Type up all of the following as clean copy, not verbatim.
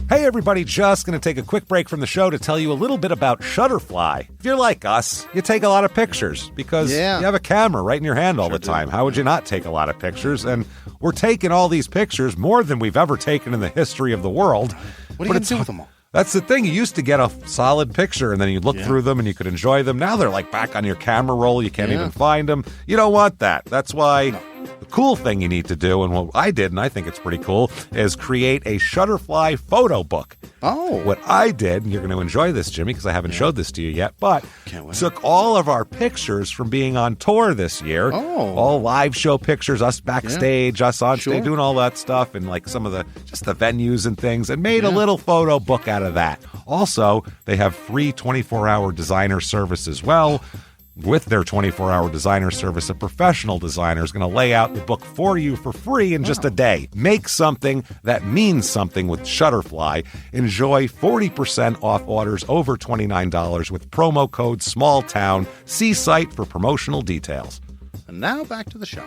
Hey everybody, just going to take a quick break from the show to tell you a little bit about Shutterfly. If you're like us, you take a lot of pictures because you have a camera right in your hand all the time. How would you not take a lot of pictures? And we're taking all these pictures, more than we've ever taken in the history of the world. What are you going to do with them all? That's the thing. You used to get a solid picture, and then you'd look through them, and you could enjoy them. Now they're like back on your camera roll. You can't even find them. You don't want that. That's why the cool thing you need to do, and what I did, and I think it's pretty cool, is create a Shutterfly photo book. Oh. What I did, and you're going to enjoy this, Jimmy, because I haven't showed this to you yet, but took all of our pictures from being on tour this year. Oh. All live show pictures, us backstage, us on stage, doing all that stuff, and like some of the venues and things, and made a little photo book out of that. Also, they have free 24-hour designer service as well. With their 24-hour designer service, a professional designer is going to lay out the book for you for free in just a day. Make something that means something with Shutterfly. Enjoy 40% off orders over $29 with promo code SMALLTOWN. See site for promotional details. And now back to the show.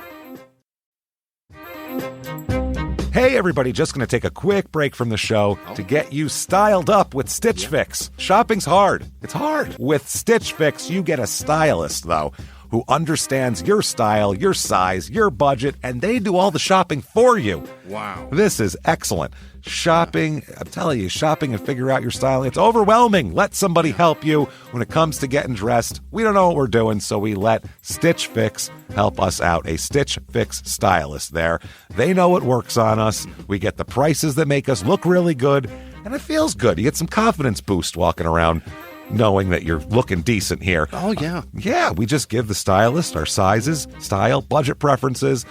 Hey everybody, just going to take a quick break from the show to get you styled up with Stitch Fix. Shopping's hard. It's hard. With Stitch Fix, you get a stylist, though, who understands your style, your size, your budget, and they do all the shopping for you. Wow. This is excellent. Shopping, I'm telling you, shopping and figure out your style, it's overwhelming. Let somebody help you when it comes to getting dressed. We don't know what we're doing, so we let Stitch Fix help us out. A Stitch Fix stylist there. They know what works on us. We get the prices that make us look really good, and it feels good. You get some confidence boost walking around knowing that you're looking decent here. Oh, yeah. Yeah, we just give the stylist our sizes, style, budget preferences.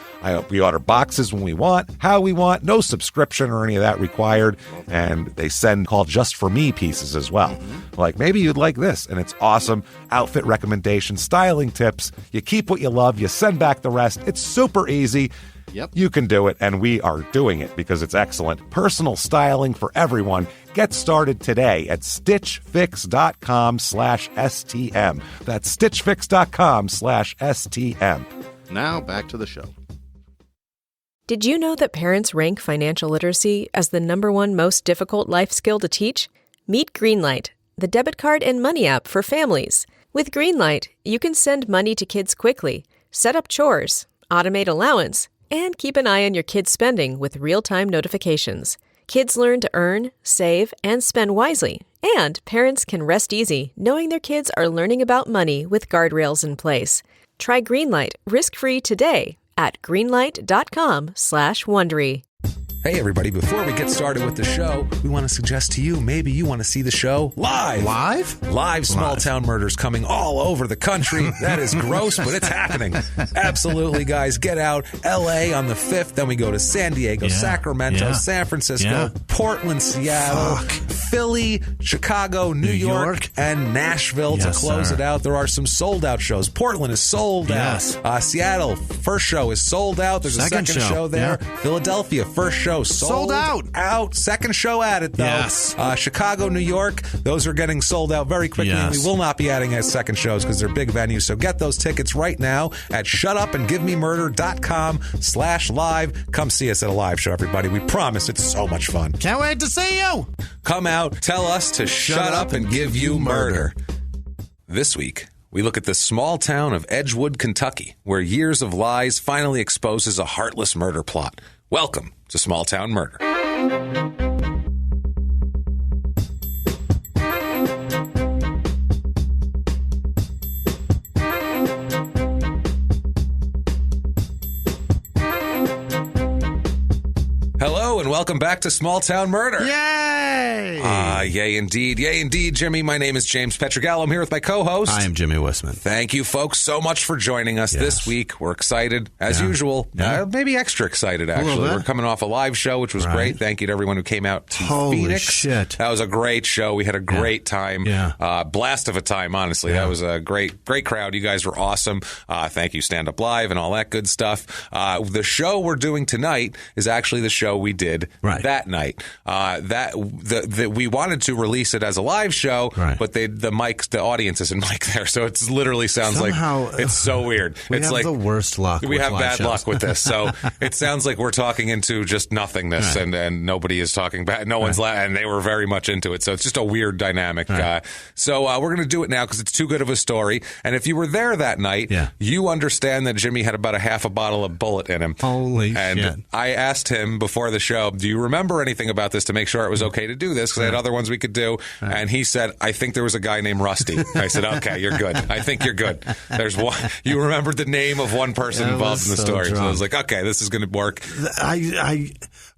We order boxes when we want, how we want, no subscription or any of that required. And they send called Just For Me pieces as well. Like, maybe you'd like this, and it's awesome. Outfit recommendations, styling tips. You keep what you love, you send back the rest. It's super easy. Yep. You can do it, and we are doing it because it's excellent. Personal styling for everyone. Get started today at stitchfix.com/STM. That's stitchfix.com/STM. Now back to the show. Did you know that parents rank financial literacy as the #1 most difficult life skill to teach? Meet Greenlight, the debit card and money app for families. With Greenlight, you can send money to kids quickly, set up chores, automate allowance, and keep an eye on your kids' spending with real-time notifications. Kids learn to earn, save, and spend wisely. And parents can rest easy knowing their kids are learning about money with guardrails in place. Try Greenlight risk-free today at greenlight.com/Wondery. Hey everybody, before we get started with the show, we want to suggest to you, maybe you want to see the show live. Live small town murders coming all over the country. That is gross, but it's happening. Absolutely, guys. Get out. LA on the 5th, then we go to San Diego, Sacramento, San Francisco, Portland, Seattle, Philly, Chicago, New York, and Nashville to close it out. There are some sold out shows. Portland is sold out. Seattle, first show is sold out. There's a second show there. Philadelphia, first show sold out. Second show at it, though. Chicago, New York, those are getting sold out very quickly. And we will not be adding as second shows because they're big venues. So get those tickets right now at shutupandgivememurder.com/live. Come see us at a live show, everybody. We promise it's so much fun. Can't wait to see you. Come out, tell us to shut up and give you murder. This week, we look at the small town of Edgewood, Kentucky, where years of lies finally exposes a heartless murder plot. Welcome to Small Town Murder. Hello and welcome back to Small Town Murder. Yay! Yay indeed. Yay indeed, Jimmy. My name is James Pietragallo. I'm here with my co-host. I am Jimmy Whisman. Thank you, folks, so much for joining us this week. We're excited, as usual. Maybe extra excited, actually. We're coming off a live show, which was great. Thank you to everyone who came out to Phoenix. Shit. That was a great show. We had a great time. Blast of a time, honestly. That was a great crowd. You guys were awesome. Thank you, Stand Up Live and all that good stuff. The show we're doing tonight is actually the show show we did that night. We wanted to release it as a live show, but the audience isn't mic there, so it literally sounds Somehow, like it's so weird. It's like the worst luck. We have bad shows. luck with this, so it sounds like we're talking into just nothingness, and nobody is talking back. No one's laughing, and they were very much into it, so it's just a weird dynamic. So we're going to do it now because it's too good of a story. And if you were there that night, you understand that Jimmy had about a half a bottle of bullet in him. Holy shit. I asked him before the show, do you remember anything about this to make sure it was okay to do this? Because I had other ones we could do. And he said, I think there was a guy named Rusty. I said, okay, you're good. I think you're good. There's one. You remembered the name of one person involved in the story. So I was like, okay, this is going to work.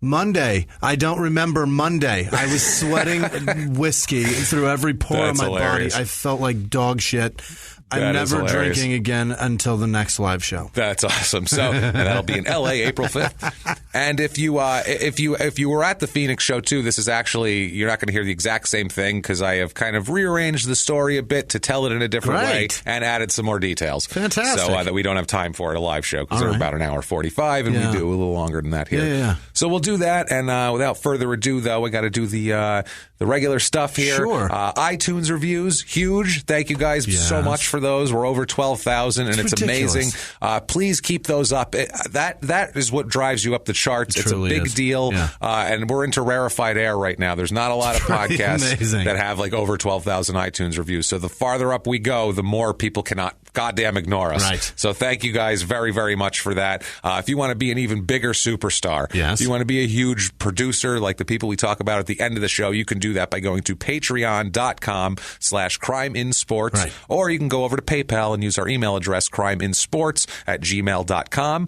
Monday. I don't remember Monday. I was sweating whiskey through every pore of my body. I felt like dog shit. I'm never drinking again until the next live show. That's awesome. So and that'll be in L.A. April 5th. And if you were at the Phoenix show too, this is actually you're not going to hear the exact same thing because I have kind of rearranged the story a bit to tell it in a different way and added some more details. Fantastic. So that we don't have time for at a live show because they're about an hour 45, and we do a little longer than that here. Yeah. So we'll do that. And without further ado, though, we got to do the regular stuff here. Sure. iTunes reviews, huge. Thank you guys so much for those. We're over 12,000, and it's amazing. Please keep those up. That is what drives you up the charts. It's a big deal, and we're into rarefied air right now. There's not a lot of podcasts that have like over 12,000 iTunes reviews. So the farther up we go, the more people cannot goddamn ignore us. Right. So thank you guys very, very much for that. If you want to be an even bigger superstar, if you want to be a huge producer like the people we talk about at the end of the show, you can do that by going to patreon.com/crimeinsports, or you can go over to PayPal and use our email address, crimeinsports@gmail.com.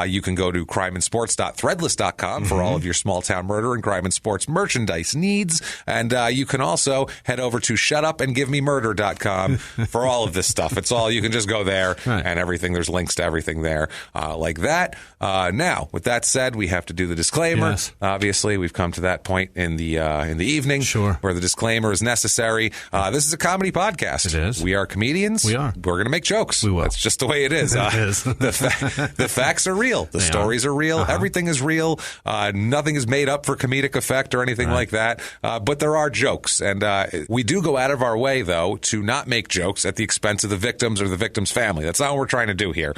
You can go to crimeinsports.threadless.com for all of your small town murder and crime and sports merchandise needs. And you can also head over to shutupandgivememurder.com for all of this stuff. It's all, you can just go there and everything. There's links to everything there like that. Now, with that said, we have to do the disclaimer. Obviously, we've come to that point in the evening where the disclaimer is necessary. This is a comedy podcast. It is. We are comedians. We are. We're going to make jokes. We will. That's just the way it is. It is. The facts are real. The stories are real. Everything is real. Nothing is made up for comedic effect or anything like that. But there are jokes. And we do go out of our way, though, to not make jokes at the expense of the victims or the victim's family. That's not what we're trying to do here.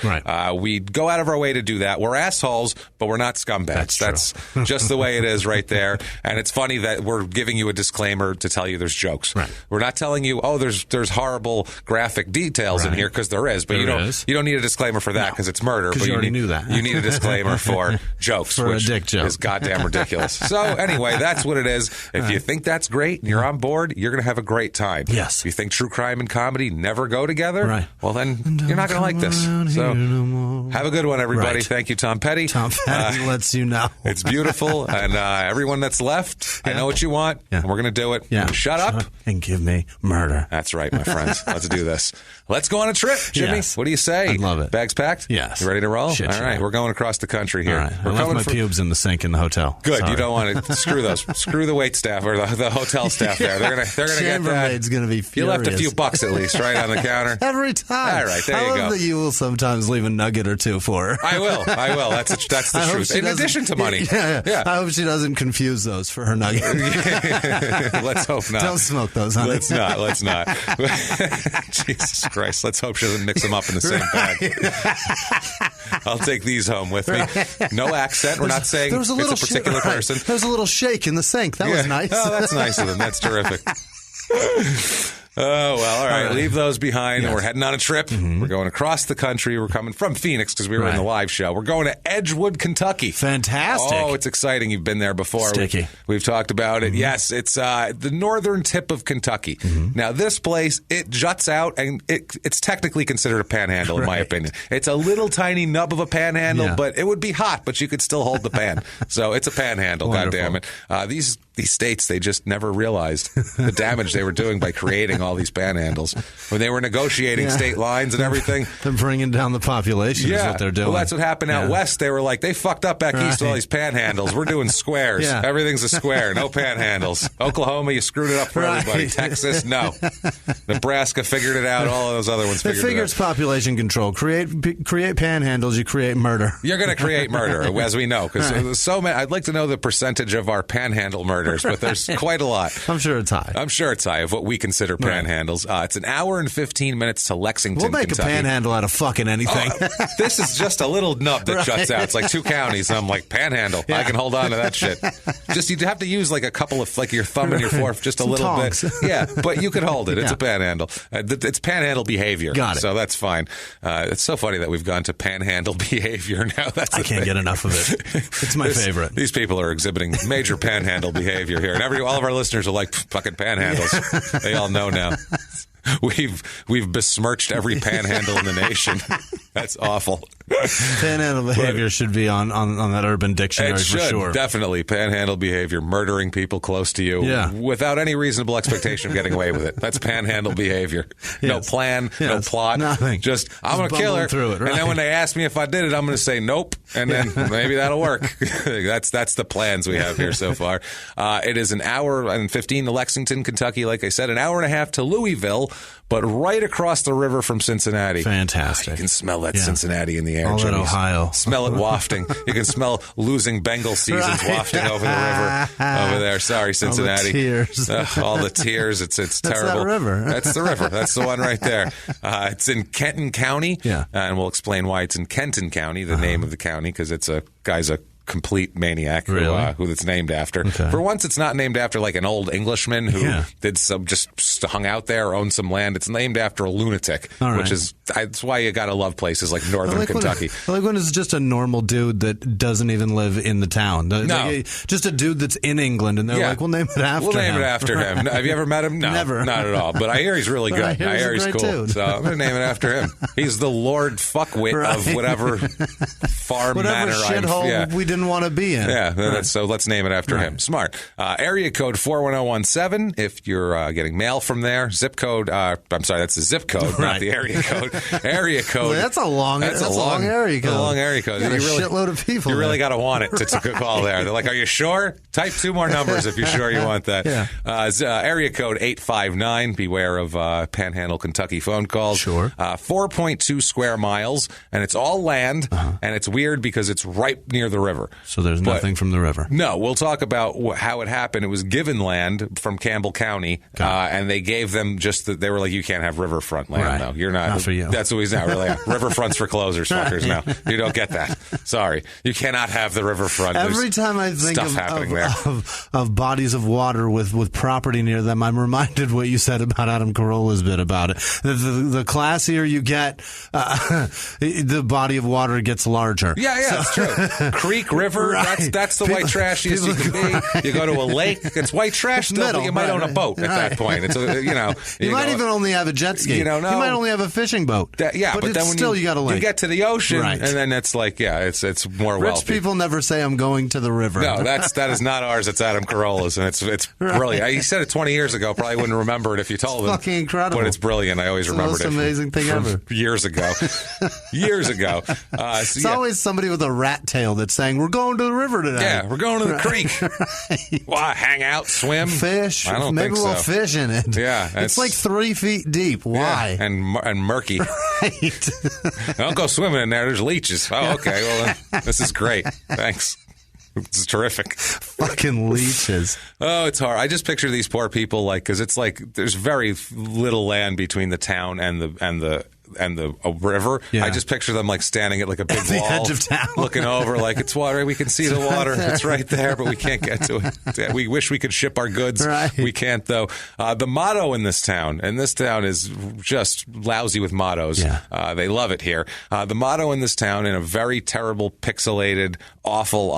We go out of our way to do that. We're assholes, but we're not scumbags. That's just the way it is right there. And it's funny that we're giving you a disclaimer to tell you there's jokes. We're not telling you, oh, there's horrible graphic details in here, because there is. But you don't need a disclaimer for that because it's murder. But you already knew that. You need a disclaimer for jokes, for which a dick joke. is goddamn ridiculous. So anyway, that's what it is. If you think that's great and you're on board, you're going to have a great time. If you think true crime and comedy never go together, well, then you're not going to like this. So have a good one, everybody. Thank you, Tom Petty. Tom Petty lets you know. It's beautiful. And everyone that's left, I know what you want. And we're going to do it. Shut up and give me murder. That's right, my friends. Let's do this. Let's go on a trip, Jimmy. What do you say? I love it. Bags packed? Yes. You ready to roll? Shit, all right. We're going across the country here. All right. We're I left my pubes in the sink in the hotel. Good. Sorry. You don't want to screw those. Screw the wait staff or the hotel staff there. They're gonna get that. Chambermaid's gonna be furious. You left a few bucks at least, right, on the counter. Every time. All right. There you I go. love that you will sometimes leave a nugget or two for her. I will. That's the truth. In addition to money. Yeah. I hope she doesn't confuse those for her nugget. Let's hope not. Don't smoke those, honey. Let's not. Jesus Christ. Let's hope she doesn't mix them up in the same bag. I'll take these home with me. No accent. We're not saying it's a particular person. There was a little shake in the sink. That was nice. Oh, that's nice of them. That's terrific. Oh, well, all right. Leave those behind. We're heading on a trip. We're going across the country. We're coming from Phoenix because we were in the live show. We're going to Edgewood, Kentucky. Fantastic. Oh, it's exciting. You've been there before. Sticky. We've talked about it. Yes, it's the northern tip of Kentucky. Now, this place, it juts out, and it's technically considered a panhandle, in my opinion. It's a little tiny nub of a panhandle, but it would be hot, but you could still hold the pan. So it's a panhandle, goddammit. These these states, they just never realized the damage they were doing by creating all these panhandles. When they were negotiating state lines and everything. They're bringing down the population is what they're doing. Well, that's what happened out west. They were like, they fucked up back east with all these panhandles. We're doing squares. Everything's a square. No panhandles. Oklahoma, you screwed it up for everybody. Texas, no. Nebraska figured it out. All of those other ones figured it out. It figures population control. Create panhandles, you create murder. You're going to create murder, as we know. Because there's so many. I'd like to know the percentage of our panhandle murders, but there's quite a lot. I'm sure it's high. I'm sure it's high of what we consider panhandles. It's an hour and 15 minutes to Lexington, We'll make Kentucky. a panhandle out of fucking anything. This is just a little nub that juts out. It's like 2 counties. And I'm like, panhandle. I can hold on to that shit. Just you'd have to use like a couple of, like your thumb and your forearm, just Some a little tongs. bit. Yeah, but you could hold it. It's a panhandle. It's panhandle behavior. Got it. So that's fine. It's so funny that we've gone to panhandle behavior now. That's I can't get enough of it. It's my favorite. These people are exhibiting major panhandle behavior here, and all of our listeners are like fucking panhandles. They all know now. We've besmirched every panhandle in the nation. That's awful. Panhandle behavior should be on that Urban Dictionary for sure. Definitely. Panhandle behavior, murdering people close to you without any reasonable expectation of getting away with it. That's panhandle behavior. No plan, no plot. Nothing. Just I'm going to kill her. Through it, right? And then when they ask me if I did it, I'm going to say nope. And then maybe that'll work. That's the plans we have here so far. It is an hour and 15 to Lexington, Kentucky. Like I said, an hour and a half to Louisville, but right across the river from Cincinnati. Fantastic. You can smell that Cincinnati in the air. All that Jimmy's. Ohio. Smell it wafting. You can smell losing Bengal seasons wafting over the river over there. Sorry, Cincinnati. All the tears. All the tears. It's terrible. That's that river. That's the river. That's the one right there. It's in Kenton County. Yeah. And we'll explain why it's in Kenton County, the name of the county, because it's a guy's a complete maniac who it's named after. Okay. For once, it's not named after like an old Englishman who did some just hung out there or owned some land. It's named after a lunatic, which is that's why you got to love places like northern Kentucky. I like when it's just a normal dude that doesn't even live in the town. Like, just a dude that's in England, and they're like, "We'll name it after him." We'll name it after him. Have you ever met him? No, never, not at all. But I hear he's really good. I hear he's cool. Dude. So I'm going to name it after him. He's the Lord Fuckwit of whatever farm manor shithole we didn't want to be in. Yeah, so let's name it after him. Smart. Area code 41017 if you're getting mail from there. Zip code, I'm sorry, that's the zip code, not the area code. Area code. Well, that's a long area code. A long area code. You got a shitload of people. You really got to want it to call there. They're like, are you sure? Type 2 more numbers if you're sure you want that. Area code 859. Beware of Panhandle, Kentucky phone calls. Sure. 4.2 square miles, and it's all land, and it's weird because it's right near the river. So there's nothing from the river. No, we'll talk about how it happened. It was given land from Campbell County, and they gave them they were like, you can't have riverfront land. No, you're not. Not for you. That's what he's not really. Riverfront's for closers, fuckers. No, you don't get that. Sorry, you cannot have the riverfront. Every time I think of bodies of water with property near them, I'm reminded what you said about Adam Carolla's bit about it. The classier you get, the body of water gets larger. Yeah, that's true. Creek, river, that's the white trashiest you can be. You go to a lake, it's white trash still, but you might own a boat at that point. It's you might even only have a jet ski. You might only have a fishing boat. But then when still you got a lake. You get to the ocean, and then it's like, it's more wealthy. Rich people never say I'm going to the river. No, that is not ours. It's Adam Carolla's, and it's brilliant. He said it 20 years ago. Probably wouldn't remember it if you told him. Fucking incredible. But it's brilliant. I always remembered it. It's the most amazing thing ever. Years ago. Years ago. It's always somebody with a rat tail that's saying, we're going to the river today. Yeah, we're going to the creek. Why? Hang out, swim? Fish? I don't Maybe think so. we'll fish in it. Yeah. It's like 3 feet deep. Why? Yeah, and murky. Right. Don't go swimming in there. There's leeches. Oh, okay. Well, this is great. Thanks. It's terrific. Fucking leeches. Oh, it's hard. I just picture these poor people because it's like there's very little land between the town and the river. Yeah. I just picture them standing at a big the wall, edge of town. looking over it's water. We can see the water. It's right there, but we can't get to it. We wish we could ship our goods. Right. We can't though. The motto in this town is just lousy with mottos. Yeah. They love it here. The motto in this town in a very terrible, pixelated, awful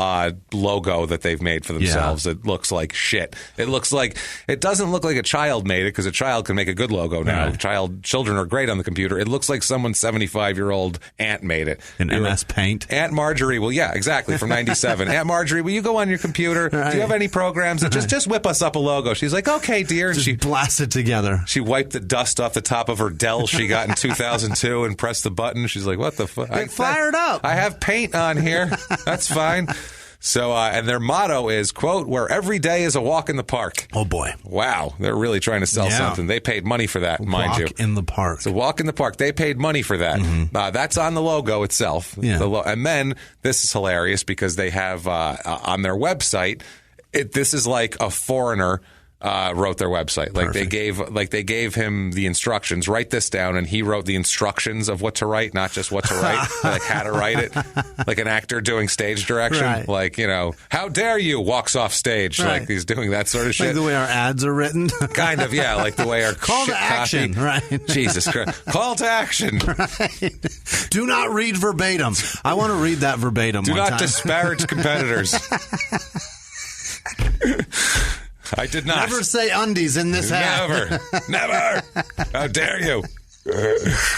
logo that they've made for themselves. Yeah. It looks like shit. It doesn't look like a child made it because a child can make a good logo now. Right. Children are great on the computer. It looks looks like someone's 75-year-old aunt made it. In MS Paint? Aunt Marjorie will, yeah, exactly, from 97. Aunt Marjorie, will you go on your computer? Right. Do you have any programs that just whip us up a logo? She's like, okay, dear. And Just blast it together. she wiped the dust off the top of her Dell she got in 2002 and pressed the button. She's like, what the fuck? Get fired up. I have paint on here. That's fine. So, and their motto is, quote, where every day is a walk in the park. Oh, boy. Wow. They're really trying to sell something. They paid money for that, mind you. Walk in the park. So walk in the park. They paid money for that. That's on the logo itself. Yeah. And then this is hilarious because they have on their website, this is like a foreigner wrote their website. Like they gave him the instructions. Write this down, and he wrote the instructions of what to write, not just what to write, like how to write it, like an actor doing stage direction. Right. Like, how dare you, walks off stage. Right. Like he's doing that sort of shit. Like the way our ads are written. Kind of, yeah. Like the way our call to action, copy. Right? Jesus Christ, call to action. Right. Do not read verbatim. I want to read that verbatim. Do one not time. disparage competitors. I did not. Never say undies in this ad. Never. How dare you?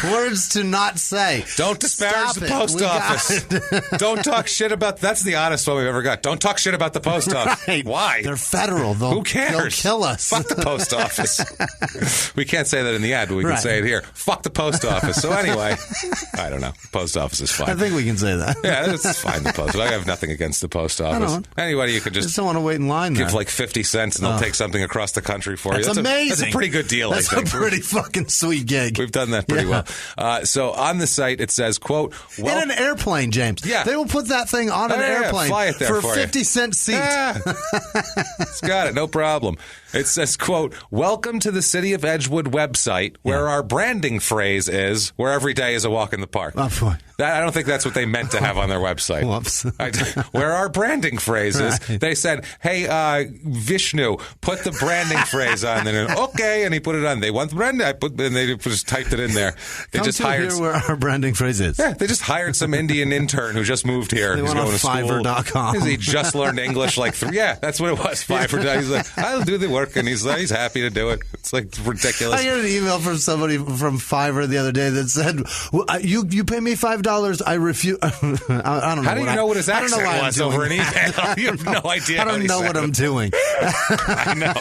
Words to not say. Don't disparage Stop the it. post We office. Don't talk shit about. That's the honest one we've ever got. Don't talk shit about the post office. Right. Why? They're federal. Who cares? They'll kill us. Fuck the post office. We can't say that in the ad, but we can Right. say it here. Fuck the post office. So anyway, I don't know. Post office is fine. I think we can say that. Yeah, it's fine. The post. I have nothing against the post office. don't. Anybody you could Just just don't want to wait in line there. give like 50 cents and they'll take something across the country for you. That's amazing. That's a pretty good deal, That's I think. a pretty fucking sweet gig. We've done that pretty well. So on the site, it says, quote, In an airplane, James. Yeah. They will put that thing on an airplane fly it there for for a you. 50-cent seat. Yeah. It's got it. No problem. It says, quote, welcome to the City of Edgewood website, where our branding phrase is, where every day is a walk in the park. Oh, boy. I don't think that's what they meant to have on their website. Whoops. Where our branding phrase is, Right. they said, hey, Vishnu, put the branding phrase on. And then, okay, and he put it on. They want the branding. And they just typed it in there. They Come just to hired. here where our branding phrase is. Yeah, they just hired some Indian intern who just moved here. They He's went on going to school. Fiverr.com. He just learned English like 3. Yeah, that's what it was. Fiverr. He's like, I'll do the work, and he's happy to do it. It's like ridiculous. I got an email from somebody from Fiverr the other day that said, well, you pay me $5, I refuse. I don't know. How do you know what his I don't know accent why I'm was doing over an that. email? You have no idea. I don't know what I'm doing. I know.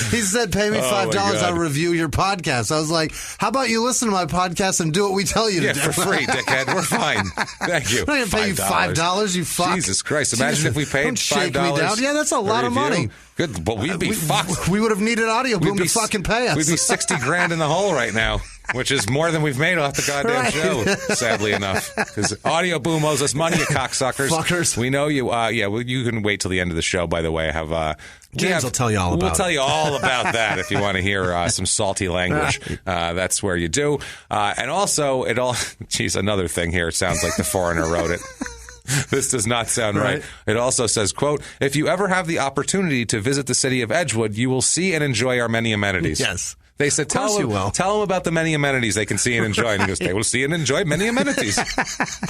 He said, pay me $5, I'll review your podcast. I was like, how about you listen to my podcast and do what we tell you to do? Yeah, for free, dickhead. We're fine. Thank you. I'm not going to pay you $5, you fuck. Jesus Christ. Imagine if we paid Don't shake $5. me down. Yeah, that's a lot of money. Good, but we'd be fucked. We would have needed Audio Boom to fucking pay us. We'd be 60 grand in the hole right now, which is more than we've made off the goddamn Right. show, sadly enough. Because Audio Boom owes us money, you cocksuckers. Fuckers. We know you. You can wait till the end of the show, by the way. I have... James will tell you all about it. We'll tell you all about that if you want to hear some salty language. That's where you do. And also, geez, another thing here. It sounds like the foreigner wrote it. This does not sound right. It also says, quote, if you ever have the opportunity to visit the city of Edgewood, you will see and enjoy our many amenities. Yes. They said, tell them about the many amenities they can see and enjoy. And he goes, they will see and enjoy many amenities.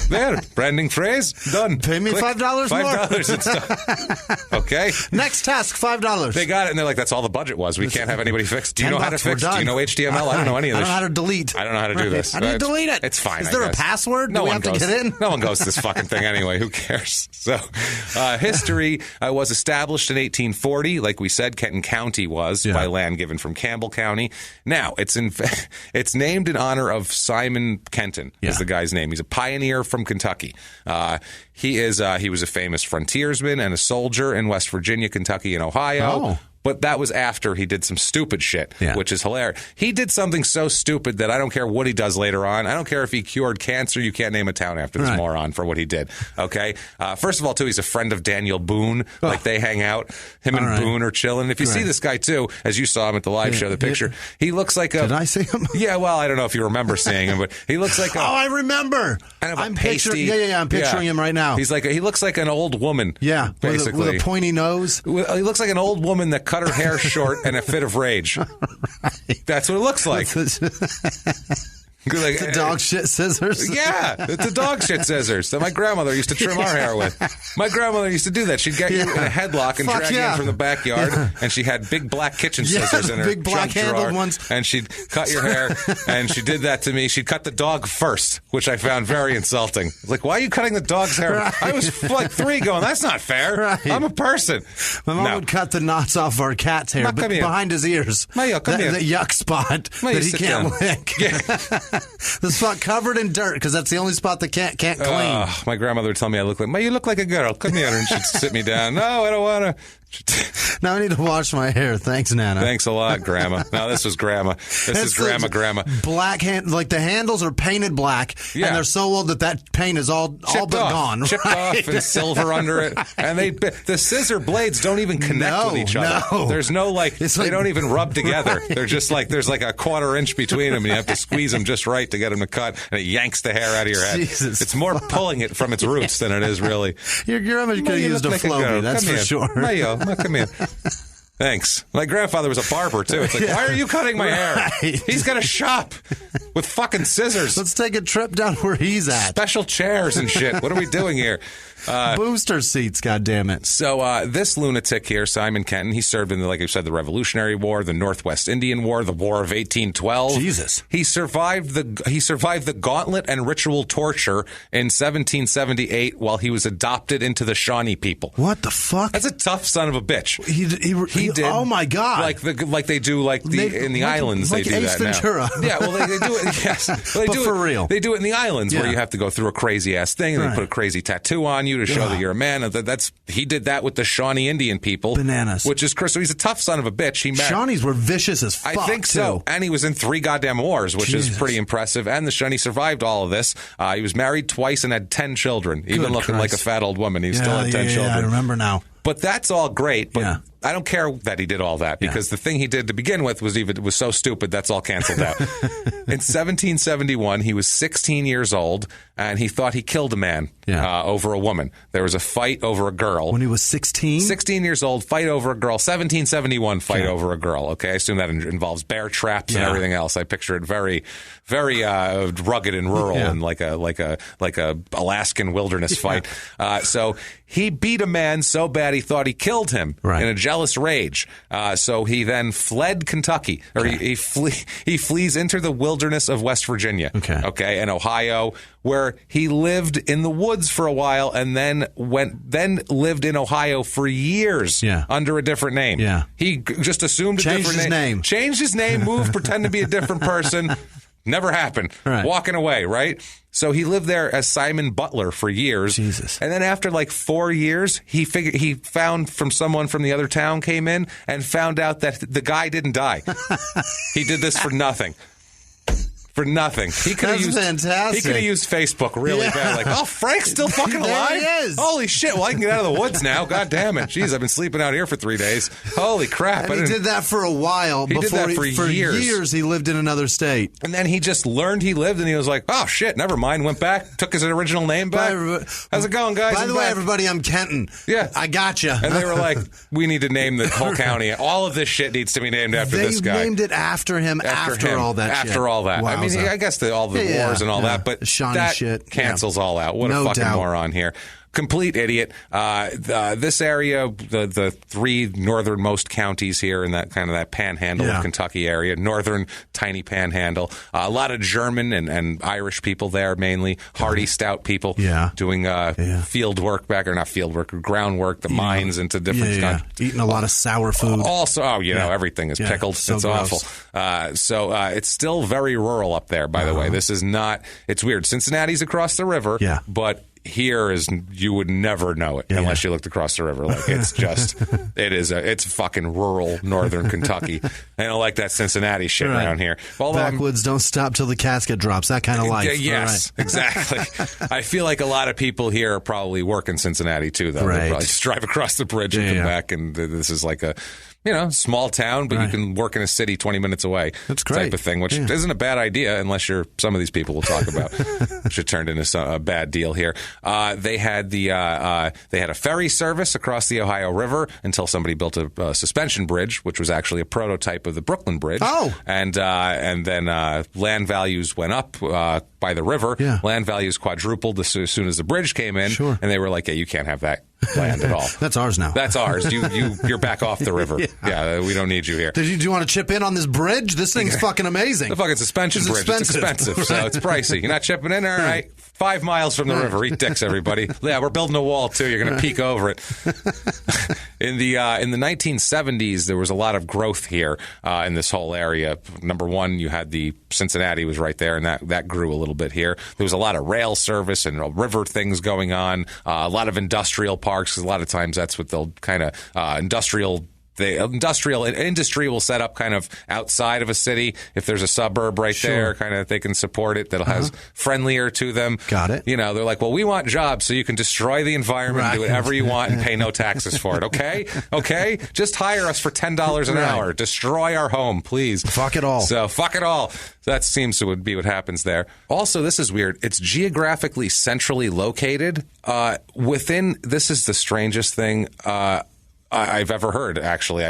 There, branding phrase, done. Pay me Click. $5 more. $5, it's done. Okay. Next task, $5. They got it, and they're like, that's all the budget was. We can't have anybody fix. Do you know how to $10, we're fix? done. Do you know HTML? I don't know any of this. I don't know how to delete. I don't know how to do this. How do you delete it? It's fine. Is I there a guess. password? No Do we one have goes, to get in? No one goes to this fucking thing anyway. Who cares? So, history was established in 1840. Like we said, Kenton County was by land given from Campbell County. Now, it's named in honor of Simon Kenton is the guy's name. He's a pioneer from Kentucky. He was a famous frontiersman and a soldier in West Virginia, Kentucky, and Ohio. Oh. But that was after he did some stupid shit, which is hilarious. He did something so stupid that I don't care what he does later on. I don't care if he cured cancer. You can't name a town after this moron for what he did. Okay? First of all, too, he's a friend of Daniel Boone. Like, they hang out. Him and Boone are chilling. If you see this guy, too, as you saw him at the live show, the picture, he looks like a... Did I see him? Yeah, well, I don't know if you remember seeing him, but he looks like a... Oh, I remember. Kind of I'm pasty. picturing. I'm picturing him right now. He looks like an old woman. Yeah, basically. with a pointy nose. He looks like an old woman that cut her hair short and a fit of rage. That's what it looks like. Like, the dog shit scissors? Yeah, it's the dog shit scissors that my grandmother used to trim our hair with. My grandmother used to do that. She'd get you in a headlock and drag you in from the backyard, and she had big black kitchen scissors in her big black junk handled drawer, ones. and she'd cut your hair, and she did that to me. She'd cut the dog first, which I found very insulting. I was like, why are you cutting the dog's hair? Right. I was like 3 going, that's not fair. Right. I'm a person. My mom would cut the knots off our cat's hair, but behind his ears. Mayo, come here. The yuck spot Mayo, that he can't lick. Yeah. The spot covered in dirt, because that's the only spot the cat can't clean. My grandmother would tell me I look like, you look like a girl. Come here. And she'd sit me down. No, I don't want to. Now I need to wash my hair. Thanks, Nana. Thanks a lot, Grandma. No, this was Grandma. This is Grandma. Black like the handles are painted black, and they're so old that paint is all but gone. Chipped off and silver under it. And the scissor blades don't even connect with each other. No. There's no they don't even rub together. Right. They're just like, there's like a 1/4 inch between them, and you have to squeeze them just right to get them to cut, and it yanks the hair out of your head. Jesus. It's more pulling it from its roots than it is really. Your grandma could have used a Flowbee, that's for sure. Mayo, come here. Thanks. My grandfather was a barber, too. It's like, why are you cutting my hair? Right. He's got a shop with fucking scissors. Let's take a trip down where he's at. Special chairs and shit. What are we doing here? Booster seats, goddammit. So this lunatic here, Simon Kenton, he served in, like I said, the Revolutionary War, the Northwest Indian War, the War of 1812. Jesus. He survived the gauntlet and ritual torture in 1778 while he was adopted into the Shawnee people. What the fuck? That's a tough son of a bitch. He did. Oh my God! Like they do in the islands. Like they do Ace that Ventura. now. Yeah, well they do it. Yes, well, but for real, they do it in the islands where you have to go through a crazy ass thing, and they put a crazy tattoo on you to show that you're a man. He did that with the Shawnee Indian people. Bananas. Which is Chris. So he's a tough son of a bitch. Shawnees were vicious as fuck. I think so. Too. And he was in 3 goddamn wars, which is pretty impressive. And the Shawnee survived all of this. He was married twice and had 10 children. Even looking like a fat old woman, he still had 10 children. I remember now. But that's all great. But I don't care that he did all that, because the thing he did to begin with was so stupid that's all canceled out. In 1771, he was 16 years old, and he thought he killed a man over a woman. There was a fight over a girl. When he was 16? 16 years old, fight over a girl. 1771, fight over a girl. Okay, I assume that involves bear traps and everything else. I picture it very, very rugged and rural and like a Alaskan wilderness fight. So he beat a man so bad he thought he killed him in a jealous rage. So he then fled Kentucky, or he flees into the wilderness of West Virginia, and Ohio, where he lived in the woods for a while, and then lived in Ohio for years under a different name. Yeah. He just assumed a different name. Changed his name, moved, pretend to be a different person. Never happened. Right. Walking away, right? So he lived there as Simon Butler for years. Jesus. And then after like 4 years, he found from someone from the other town came in and found out that the guy didn't die. He did this for nothing. For nothing. He could have used fantastic. He could have used Facebook really bad. Like, oh, Frank's still fucking alive? There he is. Holy shit. Well, I can get out of the woods now. God damn it. Jeez, I've been sleeping out here for 3 days. Holy crap. And he did that for a while. He did that for years he lived in another state. And then he just learned he lived, and he was like, oh, shit, never mind. Went back, took his original name back. How's it going, guys? By the way, everybody, I'm Kenton. Yeah. I gotcha. And they were like, we need to name the whole county. All of this shit needs to be named after this guy. They named it after him after all that shit. After all that. Wow, I mean, I guess all the wars and all that, but that shit cancels all out. What a fucking moron here. Complete idiot. This area, the 3 northernmost counties here in that kind of that panhandle of Kentucky area, northern tiny panhandle. A lot of German and Irish people there, mainly hardy, stout people doing field work not field work, groundwork, the mines into different countries. Eating a lot of sour food. Also, everything is pickled. So it's awful. So it's still very rural up there, by the way. This is not, it's weird. Cincinnati's across the river, but here you would never know it unless you looked across the river. Like it's just, it's fucking rural northern Kentucky. I don't like that Cincinnati shit around here. Although backwoods don't stop till the casket drops. That kind of life. Yes, exactly. I feel like a lot of people here are probably work in Cincinnati too, though. They probably just drive across the bridge and come back, and this is like a small town, but you can work in a city 20 minutes away. That's great. Type of thing, which isn't a bad idea unless you're some of these people we'll talk about, which have turned into a bad deal here. They had a ferry service across the Ohio River until somebody built a suspension bridge, which was actually a prototype of the Brooklyn Bridge. Oh, and then land values went up by the river. Yeah. Land values quadrupled as soon as the bridge came in. Sure. And they were like, "Yeah, you can't have that land at all. That's ours now. That's ours. You're back off the river. Yeah, we don't need you here." Do you want to chip in on this bridge? This thing's fucking amazing. The fucking suspension bridge. It's expensive, right. So it's pricey. You're not chipping in? All right. 5 miles from the river. Eat dicks, everybody. Yeah, we're building a wall, too. You're going to peek over it. In the 1970s, there was a lot of growth here in this whole area. Number one, you had the Cincinnati was right there, and that grew a little bit here. There was a lot of rail service and river things going on, a lot of industrial parks, because a lot of times that's what they'll kind of industry will set up kind of outside of a city. If there's a suburb right there, kind of they can support it. That'll has friendlier to them. Got it. You know, they're like, well, we want jobs so you can destroy the environment, and do whatever you want, and pay no taxes for it. Okay, just hire us for $10 an hour. Destroy our home, please. Fuck it all. So fuck it all. That seems to be what happens there. Also, this is weird. It's geographically centrally located within. This is the strangest thing I've ever heard, actually.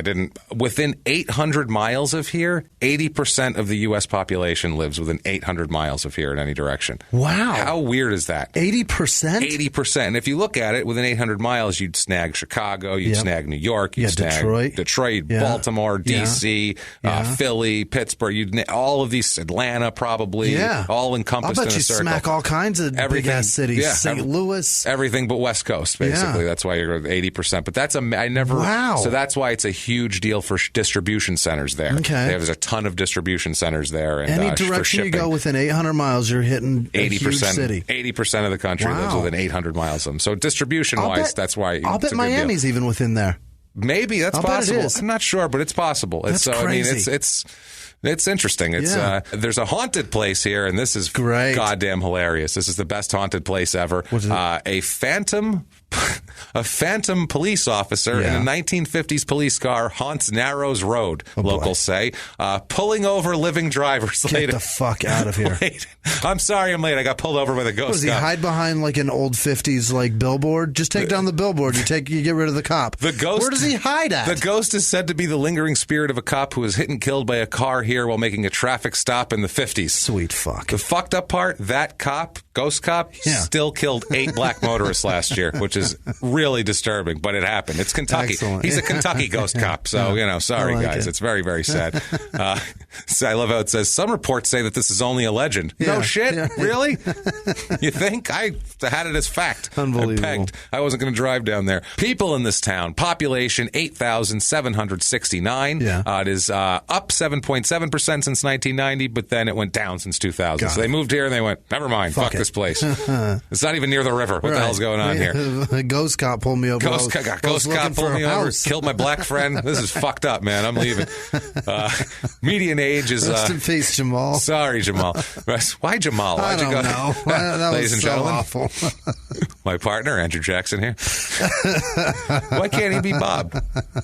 Within 800 miles of here, 80% of the U.S. population lives within 800 miles of here in any direction. Wow. How weird is that? 80%? 80%. And if you look at it, within 800 miles, you'd snag Chicago, you'd snag New York, you'd snag Detroit, Baltimore, D.C., Philly, Pittsburgh, all of these, Atlanta probably, all encompassed in a circle. I'll bet you smack all kinds of big-ass cities. St. Louis. Everything but West Coast, basically. That's why you're 80%. But that's I never... Wow. So that's why it's a huge deal for distribution centers there. Okay. There's a ton of distribution centers there. And, any direction you go within 800 miles, you're hitting 80%, a huge city. 80% of the country lives within 800 miles of them. So distribution-wise, that's why I'll bet Miami's even within there. Maybe. That's possible. Bet it is. I'm not sure, but it's possible. That's crazy. I mean, it's interesting. There's a haunted place here, and this is goddamn hilarious. This is the best haunted place ever. What is it? A phantom police officer in a 1950s police car haunts Narrows Road, locals say, pulling over living drivers. Get the fuck out of here. I'm sorry I'm late. I got pulled over by the ghost. Does he hide behind like an old 50s billboard? Just take down the billboard. You get rid of the cop. The ghost. Where does he hide at? The ghost is said to be the lingering spirit of a cop who was hit and killed by a car here while making a traffic stop in the 50s. Sweet fuck. The fucked up part, that cop, ghost cop, still killed 8 black motorists last year, which is really disturbing, but it happened. It's Kentucky. Excellent. He's a Kentucky ghost cop, so, sorry, guys. It's very, very sad. So I love how it says, some reports say that this is only a legend. No shit? Yeah. Really? You think? I had it as fact. Unbelievable. I wasn't going to drive down there. People in this town, population 8,769. It is up 7.7% since 1990, but then it went down since 2000. So they moved here and they went, never mind, fuck this place. It's not even near the river. What the hell's going on here? A ghost cop pulled me over. Ghost cop pulled me over, killed my black friend. This is fucked up, man. I'm leaving. Median age is... Rest in peace, Jamal. Sorry, Jamal. Why Jamal? Why'd you go? know. That Ladies was and so gentlemen, awful. my partner, Andrew Jackson here. Why can't he be Bob?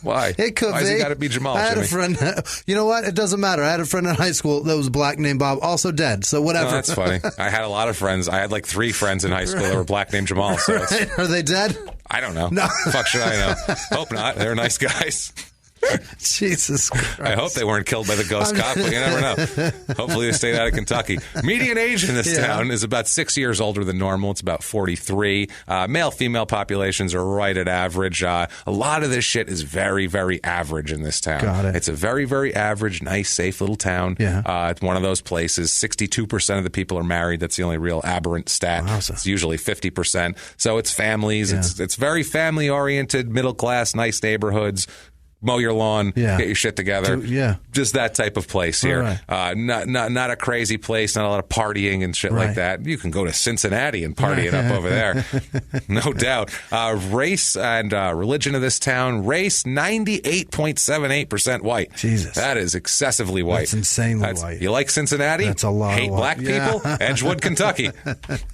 Why? It could Why be. has he got to be Jamal? I had Jimmy? a friend. You know what? It doesn't matter. I had a friend in high school that was black named Bob, also dead. So whatever. Oh, that's funny. I had a lot of friends. I had like 3 friends in high school that were black named Jamal. So it's, Are they dead? I don't know. No. Fuck should I know? Hope not. They're nice guys. Jesus Christ. I hope they weren't killed by the ghost cop, but you never know. Hopefully they stayed out of Kentucky. Median age in this town is about 6 years older than normal. It's about 43. Male-female populations are right at average. A lot of this shit is very, very average in this town. Got it. It's a very, very average, nice, safe little town. Yeah. It's one of those places. 62% of the people are married. That's the only real aberrant stat. Wowza. It's usually 50%. So it's families. Yeah. It's very family-oriented, middle-class, nice neighborhoods. Mow your lawn, get your shit together. Just that type of place here. Right. Not a crazy place, not a lot of partying and shit like that. You can go to Cincinnati and party it up over there. No doubt. Race and religion of this town, race 98.78% white. Jesus. That is excessively white. That's insanely white. You like Cincinnati? That's a lot Hate of black white. people? Edgewood, Kentucky. I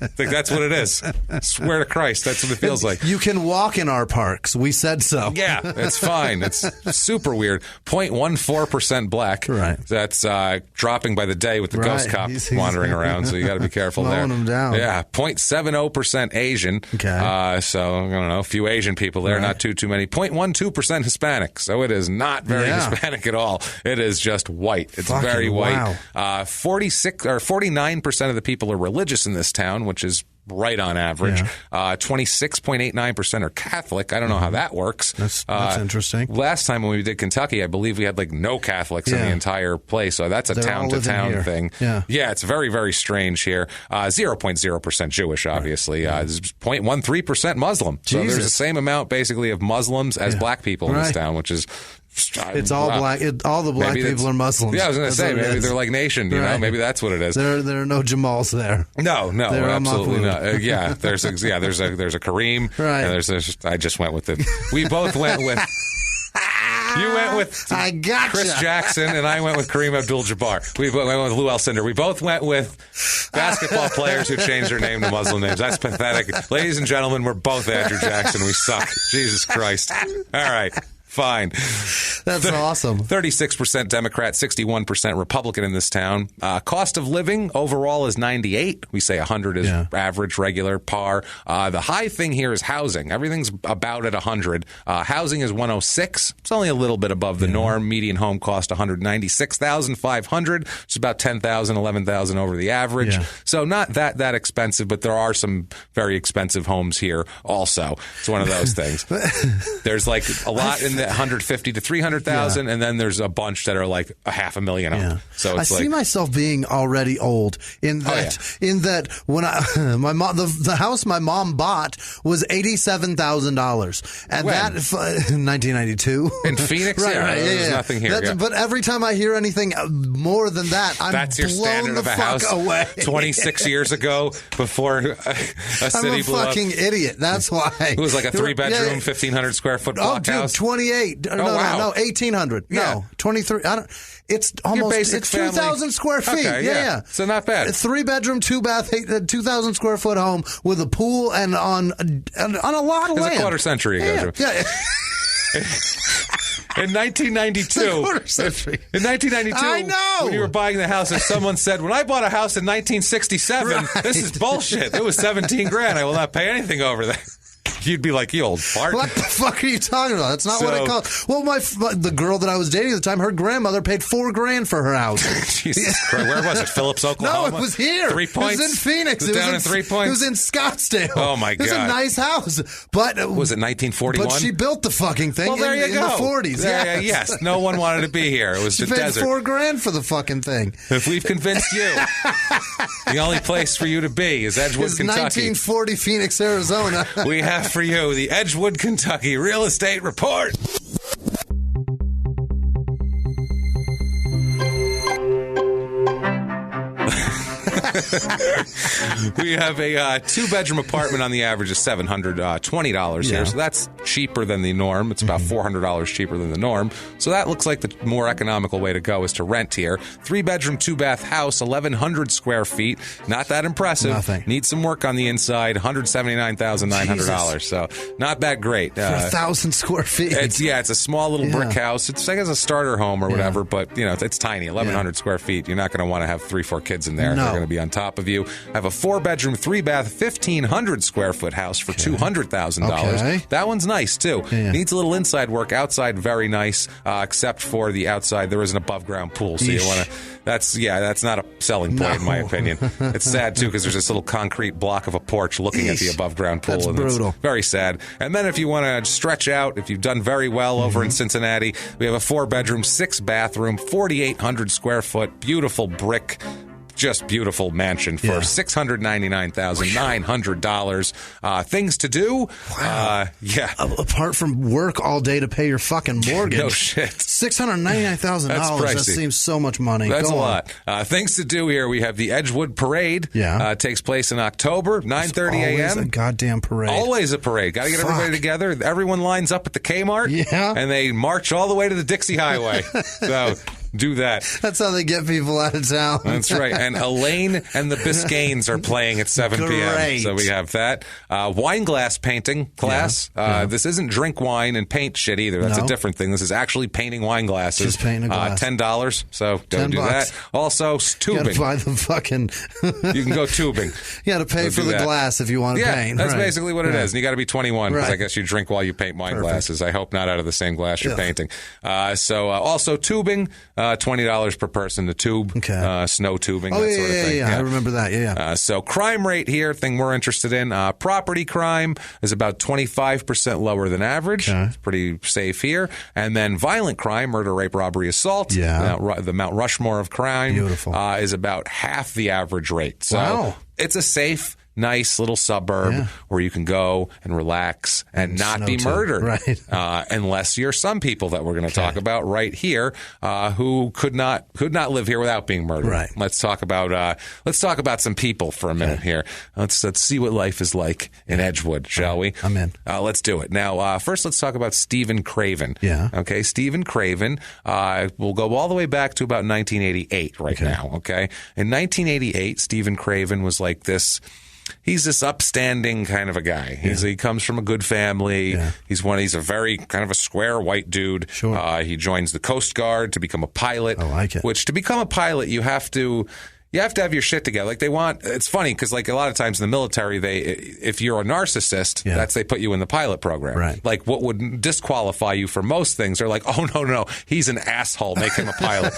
think that's what it is. I swear to Christ, that's what it feels like. You can walk in our parks. We said so. Yeah, it's fine. It's super weird. 0.14% black. Right. That's dropping by the day with the ghost cop wandering around, so you got to be careful there. Slowing them down. Yeah, 0.70% Asian. Okay. So, I don't know, a few Asian people there, not too many. 0.12% Hispanic. So it is not very Hispanic at all. It is just white. It's Fucking very white. wow. 49% of the people are religious in this town, which is right on average. 26.89% are Catholic. I don't know how that works. That's interesting. Last time when we did Kentucky, I believe we had like no Catholics in the entire place. So that's a town-to-town thing. Yeah, it's very, very strange here. 0.0% Jewish, obviously. 0.13% Muslim. So there's the same amount, basically, of Muslims as black people in this town, which is... It's all black. All the black people are Muslims. Yeah, I was going to say, maybe they're like nation, you know? Maybe that's what it is. There are no Jamals there. No, absolutely not. There's a Kareem. Right. And I just went with it. We both went with... You went with Chris Jackson, and I went with Kareem Abdul-Jabbar. We went with Lou Alcindor. We both went with basketball players who changed their name to Muslim names. That's pathetic. Ladies and gentlemen, we're both Andrew Jackson. We suck. Jesus Christ. All right. Fine. That's awesome. 36% Democrat, 61% Republican in this town. Cost of living overall is 98. We say 100 is average, regular, par. The high thing here is housing. Everything's about at 100. Housing is 106. It's only a little bit above the norm. Median home cost $196,500. It's about $10,000, $11,000 over the average. So not that expensive, but there are some very expensive homes here also. It's one of those things. There's like a lot in the 150 to 300,000, and then there's a bunch that are like $500,000 up. So it's I see myself being already old in that when the house my mom bought was $87,000, and that 1992 in Phoenix. There's nothing here. But every time I hear anything more than that, that's your standard of a house. Away. 26 years ago, before a city I'm a blew fucking up. idiot. That's why it was like a 3-bedroom, 1,500 square foot block house. 28. No, 1,800. No, 23. I don't. It's almost 2,000 square feet. Okay, so not bad. 3-bedroom, 2-bath, 2,000 square foot home with a pool and on a lot of land. It's a quarter century ago. Yeah. In 1992, I know. When you were buying the house, if someone said, "When I bought a house in 1967, this is bullshit. It was $17,000. I will not pay anything over that." You'd be like, you old fart. What the fuck are you talking about? That's not what it cost. Well, the girl that I was dating at the time, her grandmother paid $4,000 for her house. Jesus Christ. Where was it? Phillips, Oklahoma? No, it was here. 3 Points? It was in Phoenix. It was down in 3 Points? It was in Scottsdale. Oh, my God. It was a nice house. But was it 1941? But she built the fucking thing in the 40s. Yes. No one wanted to be here. It was the desert. She paid $4,000 for the fucking thing. If we've convinced you, the only place for you to be is Edgewood, Kentucky. 1940 Phoenix, Arizona. We have for you the Edgewood, Kentucky Real Estate Report. We have a 2-bedroom apartment on the average of $720 here, so that's cheaper than the norm. It's about $400 cheaper than the norm. So that looks like the more economical way to go is to rent here. 3-bedroom, 2-bath house, 1,100 square feet. Not that impressive. Nothing. Needs some work on the inside. $179,900. So not that great. For 1,000 square feet. It's a small little brick house. It's like a starter home or whatever, but it's tiny. 1,100 square feet. You're not going to want to have 3-4 kids in there. No. They're going to be on top of you. Have a 4-bedroom, 3-bath, 1,500 square foot house for $200,000. Okay. That one's nice too. Needs a little inside work. Outside, very nice, except for the outside. There is an above ground pool, so you want to. That's not a selling point in my opinion. It's sad too because there's this little concrete block of a porch looking at the above ground pool. That's and brutal. It's very sad. And then if you want to stretch out, if you've done very well over in Cincinnati, we have a 4-bedroom, 6-bathroom, 4,800 square foot, beautiful brick. Just beautiful mansion for $699,900. Things to do. Wow. Apart from work all day to pay your fucking mortgage. No shit. $699,000. That seems so much money. That's a lot. Things to do here. We have the Edgewood Parade. Takes place in October, 9:30 a.m. Always a goddamn parade. Always a parade. Got to get everybody together. Everyone lines up at the Kmart. And they march all the way to the Dixie Highway. So do that. That's how they get people out of town. That's right. And Elaine and the Biscaynes are playing at 7 p.m. So we have that. Wine glass painting class. This isn't drink wine and paint shit either. That's a different thing. This is actually painting wine glasses. Just painting a glass. $10. So don't do that. Also, tubing. You gotta buy the fucking... You can go tubing. You gotta pay for the glass if you want to paint. That's basically what it is. And you got to be 21 because I guess you drink while you paint wine glasses. I hope not out of the same glass you're painting. Also tubing, $20 per person to tube. Okay. Snow tubing, that sort of thing. I remember that. So crime rate here, thing we're interested in, property crime is about 25% lower than average. Okay. It's pretty safe here. And then violent crime, murder, rape, robbery, assault, the Mount Rushmore of crime, is about half the average rate. So it's a safe, nice little suburb where you can go and relax and not be murdered, unless you're some people that we're going to talk about right here who could not live here without being murdered. Right. Let's talk about some people for a minute here. Let's see what life is like in Edgewood, shall we? I'm in. Let's do it. Now, first, let's talk about Stephen Craven. Yeah. Okay, Stephen Craven. We'll go all the way back to about 1988 now. Okay, in 1988, Stephen Craven was like this. He's this upstanding kind of a guy. He comes from a good family. Yeah. He's a very kind of a square white dude. Sure. He joins the Coast Guard to become a pilot. I like it. Which to become a pilot, you have to have your shit together. Like it's funny because like a lot of times in the military, if you're a narcissist, they put you in the pilot program. Right. Like what would disqualify you for most things, they're like, oh no, he's an asshole, make him a pilot.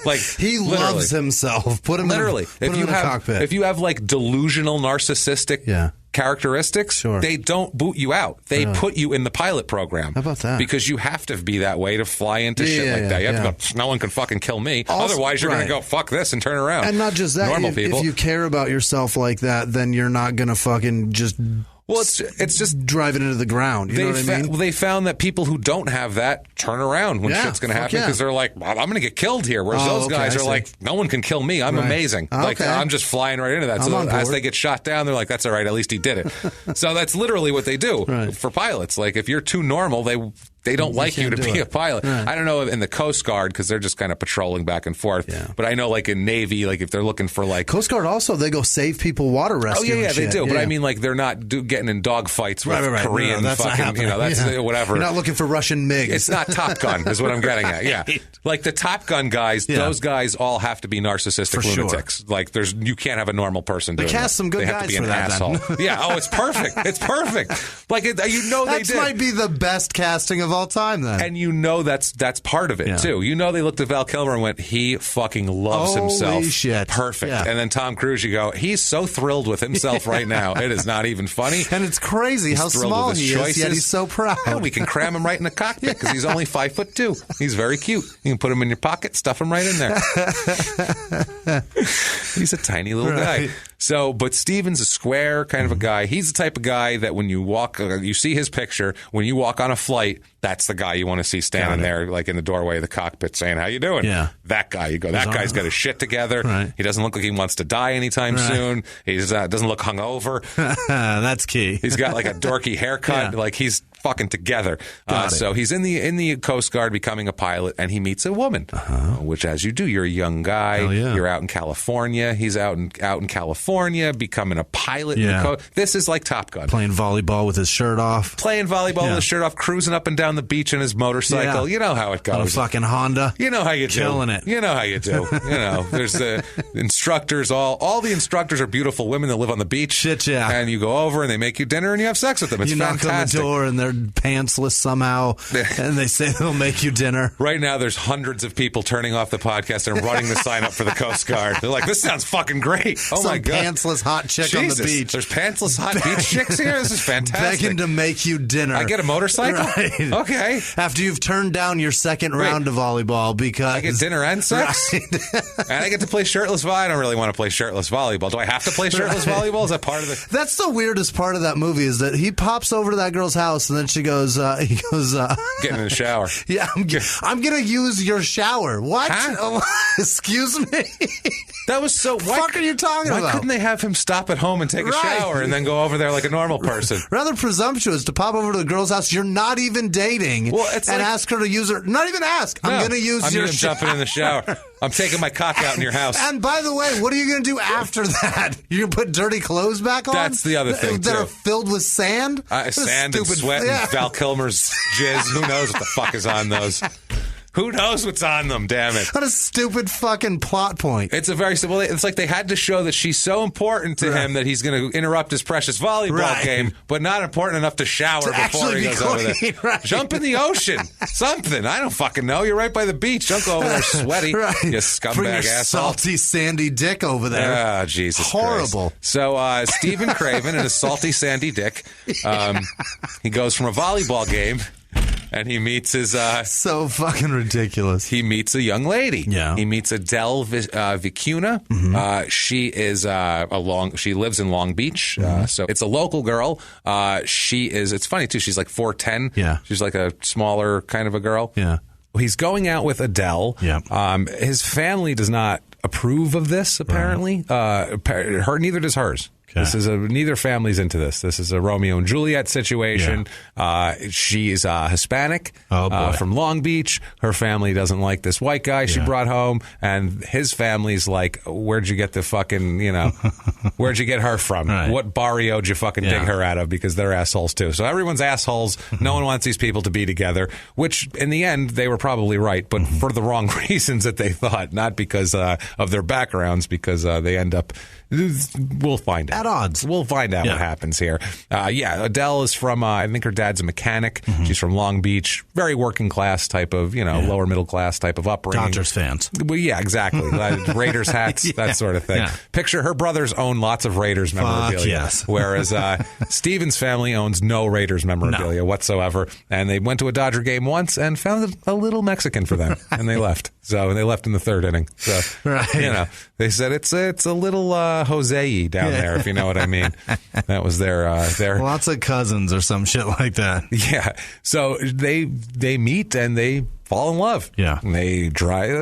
Like he loves himself. Put him in the cockpit. If you have like delusional narcissistic characteristics, they don't boot you out. They put you in the pilot program. How about that? Because you have to be that way to fly into shit like that. You have to go, no one can fucking kill me. Also, otherwise, you're going to go, fuck this, and turn around. And not just that. Normal people. If you care about yourself like that, then you're not going to fucking just... Well, it's just driving into the ground. You know what I mean? They found that people who don't have that turn around when shit's going to happen because they're like, well, I'm going to get killed here. Whereas those guys are like, no one can kill me. I'm amazing. Like I'm just flying right into that. So as they get shot down, they're like, that's all right. At least he did it. So that's literally what they do for pilots. Like if you're too normal, they don't like you to be a pilot. Right. I don't know in the Coast Guard because they're just kind of patrolling back and forth. Yeah. But I know like in Navy, like if they're looking for like... Coast Guard also, they go save people water rescue. Oh, yeah, they do. Yeah. But I mean like they're not getting in dog fights with Korean fucking, that's whatever. You're not looking for Russian MiGs. It's not Top Gun is what I'm getting at. Yeah. Like the Top Gun guys, those guys all have to be narcissistic lunatics. Sure. Like you can't have a normal person doing that. They cast some good guys for that asshole. Yeah. Oh, it's perfect. It's perfect. Like they did. That might be the best casting of all time then. And you know that's part of it too. You know they looked at Val Kilmer and went, he fucking loves himself. Holy shit. Perfect. Yeah. And then Tom Cruise, you go, he's so thrilled with himself right now. It is not even funny. And it's crazy how small he is, yet he's so proud. Yeah, we can cram him right in the cockpit because he's only 5'2". He's very cute. You can put him in your pocket, stuff him right in there. He's a tiny little guy. So, but Steven's a square kind of a guy. He's the type of guy that when you walk, you see his picture, when you walk on a flight, that's the guy you want to see standing there, like in the doorway of the cockpit saying, how you doing? Yeah. That guy. You go, that guy's got his shit together. Right. He doesn't look like he wants to die anytime soon. He doesn't look hungover. That's key. He's got like a dorky haircut. Like he's fucking together. So he's in the Coast Guard becoming a pilot, and he meets a woman, which as you do, you're a young guy. You're out in California. He's out in California becoming a pilot. This is like Top Gun. Playing volleyball with his shirt off. With his shirt off, cruising up and down the beach in his motorcycle. You know how it goes. On a fucking Honda. You know how you do. Killing it. You know how you do. There's the instructors. All the instructors are beautiful women that live on the beach. Shit, yeah. And you go over and they make you dinner and you have sex with them. It's fantastic. Knock on the door and they're pantsless somehow, and they say they'll make you dinner. Right now, there's hundreds of people turning off the podcast and running to sign up for the Coast Guard. They're like, this sounds fucking great. Oh, my God. Pantsless hot chick on the beach. There's pantsless hot beach chicks here? This is fantastic. Begging to make you dinner. I get a motorcycle? Right. Okay. After you've turned down your second round of volleyball because... I get dinner and sex? And I get to play shirtless volleyball? I don't really want to play shirtless volleyball. Do I have to play shirtless volleyball? Is that part of it? That's the weirdest part of that movie is that he pops over to that girl's house and then then she goes, he goes, get in the shower. Yeah, I'm going to use your shower. What? Huh? Oh, excuse me? That was so... What the fuck are you talking about? Why couldn't they have him stop at home and take a shower and then go over there like a normal person? Rather presumptuous to pop over to the girl's house you're not even dating and ask her to use her... Not even ask. I'm going to use your shower. I'm jumping in the shower. I'm taking my cock out in your house. And by the way, what are you going to do after that? You're going to put dirty clothes back on? That's the other thing, that are filled with sand? Sand and sweat and Val Kilmer's jizz. Who knows what the fuck is on those? Who knows what's on them, damn it. What a stupid fucking plot point. It's a very simple... It's like they had to show that she's so important to him that he's going to interrupt his precious volleyball game, but not important enough to shower before he goes over there. Right. Jump in the ocean. Something. I don't fucking know. You're right by the beach. Don't go over there sweaty. You scumbag Bring your asshole. salty, sandy dick over there. Ah, Jesus Horrible. Christ. So Stephen Craven and his salty, sandy dick, he goes from a volleyball game... And he meets his... so fucking ridiculous. He meets a young lady. Yeah. He meets Adele Vicuna. Mm-hmm. She is she lives in Long Beach. So it's a local girl. She is... It's funny, too. She's like 4'10". Yeah. She's like a smaller kind of a girl. Yeah. He's going out with Adele. Yeah. His family does not approve of this, apparently. Right. Neither does hers. Okay. This is neither family's into this. This is a Romeo and Juliet situation. Yeah. She is Hispanic from Long Beach. Her family doesn't like this white guy she brought home, and his family's like, "Where'd you get the fucking, where'd you get her from? Right. What barrio'd you fucking dig her out of?" Because they're assholes too. So everyone's assholes. No one wants these people to be together. Which in the end they were probably right, but for the wrong reasons that they thought, not because of their backgrounds, because they end up. We'll find out. At odds. We'll find out what happens here. Adele is from, I think her dad's a mechanic. She's from Long Beach. Very working class type of, lower middle class type of upbringing. Dodgers fans. Well, yeah, exactly. Raiders hats, that sort of thing. Yeah. Picture her brothers own lots of Raiders memorabilia. Yes. Whereas Steven's family owns no Raiders memorabilia whatsoever. And they went to a Dodger game once and found a little Mexican for them. And they left. So they left in the third inning. So, they said it's a little Jose-y down there, if you know what I mean. That was their lots of cousins or some shit like that. Yeah. So they meet and they fall in love. Yeah. And they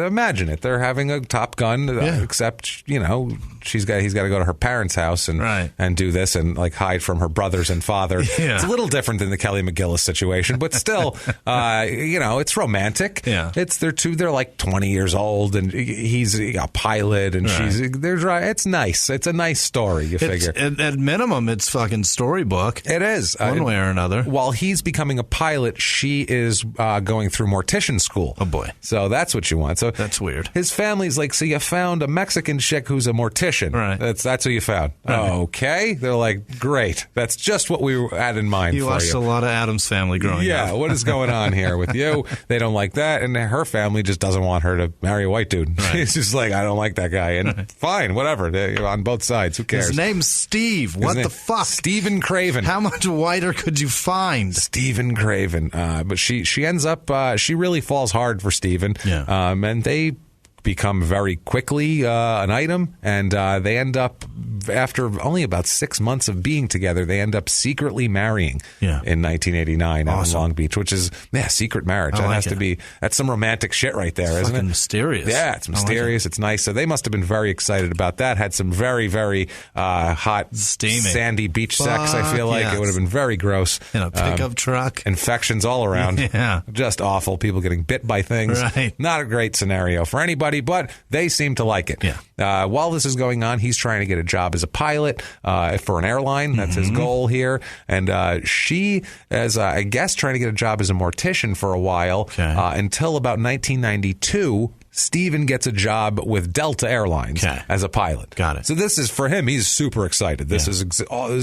imagine it. They're having a Top Gun, except, he's got to go to her parents' house and do this and like hide from her brothers and father. Yeah. It's a little different than the Kelly McGillis situation, but still, it's romantic. Yeah. They're like 20 years old and he's a pilot and it's nice. It's a nice story, you figure. At minimum, it's fucking storybook. It is. One way or another. While he's becoming a pilot, she is going through mortician school. Oh, boy. So that's what you want. So that's weird. His family's like, so you found a Mexican chick who's a mortician. Right. That's who you found. Right. Okay. They're like, great. That's just what we had in mind for you. You watched a lot of Addams Family growing up. Yeah. What is going on here with you? They don't like that. And her family just doesn't want her to marry a white dude. Right. It's just like, I don't like that guy. And fine, whatever. They're on both sides. Who cares? His name's Steve. What the fuck? Stephen Craven. How much whiter could you find? Stephen Craven. But she ends up, she really falls hard for Stephen. Yeah. And they become very quickly an item, and they end up, after only about 6 months of being together, they end up secretly marrying in 1989 out in Long Beach, which is secret marriage. That's some romantic shit right there, isn't it? Mysterious. Yeah, it's mysterious. It's nice. So they must have been very excited about that. Had some very, very hot, steamy, sandy beach sex. I feel like it would have been very gross. In a pickup truck, infections all around. Just awful. People getting bit by things. Right. Not a great scenario for anybody. But they seem to like it. Yeah. While this is going on, he's trying to get a job as a pilot for an airline. That's his goal here. And she is, I guess, trying to get a job as a mortician for a while until about 1992. Stephen gets a job with Delta Airlines as a pilot. Got it. So this is, for him, he's super excited. This is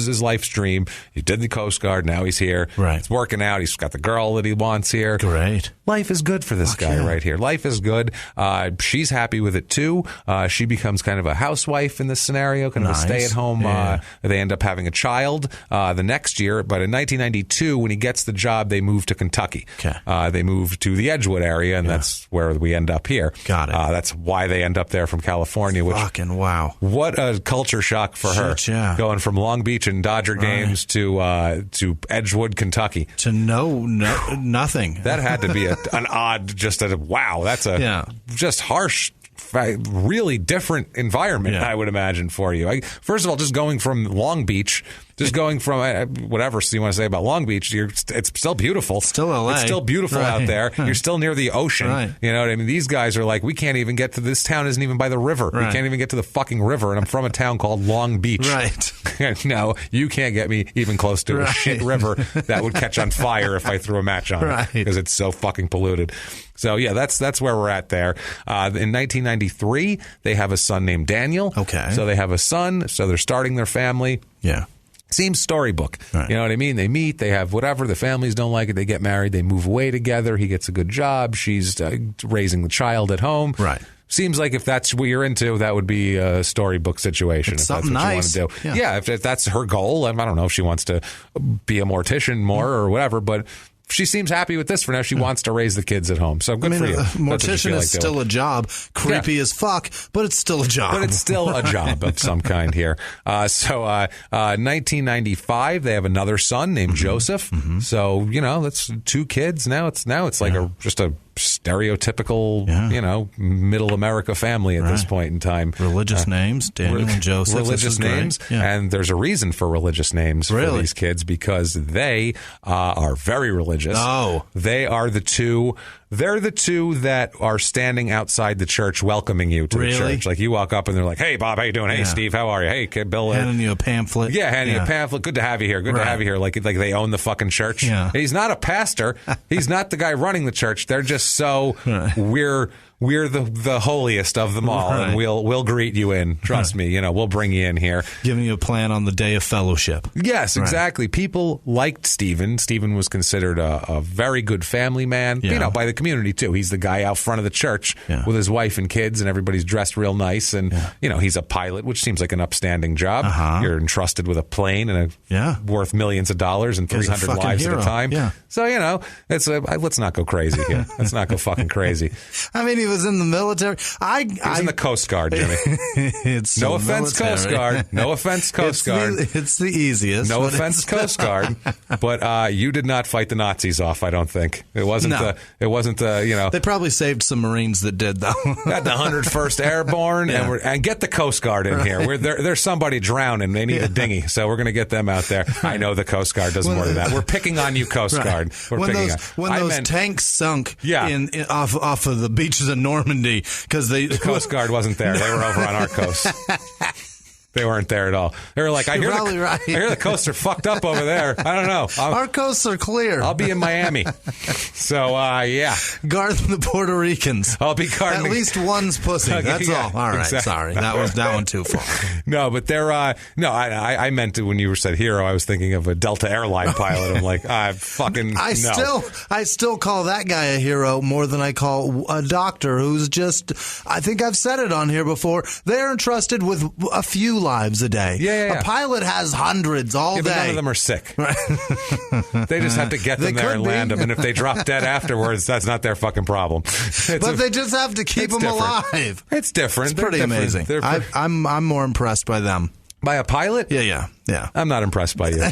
his life's dream. He did the Coast Guard. Now he's here. Right. It's working out. He's got the girl that he wants here. Great. Life is good for this guy right here. Life is good. She's happy with it, too. She becomes kind of a housewife in this scenario, kind of a stay-at-home. They end up having a child the next year. But in 1992, when he gets the job, they move to Kentucky. They move to the Edgewood area, and that's where we end up here. Got it. That's why they end up there from California. Which, fucking wow. What a culture shock for her. Yeah. Going from Long Beach and Dodger games to Edgewood, Kentucky. To nothing. That had to be an odd, wow, that's just harsh, really different environment, I would imagine, for you. First of all, just going from Long Beach, whatever you want to say about Long Beach, it's still beautiful. Still LA. It's still beautiful out there. You're still near the ocean. Right. You know what I mean? These guys are like, we can't even get to this town, isn't even by the river. Right. We can't even get to the fucking river, and I'm from a town called Long Beach. Right. No, you can't get me even close to a shit river that would catch on fire if I threw a match on it, because it's so fucking polluted. So, yeah, that's where we're at there. In 1993, they have a son named Daniel. Okay. So they have a son, so they're starting their family. Yeah. Seems storybook. Right. You know what I mean? They meet, they have whatever, the families don't like it, they get married, they move away together, he gets a good job, she's raising the child at home. Right. Seems like if that's what you're into, that would be a storybook situation. It's if something that's what you want to do. Yeah, if that's her goal. I don't know if she wants to be a mortician more or whatever, but she seems happy with this for now. She wants to raise the kids at home. So good for you. Mortician is still a job. Creepy as fuck, but it's still a job. But it's still a job of some kind here. 1995, they have another son named Joseph. Mm-hmm. So, that's 2 kids. Now it's like just a stereotypical, middle America family at this point in time. Religious names, Daniel and Joseph. Religious names. And there's a reason for religious names for these kids, because they are very religious. Oh. They are the two. They're the two that are standing outside the church welcoming you to the church. Like, you walk up and they're like, hey, Bob, how you doing? Hey, Steve, how are you? Hey, kid, Bill. Handing you a pamphlet. Yeah, handing you a pamphlet. Good to have you here. Good to have you here. Like they own the fucking church. Yeah. He's not a pastor. He's not the guy running the church. They're just so we're the holiest of them all, and we'll greet you in. Trust me, we'll bring you in here. Giving you a plan on the day of fellowship. Yes, exactly. People liked Stephen. Stephen was considered a very good family man, by the community too. He's the guy out front of the church with his wife and kids, and everybody's dressed real nice. And he's a pilot, which seems like an upstanding job. You're entrusted with a plane and worth millions of dollars and 300 lives at a time. Yeah. So it's let's not go crazy here. Let's not go fucking crazy. I mean, he was in the military. He was in the Coast Guard, Jimmy. No offense, Coast Guard. No offense, Coast Guard. It's the easiest. No offense, Coast Guard. But you did not fight the Nazis off, I don't think. It wasn't the. They probably saved some Marines that did, though. Got the 101st Airborne, and get the Coast Guard in here. There's somebody drowning. They need a dinghy, so we're going to get them out there. I know the Coast Guard does more than that. We're picking on you, Coast Guard. When those tanks sunk off of the beaches of Normandy, because the Coast Guard wasn't there. They were over on our coast. They weren't there at all. They were like, I hear the coasts are fucked up over there. I don't know. Our coasts are clear. I'll be in Miami. So, guard the Puerto Ricans. I'll be guarding. At least one's pussy. That's all. All right. Exactly. Sorry. That one too far. No, but they're, I meant to, when you said hero, I was thinking of a Delta airline pilot. I'm like, I still call that guy a hero more than I call a doctor who's just, I think I've said it on here before, they're entrusted with a few lives a day. Yeah. A pilot has hundreds all day. But none of them are sick. They just have to get them there and land them. And if they drop dead afterwards, that's not their fucking problem. But they just have to keep them alive. It's different. It's pretty amazing. I'm more impressed by them. By a pilot? Yeah. I'm not impressed by you.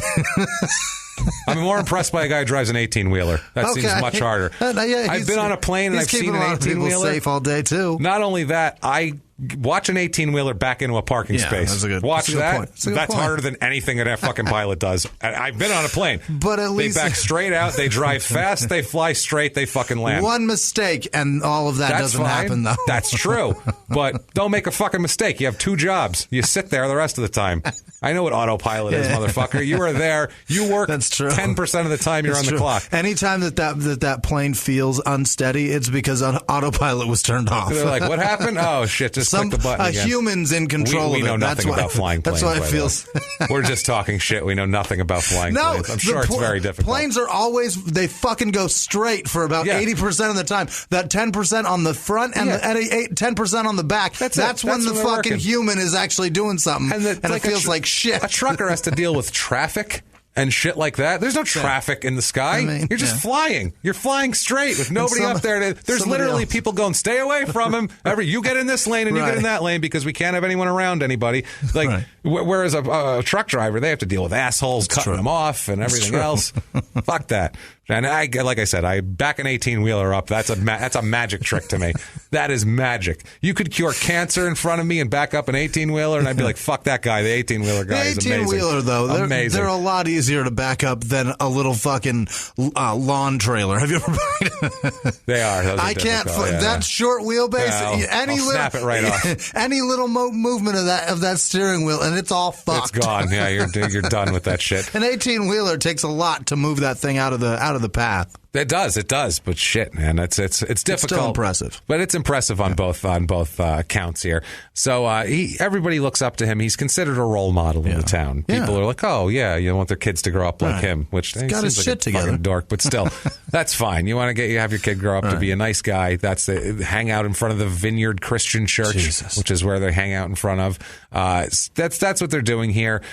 I'm more impressed by a guy who drives an 18-wheeler. That seems much harder. I've been on a plane and I've seen an 18-wheeler. Safe all day too. Not only that, I watch an 18-wheeler back into a parking space. Watch that. That's harder than anything that a fucking pilot does. I've been on a plane. But at least they back straight out. They drive fast. They fly straight. They fucking land. One mistake and all of that doesn't happen, though. That's true. But don't make a fucking mistake. You have 2 jobs. You sit there the rest of the time. I know what autopilot is, motherfucker. You are there. You work. That's true. 10% of the time you're on the clock. Anytime that plane feels unsteady, it's because autopilot was turned off. They're like, what happened? Oh, shit. Just click the button again. A human's in control we of it. know nothing about flying planes. That's why it feels. We're just talking shit. We know nothing about flying planes. I'm sure it's very difficult. Planes are always, they fucking go straight for about 80% of the time. That 10% on the front and 10% on the back, that's when the fucking human is actually doing something. And it feels like shit. A trucker has to deal with traffic and shit like that. There's no traffic in the sky. You're just flying. You're flying straight with nobody up there. There's literally people going, stay away from him. You get in this lane and you get in that lane because we can't have anyone around anybody. Like, whereas a truck driver, they have to deal with assholes cutting them off and everything else. Fuck that. And like I said, I back an 18-wheeler up. That's a magic trick to me. That is magic. You could cure cancer in front of me and back up an 18-wheeler, and I'd be like, fuck that guy. The 18-wheeler guy is amazing. The 18-wheeler, though, they're a lot easier to back up than a little fucking lawn trailer. Have you ever? They are. Those are I can't. That short wheelbase. I'll snap it right off. Any little movement of that steering wheel, and it's all fucked. It's gone. Yeah, you're done with that shit. An 18-wheeler takes a lot to move that thing out of the path. It does. But shit, man, it's difficult. It's still impressive, but it's impressive on both counts here. So everybody looks up to him. He's considered a role model in the town. People are like, oh yeah, you want their kids to grow up like him, which he's got his like shit together. Dork, but still, that's fine. You want to have your kid grow up to be a nice guy. That's hang out in front of the Vineyard Christian Church, which is where they hang out in front of. That's what they're doing here.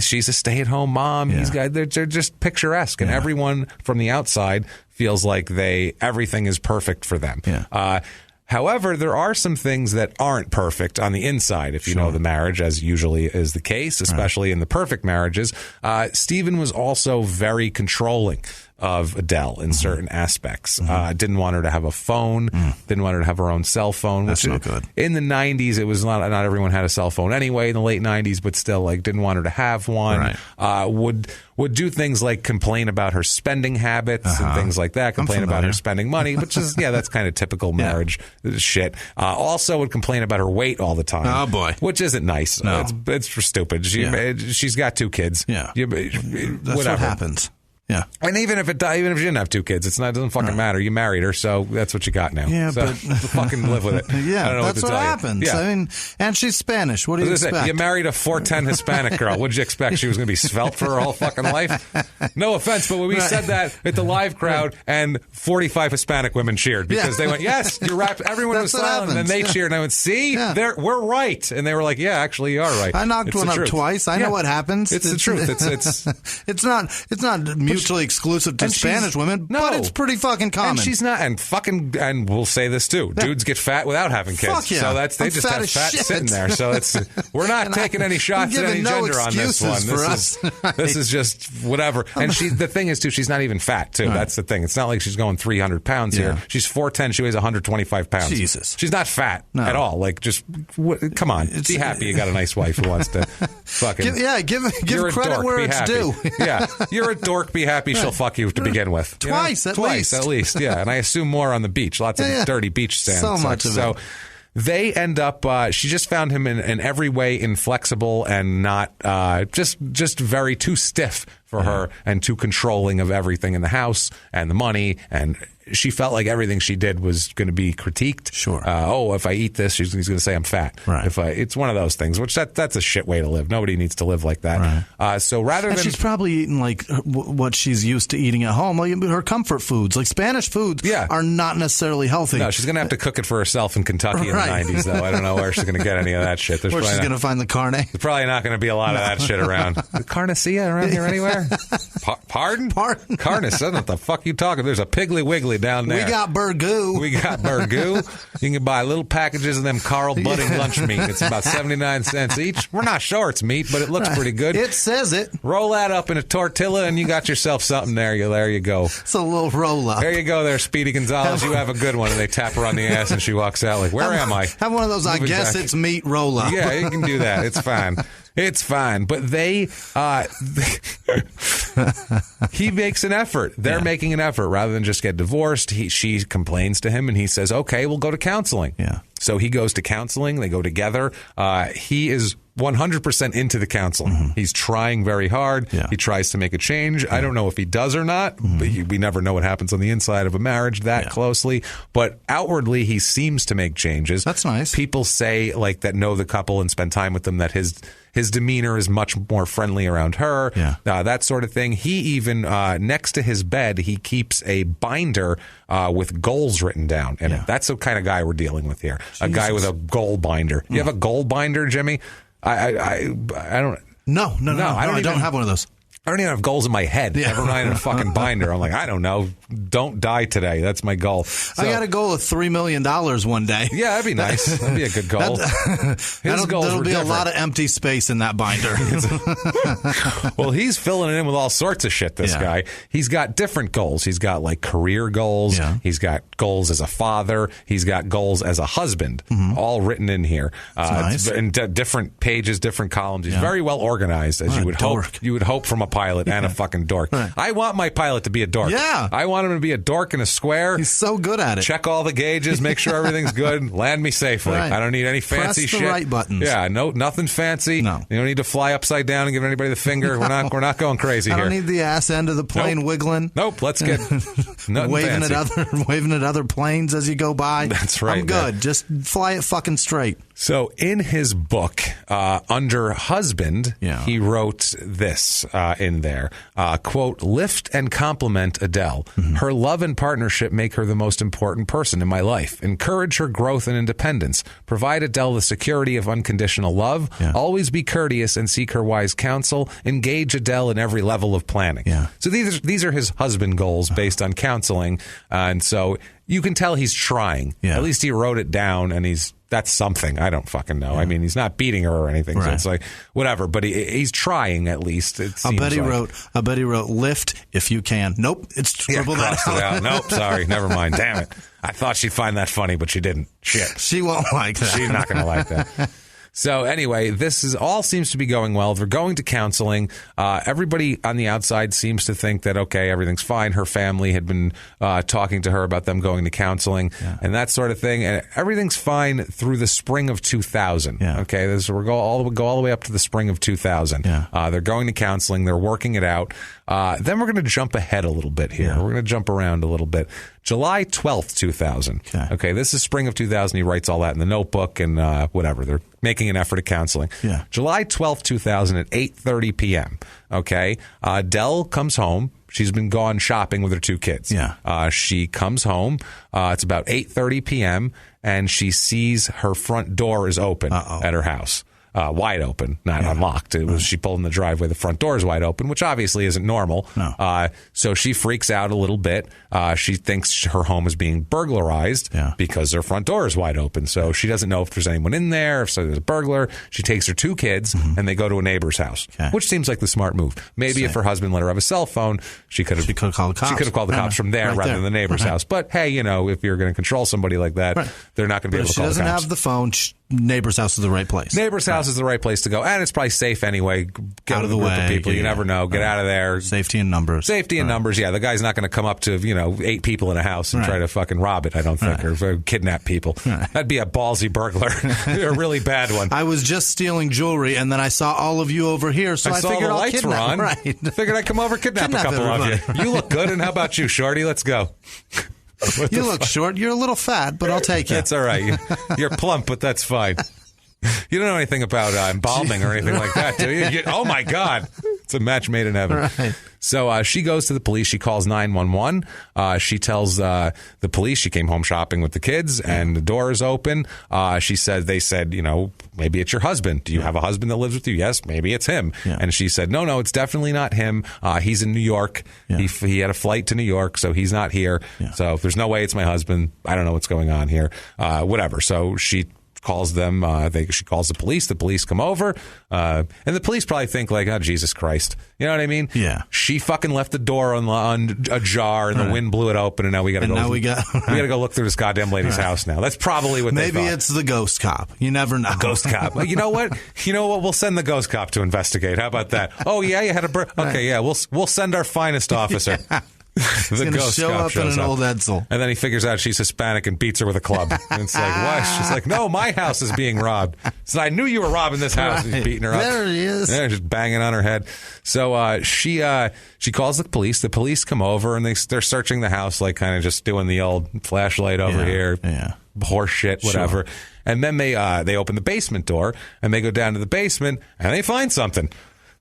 She's a stay-at-home mom. They're just picturesque, and everyone from the outside feels like everything is perfect for them. However, there are some things that aren't perfect on the inside, if you know the marriage, as usually is the case, especially in the perfect marriages. Stephen was also very controlling of Adele in certain aspects. Didn't want her to have a phone. Didn't want her to have her own cell phone. That's not good. In the 90s, it was not everyone had a cell phone anyway. In the late 90s, but still, like, didn't want her to have one. Would do things like complain about her spending habits and things like that. Complain about her spending money, which is that's kind of typical marriage shit. Also, would complain about her weight all the time. Oh boy, which isn't nice. No. It's for stupid. She's got 2 kids. That's what happens. Yeah, and even if she didn't have 2 kids, it doesn't fucking matter. You married her, so that's what you got now. Yeah, so but fucking live with it. Yeah, I don't know that's what happens. Yeah. I mean, and she's Spanish. What do you expect? You married a 4'10" Hispanic girl. What did you expect? She was going to be svelte for her whole fucking life? No offense, but when we said that at the live crowd, and 45 Hispanic women cheered because they went, "Yes, you're right." Everyone was silent, and then they cheered, and I went, "See, we're right." And they were like, "Yeah, actually, you are right." I knocked one up twice. I know what happens. It's the truth. It's not mutually exclusive to Spanish women, but it's pretty fucking common. And she's not, and we'll say this too. Dudes get fat without having kids. Fuck yeah. So they just have fat sitting there. So we're not taking any shots at any gender on this one. This is just whatever. And the thing is too, she's not even fat too. Right. That's the thing. It's not like she's going 300 pounds here. She's 4'10". She weighs 125 pounds. Jesus. She's not fat at all. Like, just come on. Be happy you got a nice wife who wants to fucking. Give credit where it's due. Yeah. You're a dork. Be happy. She'll fuck you to begin with. Twice at least. Yeah. And I assume more on the beach. Lots of dirty beach sand. So much of it. They end up, she just found him in every way inflexible and not, just very too stiff for her and too controlling of everything in the house and the money, and she felt like everything she did was going to be critiqued. Sure. If I eat this, he's going to say I'm fat. Right. It's one of those things, which that's a shit way to live. Nobody needs to live like that. Right. So rather than she's probably eating like what she's used to eating at home, like her comfort foods, like Spanish foods, are not necessarily healthy. No, she's going to have to cook it for herself in Kentucky in the 90s, though. I don't know where she's going to get any of that shit. Where she's going to find the carne? There's probably not going to be a lot of that shit around. The carnicia around here anywhere? Pardon? Carnice? I don't know what the fuck you talking. There's a Piggly Wiggly down there. We got burgoo. You can buy little packages of them Carl Budding lunch meat. It's about 79 cents each. We're not sure it's meat, but it looks pretty good. It says it. Roll that up in a tortilla, and you got yourself something there. There you go. It's a little roll up. There you go there, Speedy Gonzalez. You have a good one. And they tap her on the ass, and she walks out like, where am I? Have one of those, I guess it's meat roll up. Yeah, you can do that. It's fine. It's fine. But he makes an effort. They're making an effort rather than just get divorced. She complains to him and he says, okay, we'll go to counseling. Yeah. So he goes to counseling. They go together. He is 100% into the counseling. Mm-hmm. He's trying very hard. Yeah. He tries to make a change. Yeah. I don't know if he does or not. Mm-hmm. But we never know what happens on the inside of a marriage that closely. But outwardly, he seems to make changes. That's nice. People say, like, that know the couple and spend time with them, that his demeanor is much more friendly around her. Yeah. That sort of thing. He even, next to his bed, he keeps a binder with goals written down. And that's the kind of guy we're dealing with here. Jesus. A guy with a goal binder. You have a goal binder, Jimmy? I don't. No. I don't have one of those. I don't even have goals in my head. Yeah. Never mind in a fucking binder. I'm like, I don't know. Don't die today. That's my goal. So, I got a goal of $3 million one day. Yeah, that'd be nice. That'd be a good goal. There'll be a lot of empty space in that binder. Well, he's filling it in with all sorts of shit, this guy. He's got different goals. He's got like career goals. Yeah. He's got goals as a father. He's got goals as a husband, all written in here. Nice. In different pages, different columns. He's very well organized, as you would hope. You would hope from a pilot and a fucking dork. Right. I want my pilot to be a dork. Yeah. I want him to be a dork and a square. He's so good at it. Check all the gauges, make sure everything's good, land me safely. Right. I don't need any fancy shit. Press the right buttons. Yeah, nothing fancy. No. You don't need to fly upside down and give anybody the finger. We're not going crazy here. I don't need the ass end of the plane wiggling. Nope, let's get waving at other planes as you go by. That's right. I'm good. Man. Just fly it fucking straight. So in his book, under husband, he wrote this in there, quote, lift and compliment Adele. Her love and partnership make her the most important person in my life. Encourage her growth and independence. Provide Adele the security of unconditional love. Always be courteous and seek her wise counsel. Engage Adele in every level of planning. So these are his husband goals based on counseling. And so you can tell he's trying. At least he wrote it down, and that's something. I don't fucking know. I mean, he's not beating her or anything, so it's like whatever. But he's trying at least. I bet he wrote lift if you can. Nope, it's scribbled out. Nope, sorry, never mind. Damn it. I thought she'd find that funny, but she didn't. Shit, she won't like that. She's not going to like that. So anyway, this all seems to be going well. They're going to counseling. Everybody on the outside seems to think that, okay, everything's fine. Her family had been talking to her about them going to counseling and that sort of thing. And everything's fine through the spring of 2000. Okay, we'll go all the way up to the spring of 2000. They're going to counseling. They're working it out. Then we're going to jump ahead a little bit here. We're going to jump around a little bit. July 12th, 2000. Okay, this is spring of 2000. He writes all that in the notebook and whatever. They're making an effort at counseling. July 12th, 2000 at 8:30 p.m. Okay, Adele comes home. She's been gone shopping with her two kids. She comes home. It's about 8:30 p.m. and she sees her front door is open at her house. Wide open, not unlocked. It was she pulled in the driveway. The front door is wide open, which obviously isn't normal. So she freaks out a little bit. She thinks her home is being burglarized because her front door is wide open. So she doesn't know if there's anyone in there, if there's a burglar. She takes her two kids and they go to a neighbor's house, which seems like the smart move. Maybe if her husband let her have a cell phone, she could have called the cops. She could have called the cops from there rather than the neighbor's house. But hey, if you're going to control somebody like that, they're not going to be able to call the cops. She doesn't have the phone. Neighbor's house is the right place. Neighbor's house is the right place to go, and it's probably safe anyway. Get out of the way. Of people. You never know. Get out of there. Safety in numbers. Safety in numbers. Yeah, the guy's not going to come up to 8 people in a house and try to fucking rob it. I don't think, or kidnap people. That'd be a ballsy burglar, a really bad one. I was just stealing jewelry, and then I saw all of you over here, so I saw figured the lights were on. I figured I'd come over, kidnap a couple of you. You look good, and how about you, Shorty? Let's go. You look short. You're a little fat, but I'll take you. That's all right. You're plump, but that's fine. You don't know anything about embalming or anything like that, do you? Oh, my God. It's a match made in heaven. Right. So she goes to the police. She calls 911. She tells the police she came home shopping with the kids and the door is open. They said, maybe it's your husband. Do you have a husband that lives with you? Yes, maybe it's him. And she said, no, it's definitely not him. He's in New York. He had a flight to New York, so he's not here. So there's no way it's my husband. I don't know what's going on here. Whatever. So she calls them. She calls the police. The police come over, and the police probably think like, "Oh, Jesus Christ," you know what I mean? Yeah. She fucking left the door on ajar, and the wind blew it open, and now we got to go. We got to go look through this goddamn lady's house now. That's probably what they thought. Maybe it's the ghost cop. You never know. Ghost cop. You know what? We'll send the ghost cop to investigate. How about that? Oh yeah, you had a birth. Okay, yeah, we'll send our finest officer. The ghost show up in an old Edsel. And then he figures out she's Hispanic and beats her with a club. And it's like, what? She's like, no, my house is being robbed. So I knew you were robbing this house. He's beating her up. There he is. Yeah, just banging on her head. So she calls the police. The police come over and they're searching the house, like kind of just doing the old flashlight over here. Yeah. Horse shit, whatever. Sure. And then they open the basement door and they go down to the basement and they find something.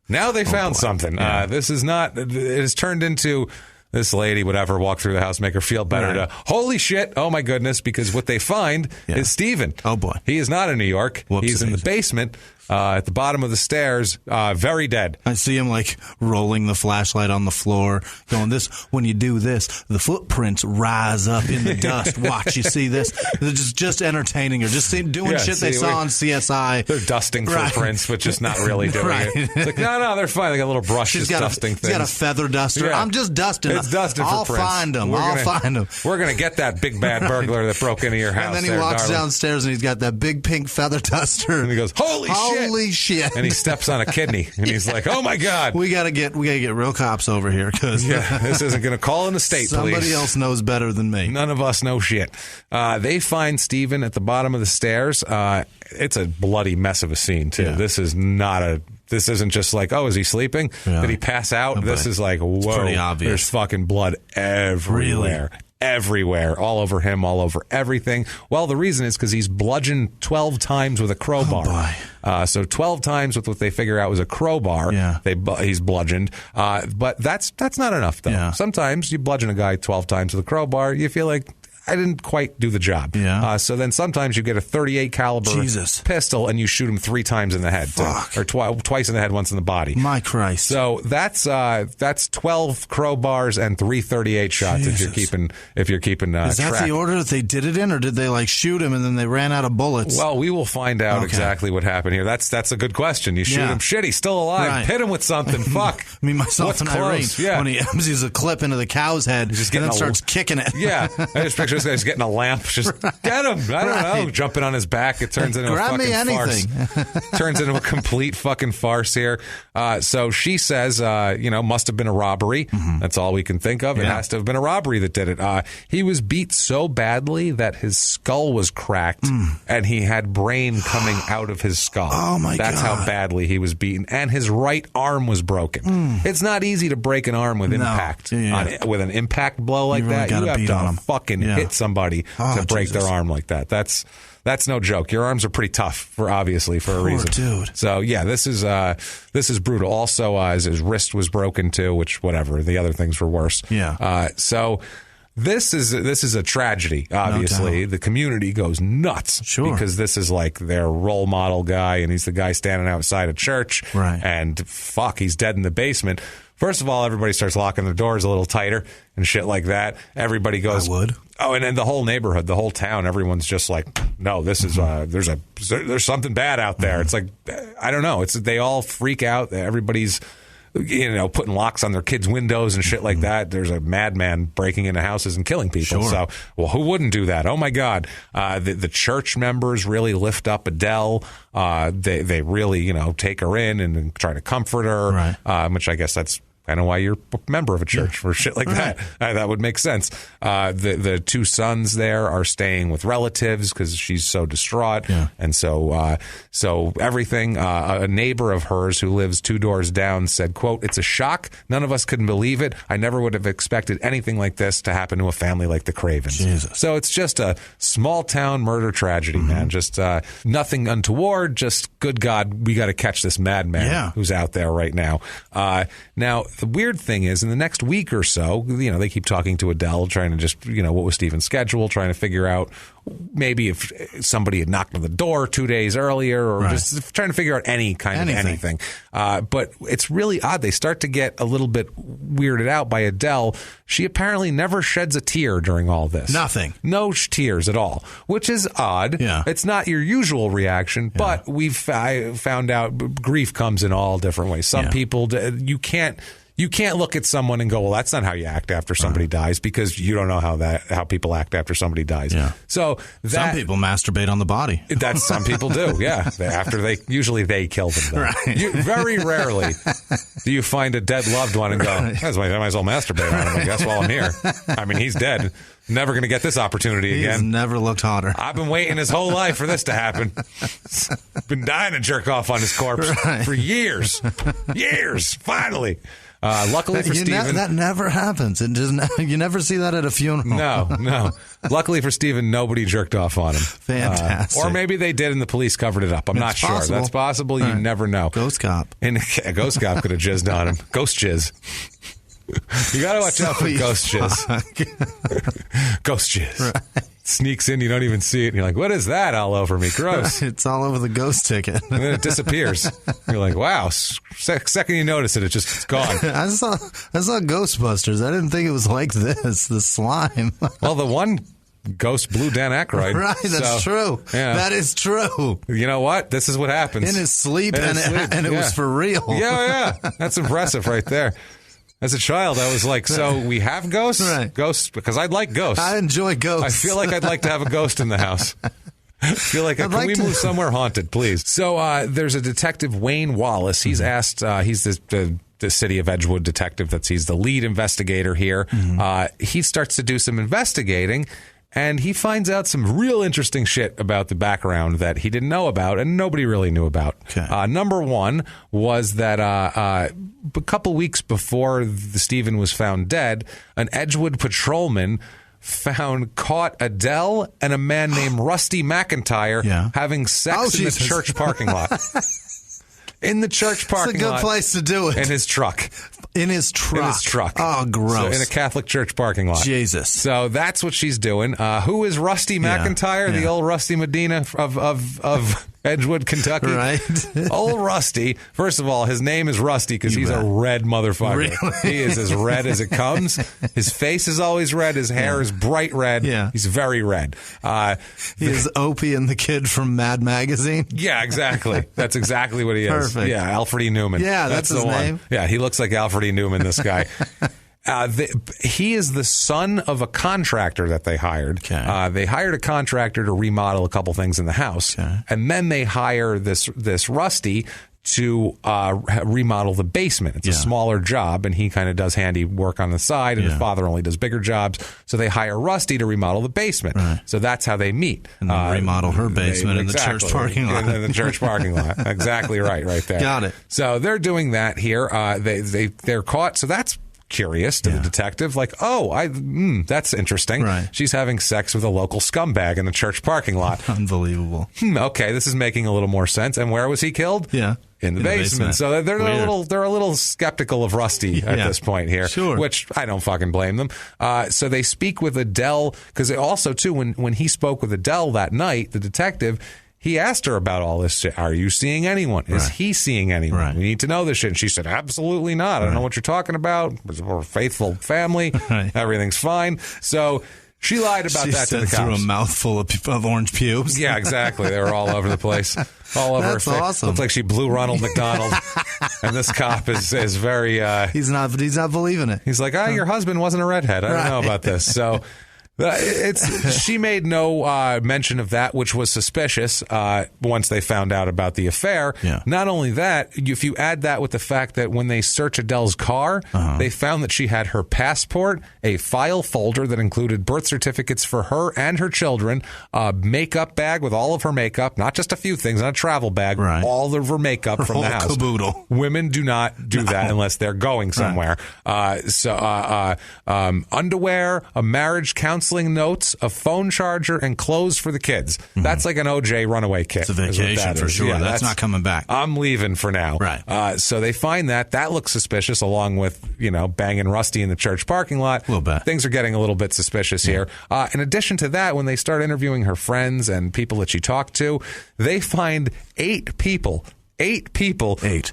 Now they found something. Yeah. This is not, it has turned into this lady, whatever, walk through the house, make her feel better. To, holy shit, oh my goodness, because what they find is Steven. Oh boy. He is not in New York. He's in the basement. at the bottom of the stairs, very dead. I see him like rolling the flashlight on the floor, going, "This, when you do this, the footprints rise up in the dust. Watch, you see this?" They're just entertaining her, just doing shit they saw on CSI. They're dusting footprints, but just not really doing it. It's like, no, they're fine. They got a little brush just dusting things. She's got a feather duster. Yeah. I'm just dusting. It's dusting I'll for prints. find him. I'll find him. We're going to get that big bad burglar that broke into your house. And then he walks downstairs and he's got that big pink feather duster. And he goes, holy shit. And he steps on a kidney. And he's like, oh my God. We gotta get real cops over here, because this isn't going to call in the state police. Somebody else knows better than me. None of us know shit. They find Stephen at the bottom of the stairs. It's a bloody mess of a scene, too. Yeah. This isn't just like, oh, is he sleeping? Yeah. Did he pass out? This is like, whoa. It's pretty obvious. There's fucking blood everywhere. Really? Everywhere, all over him, all over everything. Well, the reason is because he's bludgeoned 12 times with a crowbar. Oh, boy. So 12 times with what they figure out was a crowbar. Yeah. He's bludgeoned. But that's not enough, though. Yeah. Sometimes you bludgeon a guy 12 times with a crowbar, you feel like, I didn't quite do the job. Yeah. So then sometimes you get a 38 caliber pistol and you shoot him 3 times in the head. Or twice in the head, once in the body. My Christ. So that's 12 crowbars and 3 38 shots if you're keeping Is that track. the order that they did it in, or did they like shoot him and then they ran out of bullets? Well, we will find out exactly what happened here. That's a good question. You shoot him, shit, he's still alive. Right. Hit him with something. Fuck. Me, myself, What's and close? Irene. Yeah. When he empties a clip into the cow's head and then starts kicking it. Yeah. I just picture this guy's getting a lamp. Just get him. I don't know. Jumping on his back. It turns into a fucking farce. Turns into a complete fucking farce here. So she says, must have been a robbery. Mm-hmm. That's all we can think of. It has to have been a robbery that did it. He was beat so badly that his skull was cracked and he had brain coming out of his skull. Oh, my God. That's how badly he was beaten. And his right arm was broken. It's not easy to break an arm with impact. Yeah. With an impact blow like really that, you have to fucking hit somebody to break their arm like that. That's no joke. Your arms are pretty tough for a reason. Dude. So yeah, this is brutal. Also, his wrist was broken too, which whatever. The other things were worse. Yeah. So this is a tragedy. Obviously, the community goes nuts because this is like their role model guy, and he's the guy standing outside a church. Right. And fuck, he's dead in the basement. First of all, everybody starts locking their doors a little tighter and shit like that. Everybody goes, I would. Oh, and then the whole neighborhood, the whole town, everyone's just like, no, this is there's something bad out there. It's like, I don't know. They all freak out. Everybody's putting locks on their kids' windows and shit like that. There's a madman breaking into houses and killing people. So, well, who wouldn't do that? Oh my God. The church members really lift up Adele. They really, take her in and try to comfort her, which I guess that's kind of why you're a member of a church for shit like that. That would make sense. The 2 sons there are staying with relatives because she's so distraught. Yeah. And so everything, a neighbor of hers who lives 2 doors down said, quote, "It's a shock. None of us could believe it. I never would have expected anything like this to happen to a family like the Cravens." Jesus. So it's just a small town murder tragedy, man. Just nothing untoward. Just good God, we got to catch this madman who's out there right now. Now, the weird thing is, in the next week or so, they keep talking to Adele, trying to just, what was Stephen's schedule, trying to figure out maybe if somebody had knocked on the door 2 days earlier, or just trying to figure out any kind of anything. But it's really odd. They start to get a little bit weirded out by Adele. She apparently never sheds a tear during all this. Nothing. No tears at all, which is odd. Yeah. It's not your usual reaction, but I found out grief comes in all different ways. Some people, you can't look at someone and go, well, that's not how you act after somebody dies, because you don't know how people act after somebody dies. Yeah. So some people masturbate on the body. Some people do. Yeah. Usually they kill them. Though. Right. Very rarely do you find a dead loved one and go, I might as well masturbate on him, I guess, while I'm here. I mean, he's dead. Never going to get this opportunity again. He's never looked hotter. I've been waiting his whole life for this to happen. Been dying to jerk off on his corpse for years. Years. Finally. Luckily for Stephen, that never happens. You never see that at a funeral. No. Luckily for Stephen, nobody jerked off on him. Fantastic. Or maybe they did and the police covered it up. I'm not sure. That's possible. You never know. Ghost cop. And a ghost cop could have jizzed on him. Ghost jizz. You got to watch out for ghost jizz. Ghost jizz. Right. sneaks in. You don't even see it. And you're like, what is that all over me? Gross. It's all over the ghost ticket. And then it disappears. You're like, wow. Second you notice it, it's gone. I saw Ghostbusters. I didn't think it was like this, the slime. Well, the one ghost blew Dan Aykroyd. Right, that's true. Yeah. That is true. You know what? This is what happens. In his sleep, and it was for real. Yeah. That's impressive right there. As a child, I was like, so we have ghosts? Right. Ghosts, because I'd like ghosts. I enjoy ghosts. I feel like I'd like to have a ghost in the house. I feel like, can we move somewhere haunted, please? So there's a detective, Wayne Wallace. He's asked, he's the city of Edgewood detective. He's the lead investigator here. He starts to do some investigating, and he finds out some real interesting shit about the background that he didn't know about and nobody really knew about. Okay. Number one was that a couple weeks before Stephen was found dead, an Edgewood patrolman caught Adele and a man named Rusty McIntyre having sex in the church parking lot. In the church parking lot. It's a good place to do it. In his truck. In his truck. Oh, gross. So in a Catholic church parking lot. Jesus. So that's what she's doing. Who is Rusty McIntyre? The old Rusty Medina of Edgewood, Kentucky. Right. Old Rusty. First of all, his name is Rusty because he's a red motherfucker. Really? He is as red as it comes. His face is always red. His hair is bright red. Yeah. He's very red. He is Opie and the kid from Mad Magazine. Yeah, exactly. That's exactly what he is. Perfect. Yeah, Alfred E. Newman. Yeah, that's his the one. name. Yeah, he looks like Alfred E. Newman, this guy. He is the son of a contractor that they hired. Okay. They hired a contractor to remodel a couple things in the house. Okay. And then they hire this Rusty to remodel the basement. It's a smaller job, and he kind of does handy work on the side, and his father only does bigger jobs. So they hire Rusty to remodel the basement. Right. So that's how they meet. And then remodel her basement in the church parking lot. In the church parking lot. Exactly right there. Got it. So they're doing that here. They're caught. So that's curious to the detective. Like, that's interesting. Right. She's having sex with a local scumbag in the church parking lot. Unbelievable. Okay, this is making a little more sense. And where was he killed? Yeah. In the basement. So they're a little skeptical of Rusty at this point here. Sure. Which I don't fucking blame them. So they speak with Adele, because also too, when he spoke with Adele that night, the detective, he asked her about all this shit. Are you seeing anyone? Is he seeing anyone? Right. We need to know this shit. And she said, absolutely not. I don't know what you're talking about. We're a faithful family. Right. Everything's fine. So she lied about that to the cops. Through a mouthful of orange pubes. Yeah, exactly. They were all over the place. All over That's her face. awesome. Looked like she blew Ronald McDonald. And this cop is very... He's not believing it. He's like, your husband wasn't a redhead. I don't know about this. So... she made no mention of that, which was suspicious once they found out about the affair. Yeah. Not only that, if you add that with the fact that when they searched Adele's car, they found that she had her passport, a file folder that included birth certificates for her and her children, a makeup bag with all of her makeup, not just a few things, not a travel bag, all of her makeup from the house. Caboodle. Women do not do that unless they're going somewhere. Underwear, a marriage counseling notes, a phone charger, and clothes for the kids. That's like an OJ runaway kit. It's a vacation for sure. Yeah, that's not coming back. I'm leaving for now. Right. So they find that looks suspicious, along with banging Rusty in the church parking lot. A little bit. Things are getting a little bit suspicious here. In addition to that, when they start interviewing her friends and people that she talked to, they find 8 people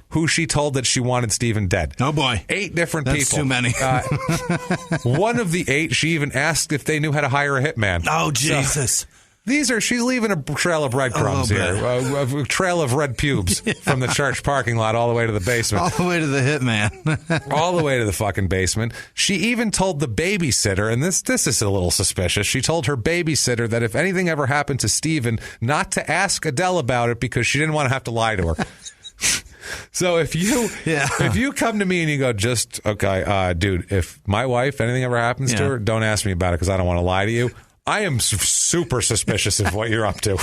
who she told that she wanted Stephen dead. Oh, boy. 8 different That's people. too many. One of the 8, she even asked if they knew how to hire a hitman. Oh, Jesus. She's leaving a trail of breadcrumbs here. A trail of red pubes from the church parking lot all the way to the basement. All the way to the hitman. All the way to the fucking basement. She even told the babysitter, and this is a little suspicious, she told her babysitter that if anything ever happened to Stephen, not to ask Adele about it because she didn't want to have to lie to her. So if you come to me and you go, dude, if my wife, anything ever happens to her, don't ask me about it because I don't want to lie to you. I am super suspicious of what you're up to.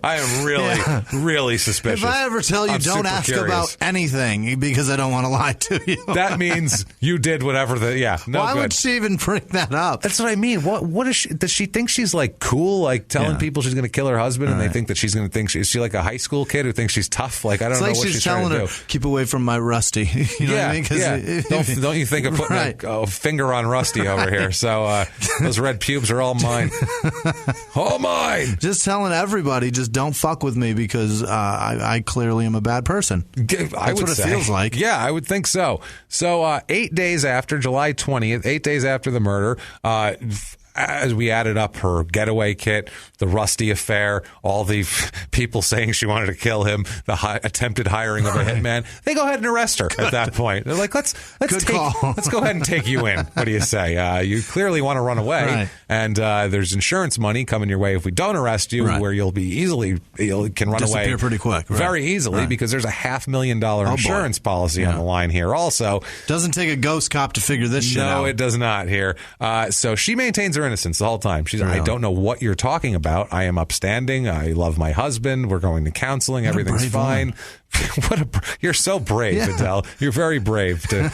I am really suspicious. If I ever tell you, don't ask about anything because I don't want to lie to you. That means you did whatever Why would she even bring that up? That's what I mean. What is she? Does she think she's like cool, like telling people she's going to kill her husband, and they think that she's going to think is she like a high school kid who thinks she's tough? Like I don't know what she's telling her. To do. Keep away from my Rusty. You know what I mean? Don't you think of putting a finger on Rusty over here? So those red pubes are all mine. All mine. Just telling everybody, just don't fuck with me because I clearly am a bad person. That's what it feels like. Yeah, I would think so. So 8 days after July 20th, 8 days after the murder, as we added up her getaway kit, the Rusty affair, all the people saying she wanted to kill him, the attempted hiring of a hitman, they go ahead and arrest her at that point. They're like, let's go ahead and take you in. What do you say? You clearly want to run away, and there's insurance money coming your way if we don't arrest you, where you can run disappear away pretty quick, very easily because there's a $500,000 insurance policy on the line here. Also, doesn't take a ghost cop to figure this shit out. No, it does not here. So she maintains her innocence the whole time. She's I don't know what you're talking about. I am upstanding. I love my husband. We're going to counseling. Everything's fine. You're so brave, Adele. You're very brave to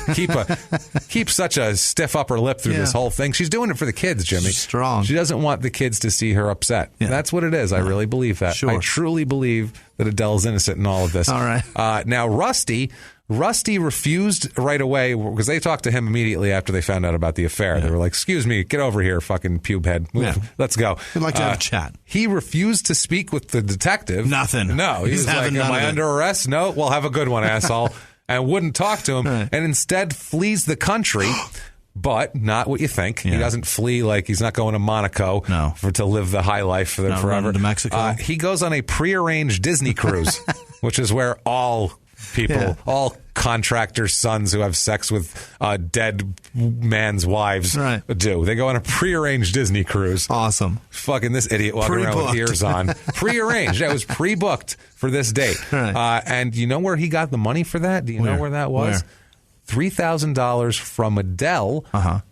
keep such a stiff upper lip through this whole thing. She's doing it for the kids, Jimmy. She's strong. She doesn't want the kids to see her upset. Yeah. That's what it is. I really believe that. Sure. I truly believe that Adele's innocent in all of this. All right. Now, Rusty refused right away because they talked to him immediately after they found out about the affair. Yeah. They were like, excuse me, get over here, fucking pube head. Let's go. We'd like to have a chat. He refused to speak with the detective. Nothing. No. He was like, am I under arrest? No. Well, have a good one, asshole. And wouldn't talk to him and instead flees the country. But not what you think. He doesn't flee like he's not going to Monaco to live the high life forever. To Mexico. He goes on a prearranged Disney cruise, which is where all people, all contractors' sons who have sex with dead man's wives do. They go on a prearranged Disney cruise. Awesome. Fucking this idiot walking around with ears on. Prearranged. It was pre-booked for this date. Right. And you know where he got the money for that? Do you know where that was? $3,000 from Adele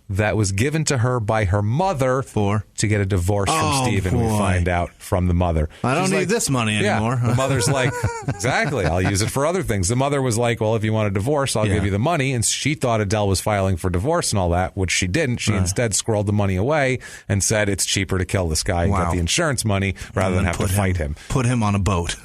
that was given to her by her mother to get a divorce from Stephen. We find out from the mother. I don't need this money anymore. The mother's like, exactly, I'll use it for other things. The mother was like, well, if you want a divorce, I'll give you the money. And she thought Adele was filing for divorce and all that, which she didn't. She instead squirreled the money away and said it's cheaper to kill this guy and get the insurance money rather than have to fight him. Put him on a boat.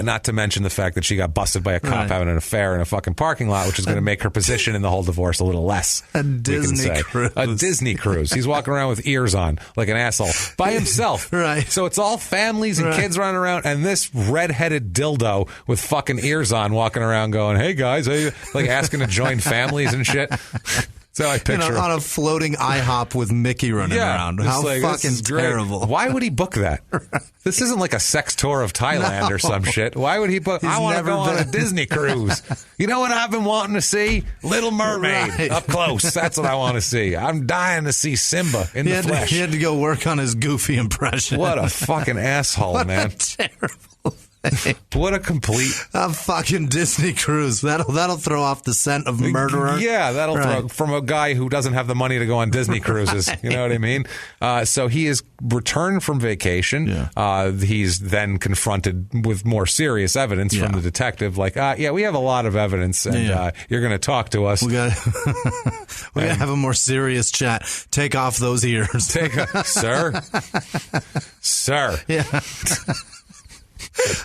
Not to mention the fact that she got busted by a cop having an affair in a fucking parking lot, which is going to make her position in the whole divorce a little less. A Disney cruise. A Disney cruise. He's walking around with ears on like an asshole by himself. So it's all families and kids running around, and this red-headed dildo with fucking ears on walking around going, hey guys, like asking to join families and shit. So I picture on a floating IHOP with Mickey running around. How fucking terrible. Why would he book that? This isn't like a sex tour of Thailand or some shit. Why would he book? I want to go on a Disney cruise. You know what I've been wanting to see? Little Mermaid up close. That's what I want to see. I'm dying to see Simba in the flesh. He had to go work on his Goofy impression. What a fucking asshole, man. Terrible. What a complete fucking Disney cruise. That'll throw off the scent of murderer. Yeah, that'll throw from a guy who doesn't have the money to go on Disney cruises. You know what I mean? So he is returned from vacation. He's then confronted with more serious evidence from the detective. Like, we have a lot of evidence, and you're going to talk to us. We got to have a more serious chat. Take off those ears, sir. Yeah.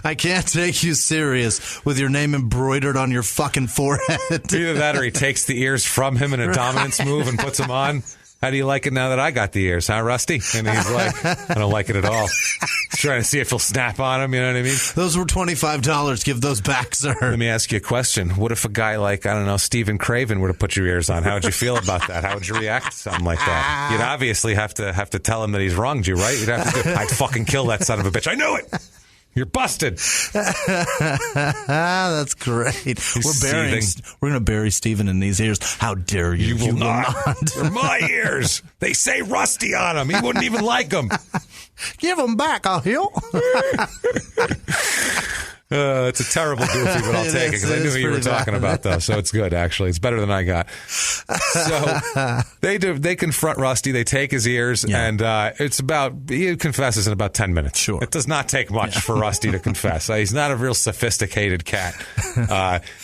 I can't take you serious with your name embroidered on your fucking forehead. Either that or he takes the ears from him in a dominance move and puts them on. How do you like it now that I got the ears, huh, Rusty? And he's like, I don't like it at all. He's trying to see if he'll snap on him, you know what I mean? Those were $25. Give those back, sir. Let me ask you a question. What if a guy like, I don't know, Stephen Craven were to put your ears on? How would you feel about that? How would you react to something like that? You'd obviously have to tell him that he's wronged you, right? You'd have to I'd fucking kill that son of a bitch. I knew it. You're busted. That's great. We're going to bury Stephen in these ears. How dare you? You will not. They're my ears. They say Rusty on them. He wouldn't even like them. Give them back, I'll heal. It's a terrible goofy, but I'll take it because I knew who you were talking about, though. So it's good, actually. It's better than I got. So they confront Rusty. They take his ears, and he confesses in about 10 minutes. Sure. It does not take much for Rusty to confess. He's not a real sophisticated cat.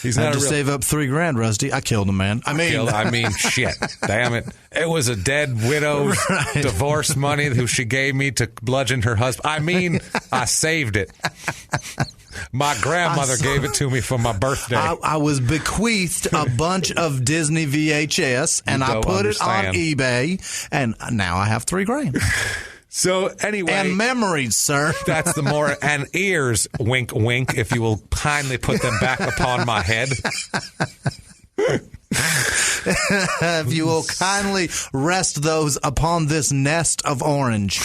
He's not to save up $3,000, Rusty. I killed a man. I mean, shit. Damn it. It was a dead widow's divorce money who she gave me to bludgeon her husband. I mean, I saved it. My grandmother gave it to me for my birthday. I was bequeathed a bunch of Disney VHS, and I put it on eBay, and now I have $3,000. So anyway, and memories, sir. That's the more and ears. Wink, wink. If you will kindly put them back upon my head. If you will kindly rest those upon this nest of orange.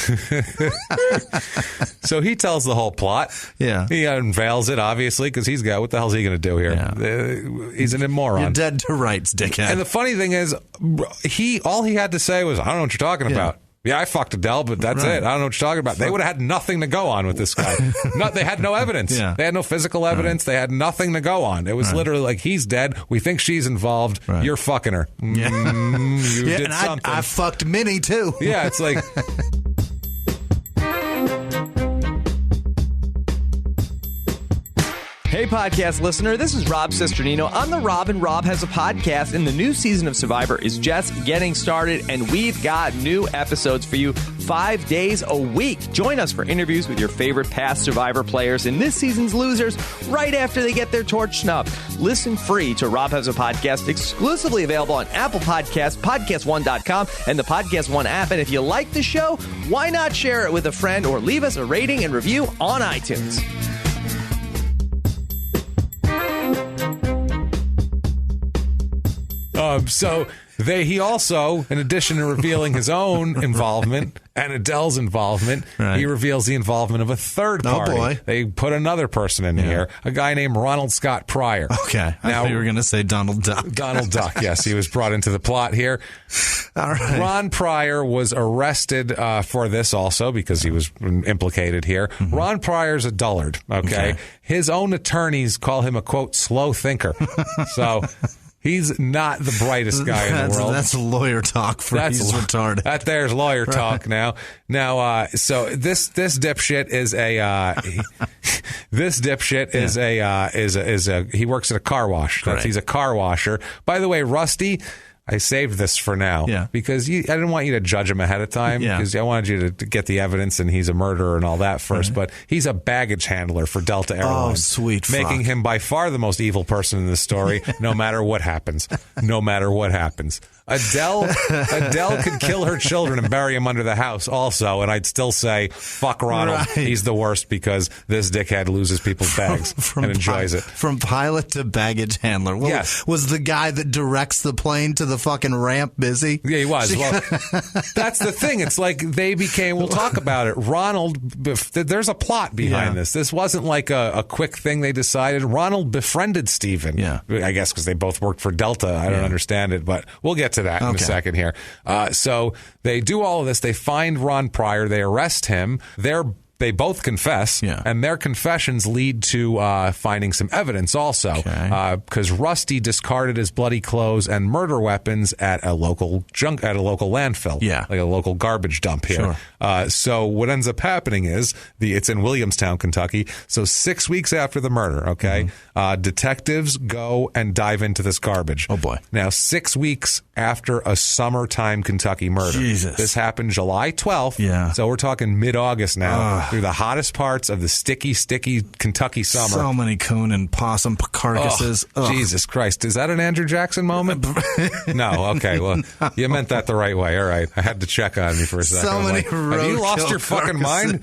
So he tells the whole plot. Yeah. He unveils it, obviously, because what the hell is he going to do here? Yeah. He's an moron. You're dead to rights, dickhead. And the funny thing is, all he had to say was, I don't know what you're talking about. Yeah, I fucked Adele, but that's it. I don't know what you're talking about. They would have had nothing to go on with this guy. They had no evidence. Yeah. They had no physical evidence. They had nothing to go on. It was literally like, he's dead. We think she's involved. You're fucking her. Yeah. You did something. I fucked Minnie, too. Yeah, it's like... Hey, podcast listener, this is Rob Cesternino on the Rob and Rob Has a Podcast, and the new season of Survivor is just getting started, and we've got new episodes for you 5 days a week. Join us for interviews with your favorite past Survivor players and this season's losers right after they get their torch snubbed. Listen free to Rob Has a Podcast, exclusively available on Apple Podcasts, PodcastOne.com, and the Podcast One app. And if you like the show, why not share it with a friend or leave us a rating and review on iTunes? He also, in addition to revealing his own involvement and Adele's involvement, he reveals the involvement of a third party. Oh, boy. They put another person in here, a guy named Ronald Scott Pryor. Okay. I thought you were going to say Donald Duck. Donald Duck, yes. He was brought into the plot here. All right. Ron Pryor was arrested for this also because he was implicated here. Mm-hmm. Ron Pryor's a dullard, okay? His own attorneys call him a, quote, slow thinker. So... He's not the brightest guy in the world. That's lawyer talk for he's retarded. There's lawyer talk now. Now, so this dipshit is he works at a car wash. He's a car washer. By the way, Rusty, I saved this for now because I didn't want you to judge him ahead of time because I wanted you to get the evidence and he's a murderer and all that first. But he's a baggage handler for Delta Airlines. Oh, sweet making him by far the most evil person in this story, no matter what happens. No matter what happens. Adele could kill her children and bury them under the house also, and I'd still say, fuck Ronald. Right. He's the worst because this dickhead loses people's bags and enjoys it. From pilot to baggage handler. Well, was the guy that directs the plane to the fucking ramp busy? Yeah, he was. Well, that's the thing. It's like they became, we'll talk about it. Ronald, there's a plot behind this. This wasn't like a quick thing they decided. Ronald befriended Steven. Yeah. I guess because they both worked for Delta. I don't understand it, but we'll get to that in a second here. So they do all of this. They find Ron Pryor. They arrest him. They both confess, and their confessions lead to finding some evidence also, because Rusty discarded his bloody clothes and murder weapons at a local landfill, like a local garbage dump here. Sure. So what ends up happening is it's in Williamstown, Kentucky. So 6 weeks after the murder, detectives go and dive into this garbage. Oh boy! Now 6 weeks after a summertime Kentucky murder, this happened July 12th. Yeah. So we're talking mid-August now. Through the hottest parts of the sticky Kentucky summer. So many coon and possum carcasses. Jesus Christ. Is that an Andrew Jackson moment? No. Okay. Well, you meant that the right way. All right. I had to check on me for a second. So many have you lost your fucking mind?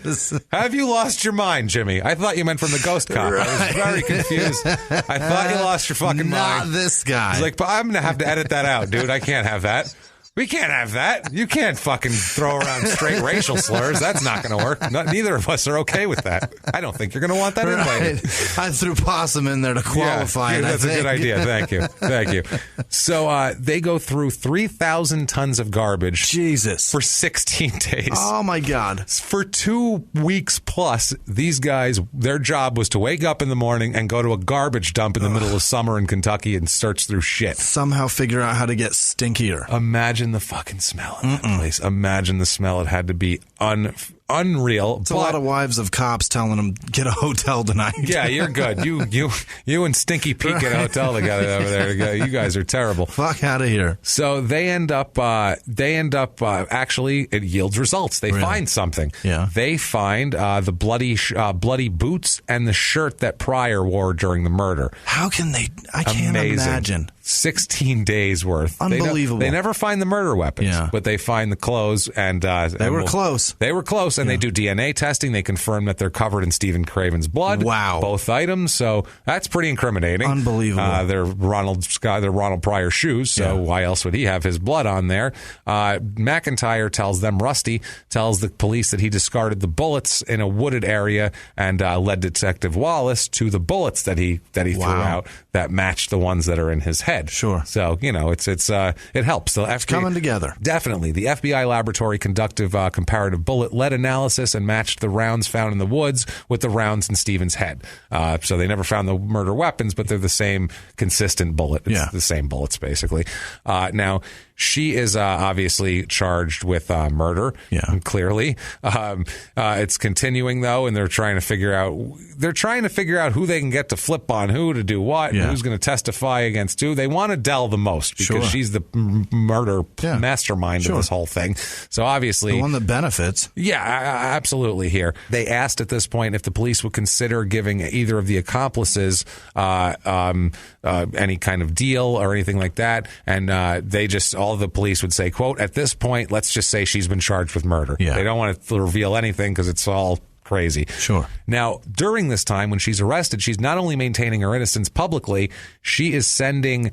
Have you lost your mind, Jimmy? I thought you meant from the Ghost Cop. I was very confused. I thought you lost your fucking mind. Not this guy. He's like, but I'm going to have to edit that out, dude. I can't have that. We can't have that. You can't fucking throw around straight racial slurs. That's not going to work. Neither of us are okay with that. I don't think you're going to want that anyway. I threw possum in there to qualify it. That's a good idea. Thank you. Thank you. So they go through 3,000 tons of garbage. Jesus. For 16 days. Oh, my God. For 2 weeks plus, these guys, their job was to wake up in the morning and go to a garbage dump in the middle of summer in Kentucky and search through shit. Somehow figure out how to get stinkier. Imagine the fucking smell in that place. Imagine the smell. It had to be unreal. It's a lot of wives of cops telling them, get a hotel tonight. Yeah, you're good. You and Stinky Pete get a hotel together over there. You guys are terrible. Fuck out of here. So they end up actually, it yields results. They find something. Yeah. They find the bloody boots and the shirt that Pryor wore during the murder. How can they? I can't imagine. 16 days worth. Unbelievable. They never find the murder weapons, but they find the clothes. And they were close. They were close, and they do DNA testing. They confirm that they're covered in Stephen Craven's blood. Wow. Both items. So that's pretty incriminating. Unbelievable. They're Ronald Pryor shoes, so why else would he have his blood on there? Rusty tells the police that he discarded the bullets in a wooded area and led Detective Wallace to the bullets that he threw out that matched the ones that are in his head. Sure. So, it helps. It's coming together. Definitely. The FBI laboratory conducted comparative bullet lead analysis and matched the rounds found in the woods with the rounds in Stephen's head. So they never found the murder weapons, but they're the same consistent bullet. It's the same bullets, basically. Now, she is obviously charged with murder. Yeah, clearly. It's continuing though, and they're trying to figure out who they can get to flip on who to do what, and who's going to testify against who. They want Adele the most because she's the murder mastermind of this whole thing. So obviously, the one that benefits. Yeah, absolutely. Here, they asked at this point if the police would consider giving either of the accomplices any kind of deal or anything like that, and all the police would say, quote, at this point, let's just say she's been charged with murder. Yeah. They don't want to reveal anything because it's all crazy. Sure. Now, during this time when she's arrested, she's not only maintaining her innocence publicly, she is sending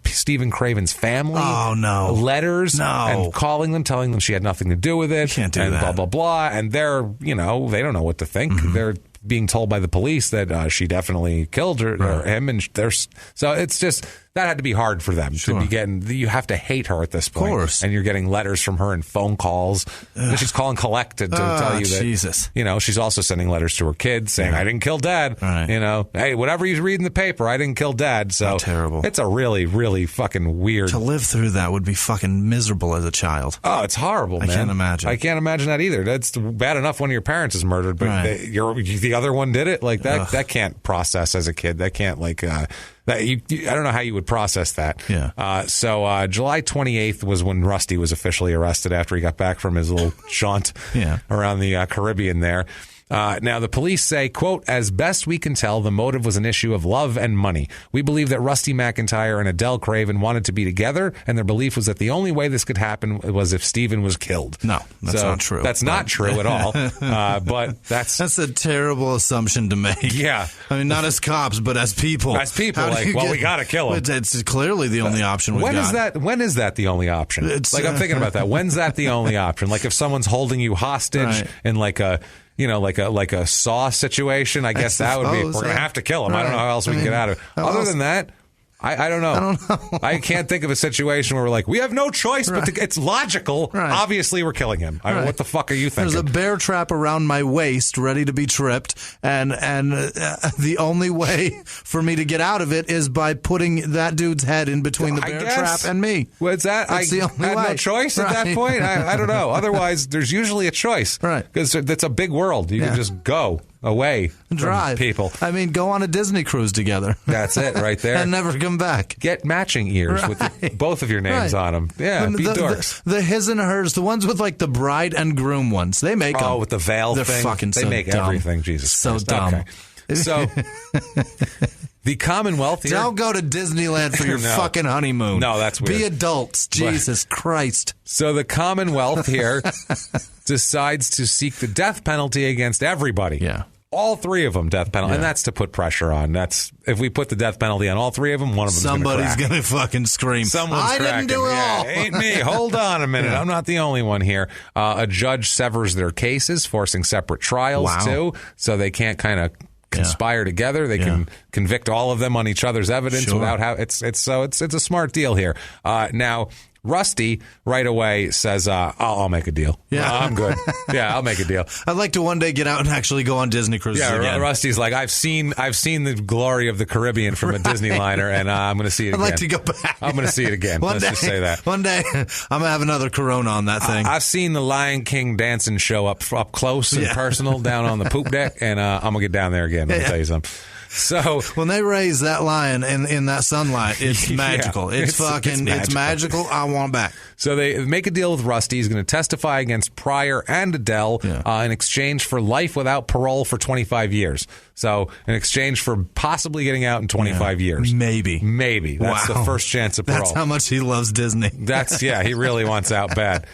Stephen Craven's family letters and calling them, telling them she had nothing to do with it. Can't do and that. blah, blah, blah. And they're, they don't know what to think. Mm-hmm. They're being told by the police that she definitely killed her or him. And so it's just... That had to be hard for them to be getting. You have to hate her at this point, of course. And you're getting letters from her and phone calls. She's calling collect to tell you that. Jesus. She's also sending letters to her kids saying, "I didn't kill Dad." Right. Hey, whatever you read in the paper, I didn't kill Dad. So terrible. It's a really, really fucking weird. To live through that would be fucking miserable as a child. Oh, it's horrible, man. I can't imagine. I can't imagine that either. That's bad enough when your parents is murdered, but the other one did it. Like that. That can't process as a kid. That can't I don't know how you would process that. Yeah. So July 28th was when Rusty was officially arrested after he got back from his little jaunt around the Caribbean there. Now, the police say, quote, as best we can tell, the motive was an issue of love and money. We believe that Rusty McIntyre and Adele Craven wanted to be together, and their belief was that the only way this could happen was if Stephen was killed. No, that's not true. That's not true at all. But that's a terrible assumption to make. Yeah. I mean, not as cops, but as people. As people, we got to kill him. It's clearly the only option we've got. When is that the only option? I'm thinking about that. When's that the only option? Like if someone's holding you hostage in like a Saw situation, I guess that would be, we're going to have to kill him. Right. I don't know how else we can get out of it. Other than that, I don't know. I don't know. I can't think of a situation where we're like, we have no choice, but it's logical. Right. Obviously, we're killing him. I mean, what the fuck are you thinking? There's a bear trap around my waist, ready to be tripped, and the only way for me to get out of it is by putting that dude's head in between the bear trap and me. What's that? That's the only way. No choice at that point? I don't know. Otherwise, there's usually a choice. Right. Because it's a big world. You can just go away drive from people. I mean, go on a Disney cruise together. That's it right there. And never come back. Get matching ears with both of your names on them. Yeah, be dorks. The his and hers, the ones with like the bride and groom ones, they make them. Oh, with the veil They're thing. fucking they so make dumb. Everything, Jesus so Christ. dumb. Okay. So the Commonwealth here. Don't go to Disneyland for your fucking honeymoon. No, that's weird. Be adults. Jesus Christ. So the Commonwealth here decides to seek the death penalty against everybody. Yeah. All three of them death penalty, and that's to put pressure on. That's if we put the death penalty on all three of them, one of them somebody's going to fucking scream. I didn't do it all. Ain't me. Hold on a minute. I'm not the only one here. A judge severs their cases, forcing separate trials too, so they can't kind of conspire together. They can convict all of them on each other's evidence without how it's a smart deal here. Now, Rusty right away says, I'll make a deal. Yeah, I'm good. Yeah, I'll make a deal. I'd like to one day get out and actually go on Disney cruises again. Rusty's like, I've seen the glory of the Caribbean from a Disney liner, and I'm going to see it again. I'd like to go back. I'm going to see it again. Let's just say that. One day, I'm going to have another Corona on that thing. I've seen the Lion King dancing show up close and personal down on the poop deck, and I'm going to get down there again. Let me tell you something. So when they raise that lion in that sunlight, it's magical. It's magical. I want it back. So they make a deal with Rusty. He's going to testify against Pryor and Adele in exchange for life without parole for 25 years. So in exchange for possibly getting out in 25 years. Maybe. That's the first chance of parole. That's how much he loves Disney. He really wants out bad.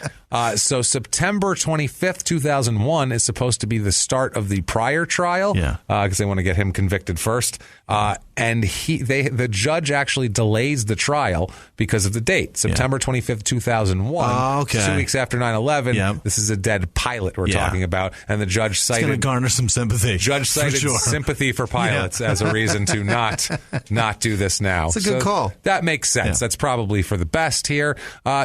So September 25th, 2001 is supposed to be the start of the Pryor trial because they want to get him convicted first. And the judge actually delays the trial because of the date, September 25th, 2001. 2 weeks after 9/11. This is a dead pilot we're talking about, and the judge cited. It's going to garner some sympathy. Judge cited sympathy for pilots as a reason to not do this now. It's a good call. That makes sense. That's probably for the best here.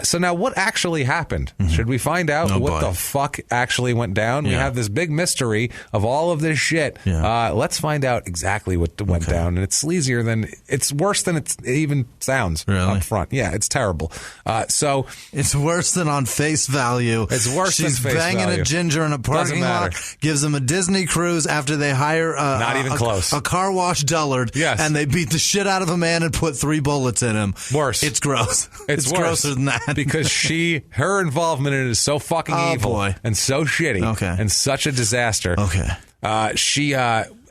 So now, what actually happened? Should we find out what the fuck actually went down? We have this big mystery of all of this shit. Let's find out exactly what went down, and it's worse than it even sounds up front. Yeah, it's terrible. So it's worse than on face value. It's worse than face value. She's banging a ginger in a parking lot, gives him a Disney cruise after they hire a car wash dullard, and they beat the shit out of a man and put 3 bullets in him. Worse. It's gross. It's grosser than that. Because her involvement in it is so fucking evil and so shitty and such a disaster.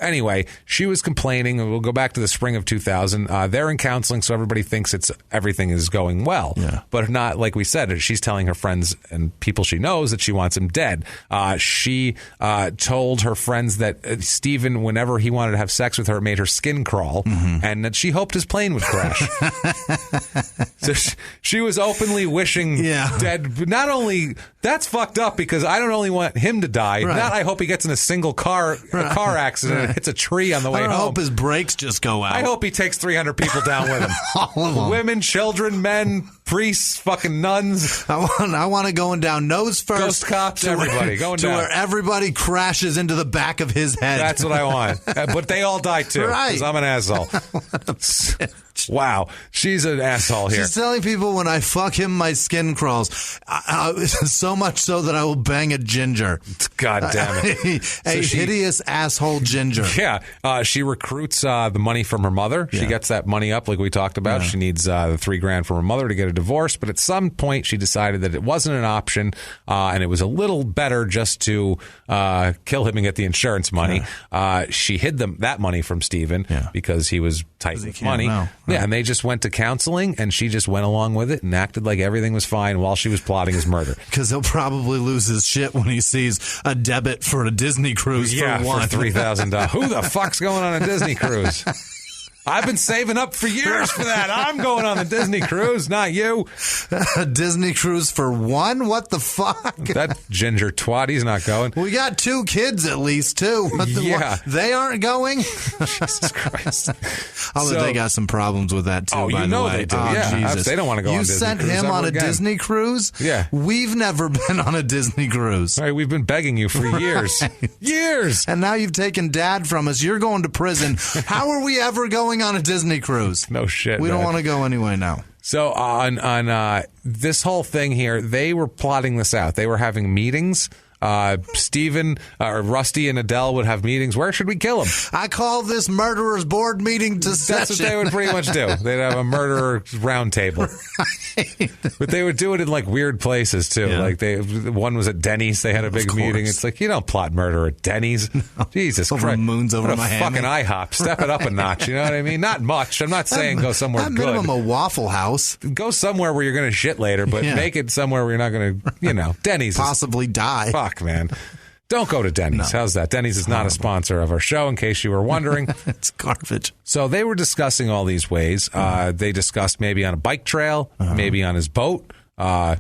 Anyway, she was complaining, and we'll go back to the spring of 2000. They're in counseling, so everybody thinks everything is going well. But not, like we said, she's telling her friends and people she knows that she wants him dead. She told her friends that Stephen, whenever he wanted to have sex with her, made her skin crawl, and that she hoped his plane would crash. So she was openly wishing dead. Not only, that's fucked up because I don't only want him to die, not I hope he gets in a single car accident and hits a tree on the way home. I hope his brakes just go out. I hope he takes 300 people down with him. All of them. Women, children, men, priests, fucking nuns. I want it going down nose first. Ghost cops, everybody going down. To where everybody crashes into the back of his head. That's what I want. But they all die too. Because I'm an asshole. Wow. She's an asshole here. She's telling people when I fuck him, my skin crawls. So much so that I will bang a ginger. God damn it. A hideous asshole ginger. Yeah. She recruits the money from her mother. She gets that money up like we talked about. She needs the $3,000 from her mother to get a divorce. But at some point, she decided that it wasn't an option and it was a little better just to kill him and get the insurance money. She hid that money from Stephen because he was tight with money. Yeah, and they just went to counseling, and she just went along with it and acted like everything was fine while she was plotting his murder. Because he'll probably lose his shit when he sees a debit for a Disney cruise for $3,000. Who the fuck's going on a Disney cruise? I've been saving up for years for that. I'm going on the Disney cruise, not you. A Disney cruise for one? What the fuck? That ginger twat, he's not going. We got 2 kids at least, too. They aren't going? Jesus Christ. Although they got some problems with that, too, by the way. They do. Jesus. They don't want to go on a Disney cruise. You sent him on a Disney cruise? Yeah. We've never been on a Disney cruise. All right, we've been begging you for years. Years. And now you've taken Dad from us. You're going to prison. How are we ever going on a Disney cruise? No shit. We don't want to go anyway now. So on this whole thing here, they were plotting this out. They were having meetings. Stephen, Rusty and Adele would have meetings. Where should we kill him? I call this murderers board meeting to session. That's what they would pretty much do. They'd have a murderer round table. Right. But they would do it in like weird places too. Yeah. Like one was at Denny's. They had a big meeting. It's like, you don't plot murder at Denny's. No. Jesus Christ. Moons over Miami. Fucking IHOP. Step it up a notch. You know what I mean? Not much. I'm not saying go somewhere good. Minimum a Waffle House. Go somewhere where you're going to shit later, but make it somewhere where you're not going to, Denny's. Possibly die. Fuck, man. Don't go to Denny's. No. How's that? Denny's is not a sponsor of our show, in case you were wondering. It's garbage. So they were discussing all these ways. They discussed maybe on a bike trail, maybe on his boat.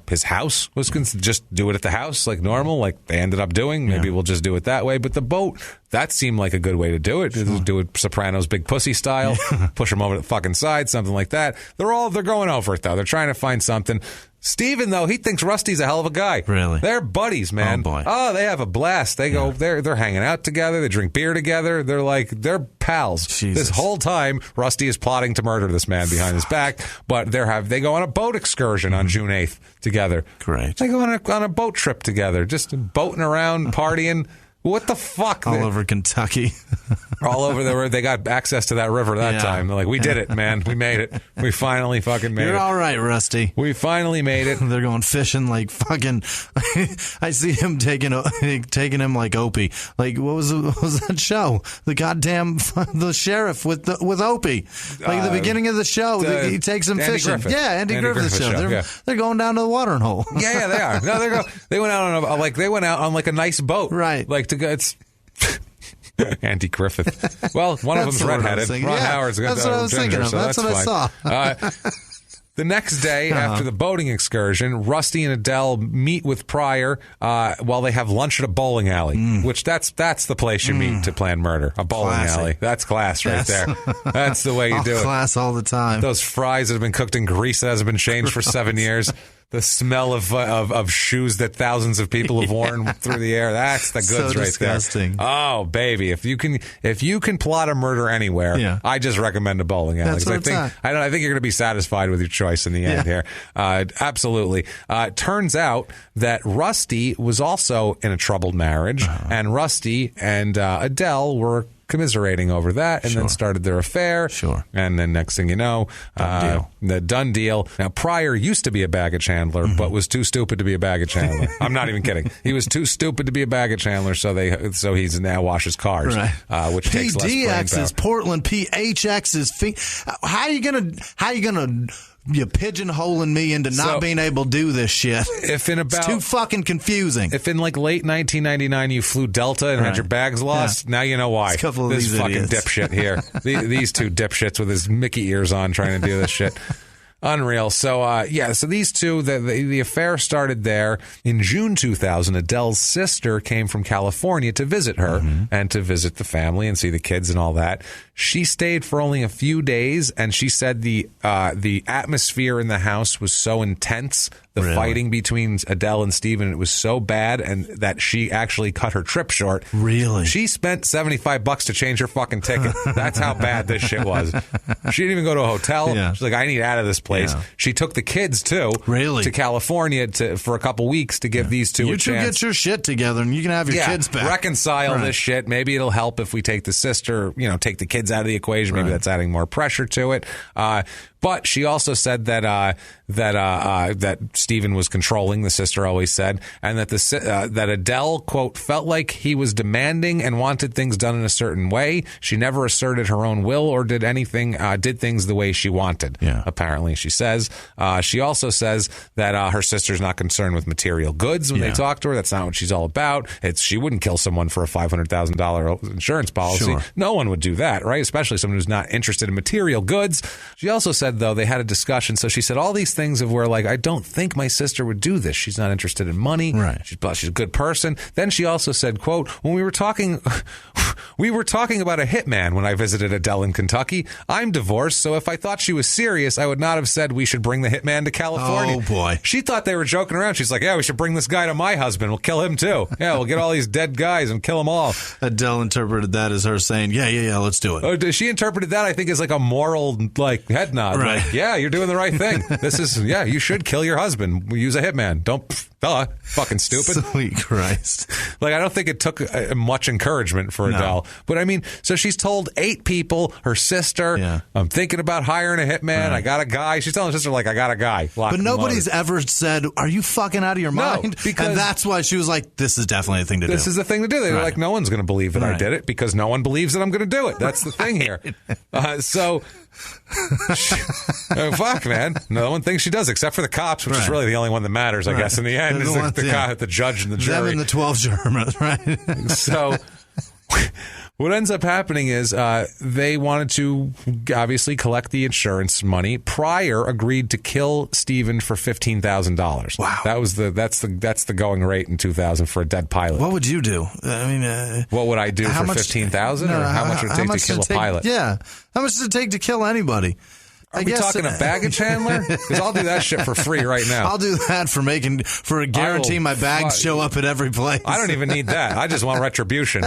His house was just do it at the house like normal, like they ended up doing. Maybe we'll just do it that way. But the boat, that seemed like a good way to do it. Sure. Do it Sopranos big pussy style, push them over to the fucking side, something like that. They're going over it though. They're trying to find something. Steven, though, he thinks Rusty's a hell of a guy. Really? They're buddies, man. Oh, boy. Oh, they have a blast. They go, they're hanging out together. They drink beer together. They're pals. Jesus. This whole time, Rusty is plotting to murder this man behind his back, but they go on a boat excursion on June 8th together. Great. They go on a boat trip together, just boating around, partying. What the fuck? All over Kentucky. All over the river. They got access to that river that time. They're like, we did it, man. We made it. We finally fucking made it. You're all right, Rusty. We finally made it. They're going fishing like fucking... I see him taking him like Opie. Like, what was that show? The goddamn... The sheriff with Opie. Like, at the beginning of the show, he takes him Andy fishing. Griffith. Yeah, Andy Griffith show. They're going down to the watering hole. Yeah, they are. No, they went out on a nice boat. Right. Like, it's... Andy Griffith. Well, one of them's redheaded. Ron Howard's got that's what I was ginger, thinking of. so that's what fine. I saw. The next day, after the boating excursion, Rusty and Adele meet with Pryor while they have lunch at a bowling alley, which that's the place you meet to plan murder. A bowling alley. That's class right there. That's the way you do it. Class all the time. Those fries that have been cooked in grease that hasn't been changed for 7 years. The smell of shoes that thousands of people have worn through the air. That's the goods right disgusting. there. Oh, baby. If you can plot a murder anywhere, I just recommend a bowling alley. That's what I think you're going to be satisfied with your choice in the end here. Absolutely. Turns out that Rusty was also in a troubled marriage, and Rusty and Adele were commiserating over that, and then started their affair. Sure. And then next thing you know, the done deal. Now, Pryor used to be a baggage handler, but was too stupid to be a baggage handler. I'm not even kidding. He was too stupid to be a baggage handler, so he's now washes cars, which takes less brain power. PDX is Portland, PHX is... How are you gonna you pigeonholing me into not being able to do this shit? It's too fucking confusing. If in like late 1999 you flew Delta and had your bags lost, now you know why. This fucking dipshit here. These two dipshits with his Mickey ears on trying to do this shit. Unreal. So, so these two, the affair started there. In June 2000, Adele's sister came from California to visit her and to visit the family and see the kids and all that. She stayed for only a few days, and she said the atmosphere in the house was so intense, the fighting between Adele and Steven, it was so bad, and that she actually cut her trip short. Really? She spent $75 to change her fucking ticket. That's how bad this shit was. She didn't even go to a hotel. Yeah. She's like, I need out of this place. Yeah. She took the kids, too, to California for a couple weeks to give these two a chance. You two get your shit together, and you can have your kids back. Reconcile this shit. Maybe it'll help if we take the sister, take the kids out of the equation. Maybe that's adding more pressure to it. But she also said that Steven was controlling, the sister always said, and that that Adele, quote, felt like he was demanding and wanted things done in a certain way. She never asserted her own will or did things the way she wanted. Yeah. Apparently, she says. She also says that her sister's not concerned with material goods when they talk to her. That's not what she's all about. She wouldn't kill someone for a $500,000 insurance policy. Sure. No one would do that, right? Especially someone who's not interested in material goods. She also said, though, they had a discussion. So she said all these things of where, like, I don't think my sister would do this. She's not interested in money. Right. She's a good person. Then she also said, quote, when we were talking about a hitman when I visited Adele in Kentucky. I'm divorced, so if I thought she was serious, I would not have said we should bring the hitman to California. Oh, boy. She thought they were joking around. She's like, yeah, we should bring this guy to my husband. We'll kill him, too. Yeah, we'll get all these dead guys and kill them all. Adele interpreted that as her saying, yeah, let's do it. Oh, she interpreted that, I think, as like a moral, like, head nod. Right. Like, yeah, you're doing the right thing. This is, you should kill your husband. We use a hitman. Fucking stupid. Sweet Christ. Like, I don't think it took much encouragement for Adele well. But I mean, so she's told 8 people, her sister, I'm thinking about hiring a hitman. I got a guy. She's telling her sister, like, I got a guy. But nobody's ever said, are you fucking out of your mind? Because, and that's why she was like, this is definitely a thing to do. This is the thing to do. They're like, no one's going to believe that I did it because no one believes that I'm going to do it. That's the thing here. Fuck, man. No one thinks she does, except for the cops, which is really the only one that matters, I guess, in the end, is the judge and the jury. Them and the 12 Germans, right? So what ends up happening is they wanted to obviously collect the insurance money. Pryor agreed to kill Stephen for $15,000. Wow, that's the going rate in 2000 for a dead pilot. What would you do? I mean, what would I do for $15,000, or how much would it take to kill a pilot? Yeah, how much does it take to kill anybody? Are we talking a baggage handler? Because I'll do that shit for free right now. I'll do that for a guarantee my bags show up at every place. I don't even need that. I just want retribution.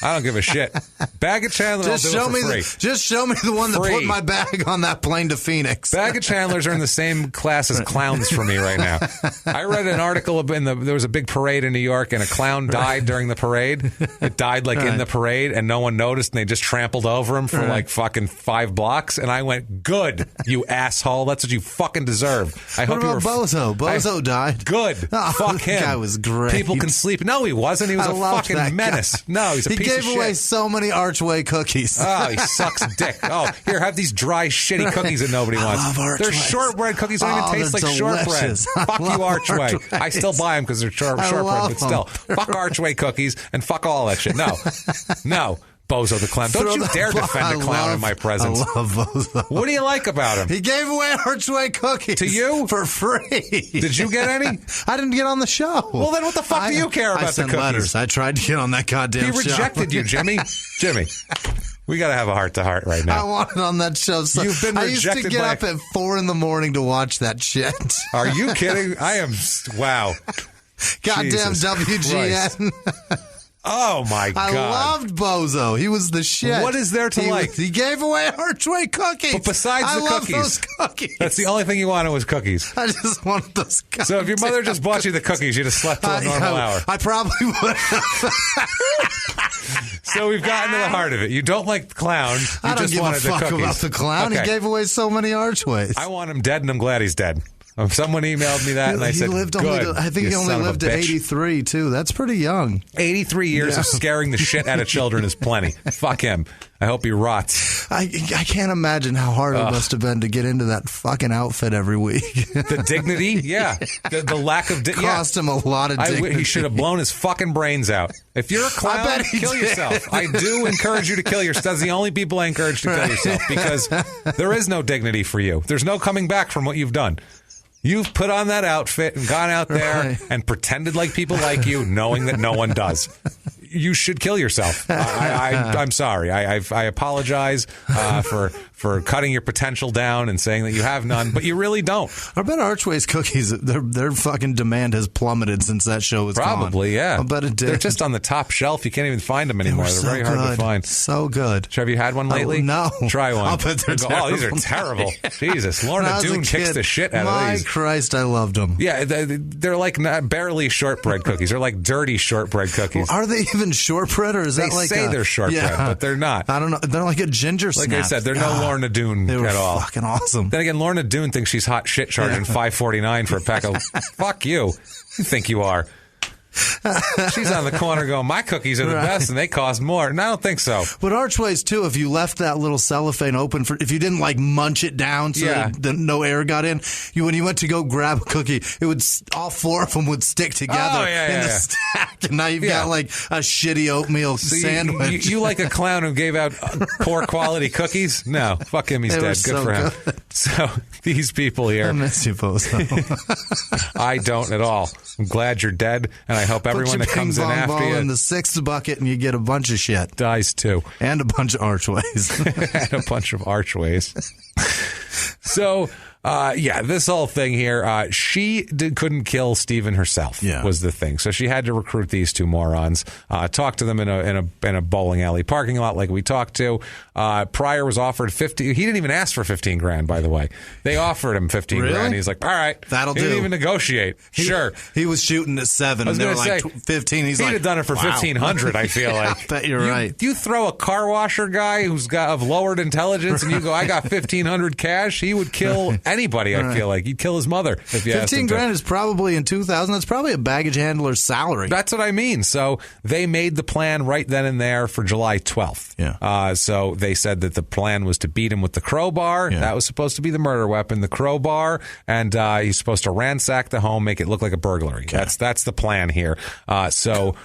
I don't give a shit. Baggage handler, just I'll do it for free. Just show me the one that put my bag on that plane to Phoenix. Baggage handlers are in the same class as clowns for me right now. I read an article there was a big parade in New York, and a clown died during the parade. It died in the parade, and no one noticed, and they just trampled over him for like fucking 5 blocks. And I went, good, you asshole. That's what you fucking deserve. What about Bozo? Bozo died. Good. Fuck him. That guy was great. People can sleep. No, he wasn't. He was a fucking menace. No, he's a piece of shit. He gave away so many Archway cookies. Oh, he sucks dick. Oh, here, have these dry, shitty cookies that nobody wants. They're shortbread cookies. Don't even taste like delicious. Shortbread. Fuck you, Archway. I still buy them because they're shortbread, but still. Fuck Archway cookies and fuck all that shit. No. Bozo the clown. Don't you dare defend a clown in my presence. I love Bozo. What do you like about him? He gave away Archway cookies. To you? For free. Did you get any? I didn't get on the show. Well, then what the fuck do you care about the cookies? Letters. I tried to get on that goddamn show. He rejected you, Jimmy. Jimmy. We got to have a heart-to-heart right now. I wanted on that show. So You've been rejected. I used to get up at 4 a.m. to watch that shit. Are you kidding? I am. Wow. Goddamn Jesus WGN. Oh, my God. I loved Bozo. He was the shit. What is there to like? He gave away Archway cookies. But besides the cookies. Those cookies. That's the only thing you wanted was cookies. I just wanted those cookies. So if your mother just bought you the cookies, you'd have slept till a normal hour. I probably would have. So we've gotten to the heart of it. You don't like the clown. I don't give a fuck about the clown. Okay. He gave away so many Archways. I want him dead, and I'm glad he's dead. Someone emailed me that, and I said, good. I think he only lived to 83, too. That's pretty young. 83 years of scaring the shit out of children is plenty. Fuck him. I hope he rots. I can't imagine how hard it must have been to get into that fucking outfit every week. The dignity? Yeah. The lack of dignity. Cost him a lot of dignity. He should have blown his fucking brains out. If you're a clown, kill yourself. I do encourage you to kill yourself. That's the only people I encourage to kill yourself, because there is no dignity for you. There's no coming back from what you've done. You've put on that outfit and gone out there and pretended like people like you, knowing that no one does. You should kill yourself. I'm sorry. I apologize for cutting your potential down and saying that you have none, but you really don't. I bet Archway's cookies, their fucking demand has plummeted since that show was Probably, gone. Yeah. I bet it did. They're just on the top shelf. You can't even find them anymore. They're very hard to find. So good. Have you had one lately? No. Try one. I'll bet they're terrible. Oh, these are terrible. Jesus. Lorna Doone kicks the shit out of these. My Christ, I loved them. Yeah, they're like barely shortbread cookies. They're like dirty shortbread cookies. Well, are they even shortbread, or is that like say they're shortbread, but they're not. I don't know. They're like a ginger snap. Like I said, they're no Lorna Doone they were at all. Fucking awesome. Then again, Lorna Doone thinks she's hot shit charging $5.49 for a pack of. Fuck you. You think you are? She's on the corner going, my cookies are the best and they cost more. And I don't think so. But Archways, too, if you left that little cellophane open, if you didn't like munch it down so that no air got in, when you went to go grab a cookie, it would all 4 of them would stick together in the stack. And now you've got like a shitty oatmeal sandwich. You like a clown who gave out poor quality cookies? No. Fuck him. He's dead. Good for him. So these people here. I miss you, Bozo. I don't at all. I'm glad you're dead, and I hope everyone that comes in after you in the 6th bucket, and you get a bunch of shit. Dies too, and a bunch of Archways, and a bunch of Archways. So This whole thing here, she couldn't kill Steven herself, was the thing. So she had to recruit these two morons, talk to them in a bowling alley parking lot like we talked to. Pryor was offered 50. He didn't even ask for 15 grand, by the way. They offered him 15 grand. He's like, all right, that'll do. He didn't even negotiate. Sure. He was shooting at 7, and they were like 15. He'd have done it for 1,500, I feel like. I bet you're right. You throw a car washer guy who's got of lowered intelligence, and you go, I got 1,500 cash, he would kill anybody, I feel like. He'd kill his mother if you asked him. 15 grand is probably, in 2000, that's probably a baggage handler's salary. That's what I mean. So they made the plan right then and there for July 12th. Yeah. So they said that the plan was to beat him with the crowbar. Yeah. That was supposed to be the murder weapon, the crowbar, and he's supposed to ransack the home, make it look like a burglary. Okay. That's the plan here. So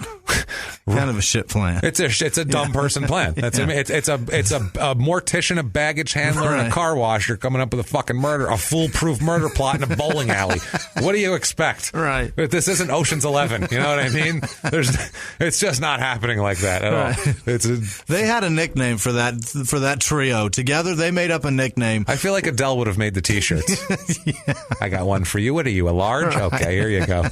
kind of a shit plan. It's a dumb person plan. That's it's a mortician, a baggage handler, and a car washer coming up with a fucking murder, a foolproof murder plot in a bowling alley. What do you expect? Right. This isn't Ocean's 11. You know what I mean? It's just not happening like that at all. They had a nickname for that trio. Together, they made up a nickname. I feel like Adele would have made the T-shirts. I got one for you. What are you, a large? Right. Okay, here you go.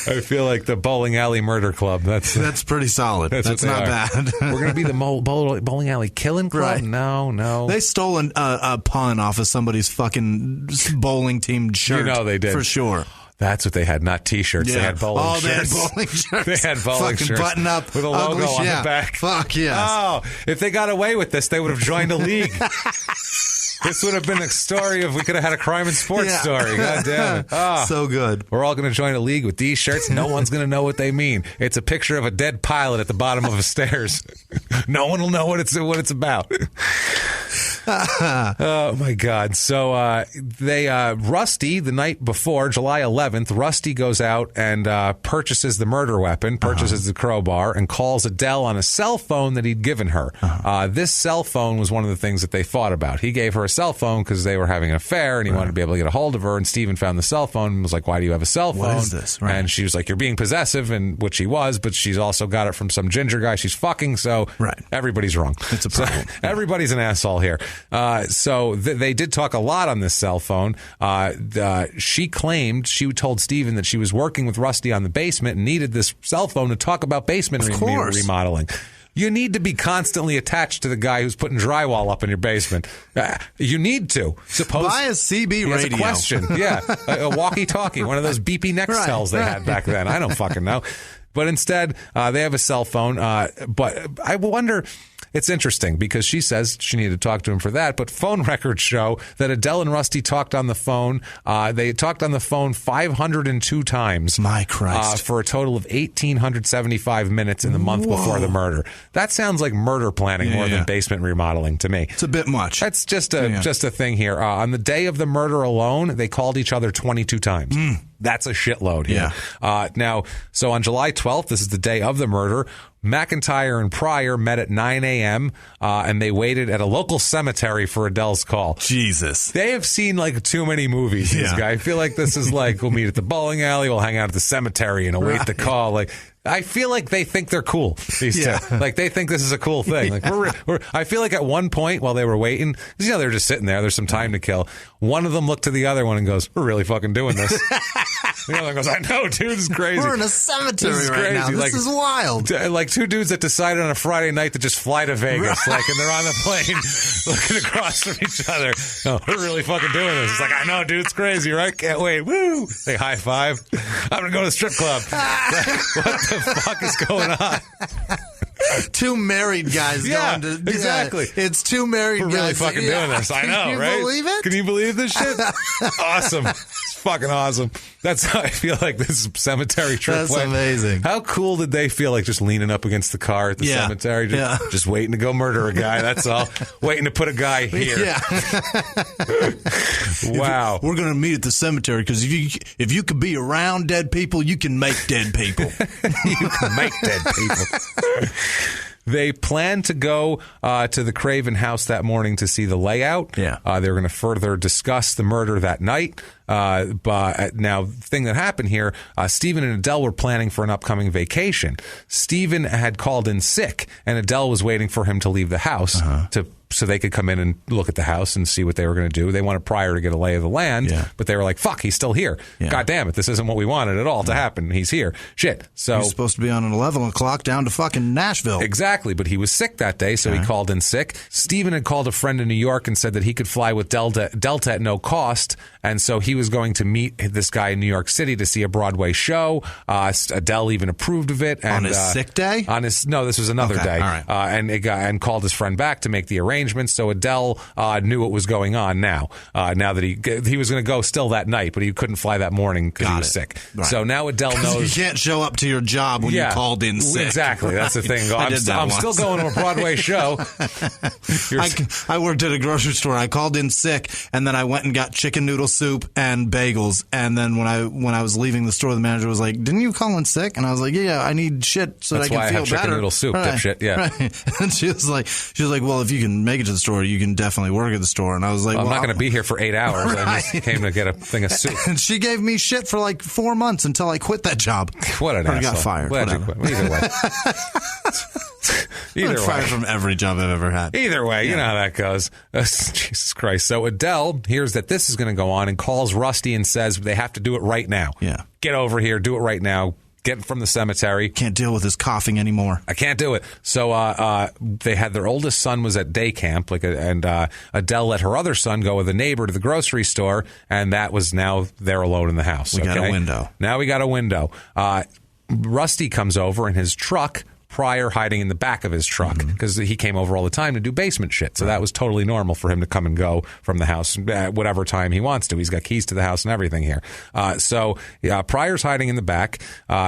I feel like the bowling alley murder club. That's pretty solid. That's not bad. We're going to be the bowling alley killing club? Right. No. They stole a pun off of somebody's fucking bowling team shirt. You know they did. For sure. That's what they had, not T-shirts. Yeah. They had bowling shirts. They had bowling shirts. They had bowling shirts. Button up. With a logo on the back. Fuck yes. Oh, if they got away with this, they would have joined a league. This would have been a story if we could have had a crime and sports story. God damn it. Oh, so good. We're all going to join a league with these shirts. No one's going to know what they mean. It's a picture of a dead pilot at the bottom of the stairs. No one will know what it's about. Oh, my God. So Rusty, the night before, July 11th, Rusty goes out and purchases the murder weapon, purchases the crowbar, and calls Adele on a cell phone that he'd given her. This cell phone was one of the things that they fought about. He gave her a cell phone because they were having an affair, and he wanted to be able to get a hold of her, and Steven found the cell phone and was like, why do you have a cell phone? What is this? Right. And she was like, you're being possessive, and which she was, but she's also got it from some ginger guy she's fucking, so everybody's wrong. It's a problem. So everybody's an asshole here. So they did talk a lot on this cell phone. She claimed, she told Steven that she was working with Rusty on the basement and needed this cell phone to talk about basement remodeling. You need to be constantly attached to the guy who's putting drywall up in your basement. You need to. Buy a CB radio. That's a question. Yeah. A walkie-talkie, one of those beepy Nextels they had back then. I don't fucking know. But instead, they have a cell phone. But I wonder... It's interesting because she says she needed to talk to him for that, but phone records show that Adele and Rusty talked on the phone. They talked on the phone 502 times. My Christ. For a total of 1,875 minutes in the month before the murder. That sounds like murder planning more than basement remodeling to me. It's a bit much. That's just a thing here. On the day of the murder alone, they called each other 22 times. That's a shitload here. Now, so on July 12th, this is the day of the murder, McIntyre and Pryor met at 9 a.m. And they waited at a local cemetery for Adele's call. Jesus. They have seen like too many movies, these guys. I feel like this is like, we'll meet at the bowling alley, we'll hang out at the cemetery and await the call. Like, I feel like they think they're cool, these two. Like, they think this is a cool thing. Like, I feel like at one point while they were waiting, because, they're just sitting there, there's some time to kill. One of them looked to the other one and goes, we're really fucking doing this. The other one goes, I know, dude, this is crazy. We're in a cemetery right now. This is wild. Like two dudes that decided on a Friday night to just fly to Vegas. Like, and they're on the plane looking across from each other. Oh, we're really fucking doing this. It's like, I know, dude, it's crazy, right? Can't wait. Woo! They high five. I'm going to go to the strip club. What the fuck is going on? Two married guys going to... exactly. It's two married guys. We're really fucking doing this. I know, right? Can you believe it? Can you believe this shit? Awesome. It's fucking awesome. That's how I feel like this cemetery trip That's went. amazing. How cool did they feel like just leaning up against the car at the cemetery? Just waiting to go murder a guy, that's all. Waiting to put a guy here. Yeah. Wow. We're going to meet at the cemetery because if you could be around dead people, you can make dead people. You can make dead people. They planned to go to the Craven house that morning to see the layout. They were going to further discuss the murder that night. But now, the thing that happened here, Steven and Adele were planning for an upcoming vacation. Steven had called in sick, and Adele was waiting for him to leave the house to so they could come in and look at the house and see what they were going to do. They wanted Pryor to get a lay of the land, but they were like, fuck, he's still here. God damn it, this isn't what we wanted at all to happen. He's here. Shit. So he's supposed to be on an 11 o'clock down to fucking Nashville. Exactly, but he was sick that day, so he called in sick. Stephen had called a friend in New York and said that he could fly with Delta at no cost, and so he was going to meet this guy in New York City to see a Broadway show. Adele even approved of it. And, on his sick day? No, this was another day. All right. And called his friend back to make the arrangements. So Adele knew what was going on now. Now that he was going to go still that night, but he couldn't fly that morning because he was sick. Right. So now Adele knows you can't show up to your job when you called in sick. Exactly, that's the thing. I'm still going to a Broadway show. I worked at a grocery store. I called in sick, and then I went and got chicken noodle soup and bagels. And then when I was leaving the store, the manager was like, "Didn't you call in sick?" And I was like, "Yeah, I need shit so that's that I can feel better." That's why I have chicken noodle soup, dipshit. Yeah. Right. And she was like, "Well, if you can make it to the store, you can definitely work at the store." And I was like, I'm not going to be here for 8 hours. Right. I just came to get a thing of soup. And she gave me shit for like 4 months until I quit that job. What an asshole. I got fired. Glad you quit. Either way. I've fired from every job I've ever had. Either way, you know how that goes. Jesus Christ. So Adele hears that this is going to go on and calls Rusty and says they have to do it right now. Yeah. Get over here. Do it right now. Get from the cemetery. Can't deal with his coughing anymore. I can't do it. So they had their oldest son was at day camp, and Adele let her other son go with a neighbor to the grocery store, and that was now they're alone in the house. We got a window. Now we got a window. Rusty comes over in his truck. Pryor hiding in the back of his truck because he came over all the time to do basement shit. So that was totally normal for him to come and go from the house at whatever time he wants to. He's got keys to the house and everything here. So Pryor's hiding in the back.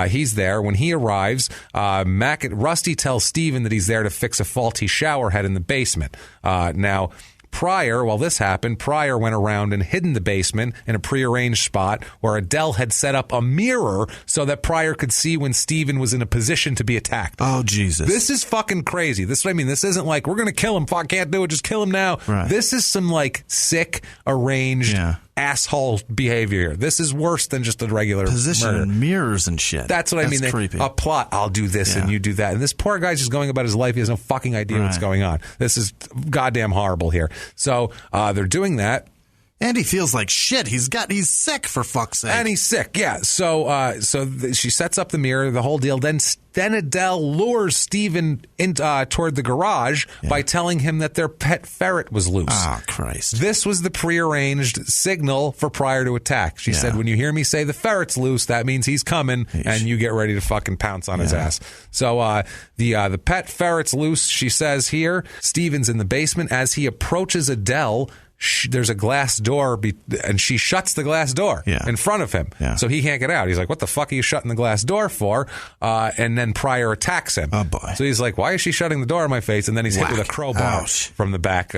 He's there. When he arrives, Rusty tells Steven that he's there to fix a faulty shower head in the basement. Now, Pryor, while this happened, Pryor went around and hid in the basement in a prearranged spot where Adele had set up a mirror so that Pryor could see when Steven was in a position to be attacked. Oh, Jesus. This is fucking crazy. This is what I mean. This isn't like, we're going to kill him. Fuck, can't do it. Just kill him now. Right. This is some like sick, arranged asshole behavior. This is worse than just a regular position murder. And mirrors and shit. That's what I mean. Creepy. A plot. I'll do this and you do that. And this poor guy's just going about his life. He has no fucking idea what's going on. This is goddamn horrible here. So they're doing that. And he feels like shit. He's sick, for fuck's sake. And he's sick, yeah. So she sets up the mirror, the whole deal. Then Adele lures Steven toward the garage by telling him that their pet ferret was loose. Oh, Christ. This was the prearranged signal for Pryor to attack. She said, when you hear me say the ferret's loose, that means he's coming, and you get ready to fucking pounce on his ass. So the pet ferret's loose, she says here. Steven's in the basement. As he approaches Adele, there's a glass door, and she shuts the glass door in front of him. So he can't get out. He's like, what the fuck are you shutting the glass door for? And then Pryor attacks him. Oh, boy. So he's like, why is she shutting the door in my face? And then he's hit with a crowbar from the back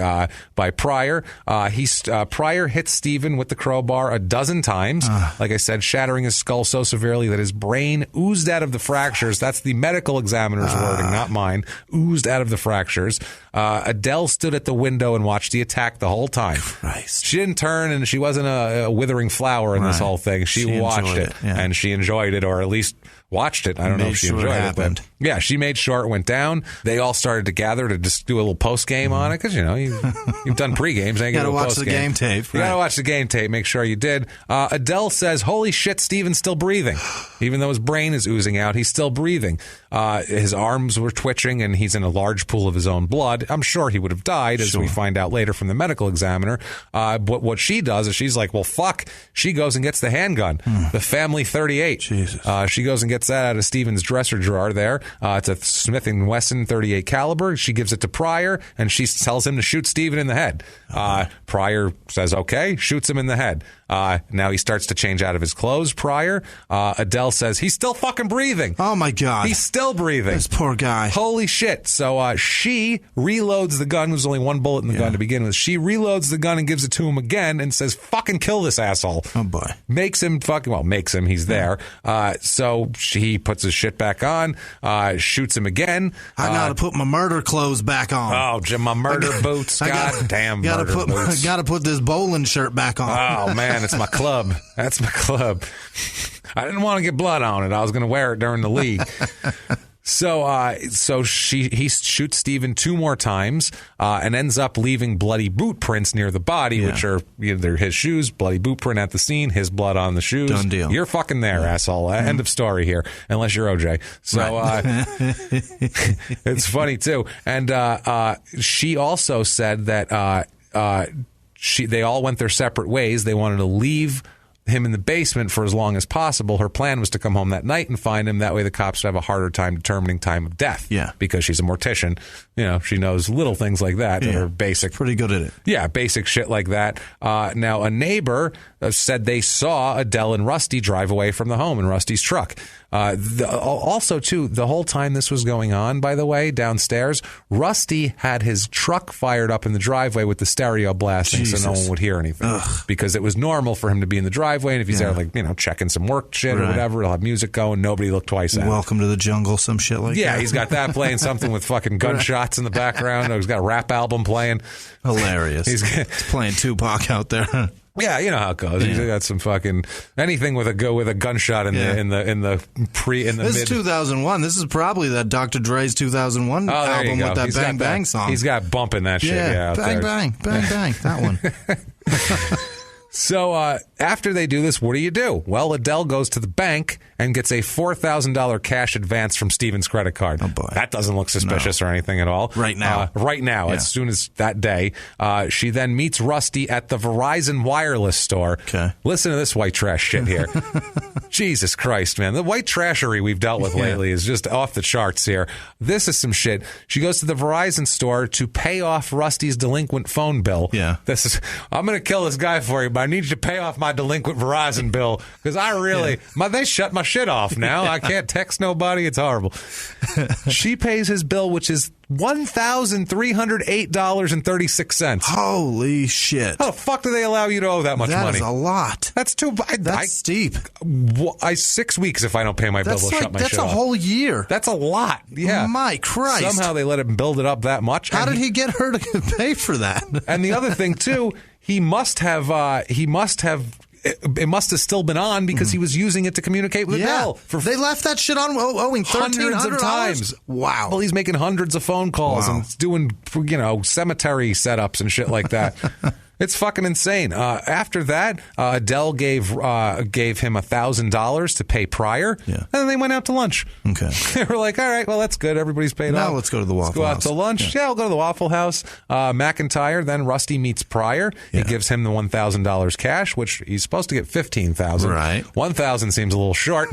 by Pryor. Pryor hits Steven with the crowbar 12 times. Like I said, shattering his skull so severely that his brain oozed out of the fractures. That's the medical examiner's wording, not mine. Oozed out of the fractures. Adele stood at the window and watched the attack the whole time. Christ. She didn't turn, and she wasn't a withering flower in this whole thing. She watched it, and she enjoyed it, or at least watched it. I don't know if she enjoyed it. But yeah, she made sure it went down. They all started to gather to just do a little post game on it because you've done pre games. You got to watch the game tape. You got to watch the game tape. Make sure you did. Adele says, "Holy shit, Steven's still breathing, even though his brain is oozing out. He's still breathing. His arms were twitching, and he's in a large pool of his own blood. I'm sure he would have died, as we find out later from the medical examiner. But what she does is she's like, well, fuck. She goes and gets the handgun, the Family 38. Jesus. She goes and gets that out of Steven's dresser drawer there. It's a Smith & Wesson 38 caliber. She gives it to Pryor, and she tells him to shoot Steven in the head. Pryor says, okay, shoots him in the head. Now he starts to change out of his clothes, Pryor. Adele says, he's still fucking breathing. Oh, my God. He's still breathing. This poor guy. Holy shit. So she reloads the gun. There's only one bullet in the gun to begin with. She reloads the gun and gives it to him again and says, fucking kill this asshole. Oh, boy. Makes him, he's there. So he puts his shit back on, shoots him again. I got to put my murder clothes back on. Oh, Jim, my murder boots. Goddamn murder boots. Got to put this bowling shirt back on. Oh, man, it's my club. That's my club. I didn't want to get blood on it. I was going to wear it during the league. So he shoots Stephen 2 more times and ends up leaving bloody boot prints near the body, which are they're his shoes, bloody boot print at the scene, his blood on the shoes. Done deal. You're fucking there, asshole. End of story here, unless you're OJ. So it's funny too. And she also said that they all went their separate ways. They wanted to leave him in the basement for as long as possible. Her plan was to come home that night and find him. That way the cops would have a harder time determining time of death. Yeah. Because she's a mortician. She knows little things like that that are basic. Pretty good at it. Yeah, basic shit like that. Now, a neighbor said they saw Adele and Rusty drive away from the home in Rusty's truck. Also, too, the whole time this was going on, by the way, downstairs, Rusty had his truck fired up in the driveway with the stereo blasting so no one would hear anything. Because it was normal for him to be in the driveway, and if he's there, checking some work shit or whatever, he'll have music going, nobody look twice at him. Welcome to the Jungle, some shit like that. Yeah, he's got that playing, something with fucking gunshots in the background. He's got a rap album playing. Hilarious. He's playing Tupac out there. Yeah, you know how it goes. He's got some fucking anything with a gunshot in the This is 2001. This is probably that Dr. Dre's 2001 album with that Bang Bang song. He's got bumping that shit. Yeah, bang bang bang bang. That one. So after they do this, what do? Well, Adele goes to the bank and gets a $4,000 cash advance from Stephen's credit card. Oh, boy. That doesn't look suspicious or anything at all. Right now. As soon as that day. She then meets Rusty at the Verizon wireless store. Okay. Listen to this white trash shit here. Jesus Christ, man. The white trashery we've dealt with lately is just off the charts here. This is some shit. She goes to the Verizon store to pay off Rusty's delinquent phone bill. Yeah. I'm going to kill this guy for you, but I need you to pay off my delinquent Verizon bill because they shut my shit off now. I can't text nobody. It's horrible. She pays his bill, which is $1,308.36. Holy shit. How the fuck do they allow you to owe that much money? That is a lot. That's too bad. That's steep. 6 weeks if I don't pay my bill, they'll shut my shit off. That's a whole year. That's a lot. Yeah. My Christ. Somehow they let him build it up that much. How did he get her to pay for that? And the other thing, too, it must have still been on because he was using it to communicate with Adele. They left that shit on owing hundreds of times. Wow. Well, he's making hundreds of phone calls and doing, cemetery setups and shit like that. It's fucking insane. After that, Adele gave him $1,000 to pay prior, and then they went out to lunch. Okay. They were like, all right, well, that's good. Everybody's paid off. Now let's go to the Waffle House. House. Go out to lunch. Yeah, we'll go to the Waffle House. McIntyre, then Rusty meets Pryor. He gives him the $1,000 cash, which he's supposed to get $15,000. Right. $1,000 seems a little short.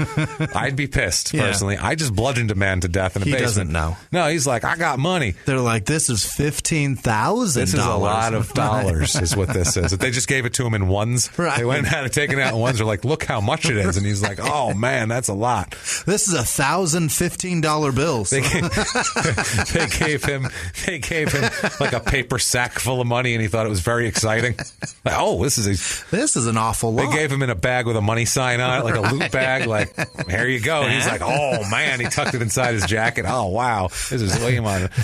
I'd be pissed, personally. I just bludgeoned a man to death in a basement. He doesn't know. No, he's like, I got money. They're like, this is $15,000. This is a lot of dollars, is what this is. If they just gave it to him in ones. Right. They went and had it taken out in ones. They're like, look how much it is. And he's like, oh, man, that's a lot. This is $1,015 bills. They gave him like a paper sack full of money, and he thought it was very exciting. Like, oh, this is an awful lot. They gave him in a bag with a money sign on it, like a loot bag. Like, here you go. And he's like, oh, man. He tucked it inside his jacket. Oh, wow. This is way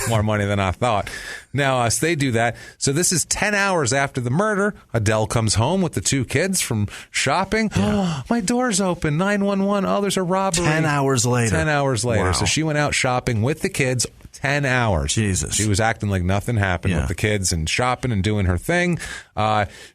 more money than I thought. Now, so they do that. So this is 10 hours after the murder. Adele comes home with the 2 kids from shopping. Oh, my door's open. 911. Oh, there's a robbery. 10 hours later. 10 hours later. Wow. So she went out shopping with the kids 10 hours. Jesus. She was acting like nothing happened with the kids and shopping and doing her thing.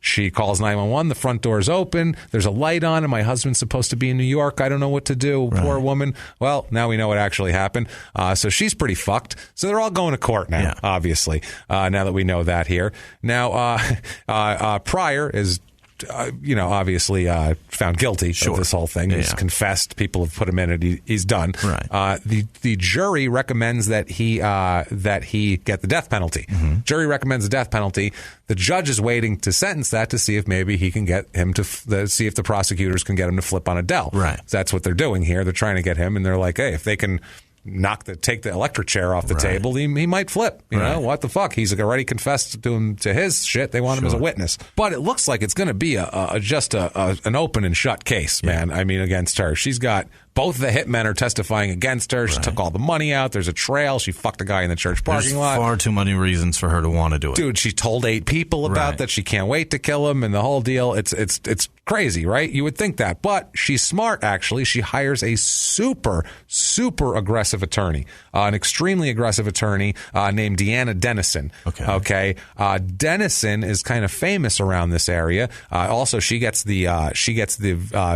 She calls 911. The front door's open. There's a light on, and my husband's supposed to be in New York. I don't know what to do. Right. Poor woman. Well, now we know what actually happened. So she's pretty fucked. So they're all going to court now, obviously, now that we know that here. Now, Pryor is obviously found guilty of this whole thing. He's confessed. People have put him in it. He's done. Right. The jury recommends that he get the death penalty. Mm-hmm. Jury recommends the death penalty. The judge is waiting to sentence that to see if maybe he can get him to see if the prosecutors can get him to flip on Adele. Right. So that's what they're doing here. They're trying to get him, and they're like, hey, if they can take the electric chair off the table, he might flip. You know, what the fuck? He's already confessed to his shit. They want him as a witness. But it looks like it's going to be just an open and shut case, man. I mean, against her. She's got Both of the hitmen are testifying against her. She took all the money out. There's a trail. She fucked a guy in the church parking lot. Far too many reasons for her to want to do it. Dude, she told 8 people about that. She can't wait to kill him and the whole deal. It's crazy, right? You would think that. But she's smart, actually. She hires a super aggressive attorney, an extremely aggressive attorney named Deanna Dennison. Okay. Dennison is kind of famous around this area. Also, she gets the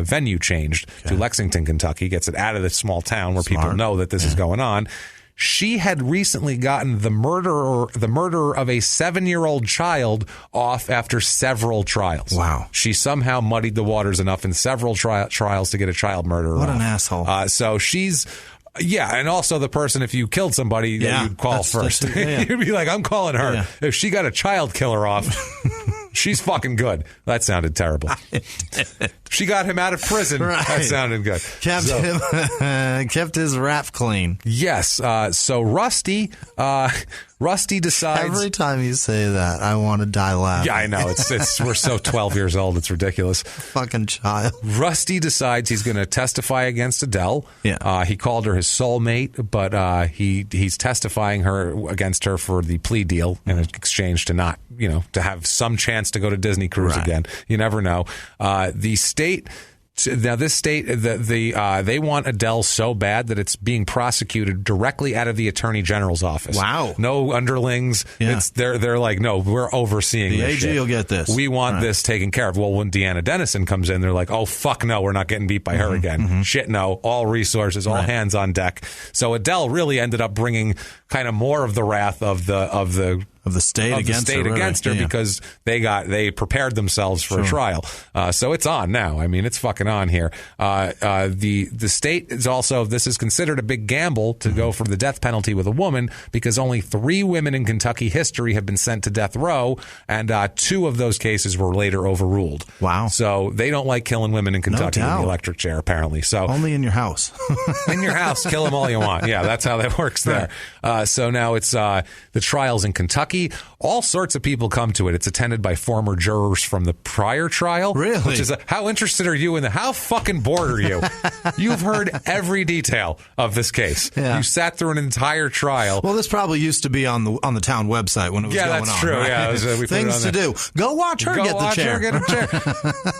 venue changed to Lexington, Kentucky. Gets it out of the small town where people know that this is going on. She had recently gotten the murderer of a 7-year-old child off after several trials. Wow. She somehow muddied the waters enough in several trials to get a child murderer What off. an asshole. So she's... Yeah, and also the person, if you killed somebody, that you'd call first. You'd be like, I'm calling her. Yeah. If she got a child killer off, she's fucking good. That sounded terrible. She got him out of prison. That sounded good. Kept his rap clean. Yes. So Rusty decides. Every time you say that, I want to die laughing. Yeah, I know. We're so 12 years old. It's ridiculous. Fucking child. Rusty decides he's going to testify against Adele. Yeah. He called her his soulmate, but he's testifying against her for the plea deal in exchange to not, to have some chance to go to Disney Cruise again. You never know. The state. Now, this state, they want Adele so bad that it's being prosecuted directly out of the Attorney General's office. Wow. No underlings. Yeah. They're like, no, we're overseeing the this AG shit. will get this. We want this taken care of. Well, when Deanna Dennison comes in, they're like, oh, fuck no, we're not getting beat by her again. Shit no. All resources, all hands on deck. So Adele really ended up bringing kind of more of the wrath of the state against her because they prepared themselves for a trial. So it's on now. I mean, it's fucking on here. The state is also, this is considered a big gamble to go for the death penalty with a woman because only 3 women in Kentucky history have been sent to death row, and 2 of those cases were later overruled. Wow. So they don't like killing women in Kentucky in the electric chair, apparently. So only in your house. In your house, kill them all you want. Yeah, that's how that works there. So now it's the trial's in Kentucky. All sorts of people come to it. It's attended by former jurors from the prior trial. Really? Which is how interested are you in how fucking bored are you? You've heard every detail of this case. Yeah. You sat through an entire trial. Well, this probably used to be on the town website when it was going on. Yeah, that's true. Right? Yeah, we things to do. Go watch her get the chair. Get a chair.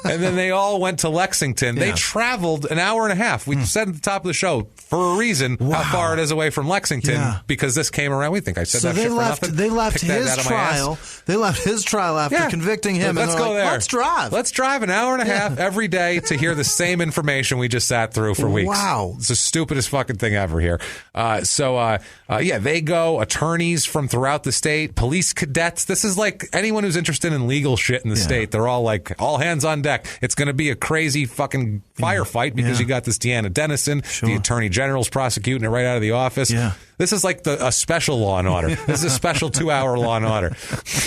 And then they all went to Lexington. They traveled an hour and a half. We said at the top of the show for a reason how far it is away from Lexington because this came around. We think I said that shit for nothing. They left his trial. They left his trial after convicting him. Let's go there. Let's drive. Let's drive an hour and a half every day to hear the same information we just sat through for weeks. Wow. It's the stupidest fucking thing ever here. They go, attorneys from throughout the state, police cadets. This is like anyone who's interested in legal shit in the state. They're all like, all hands on deck. It's going to be a crazy fucking firefight because you got this Deanna Dennison. The Attorney General's prosecuting it right out of the office. Yeah. This is like a special Law and Order. This is a special 2-hour Law and Order.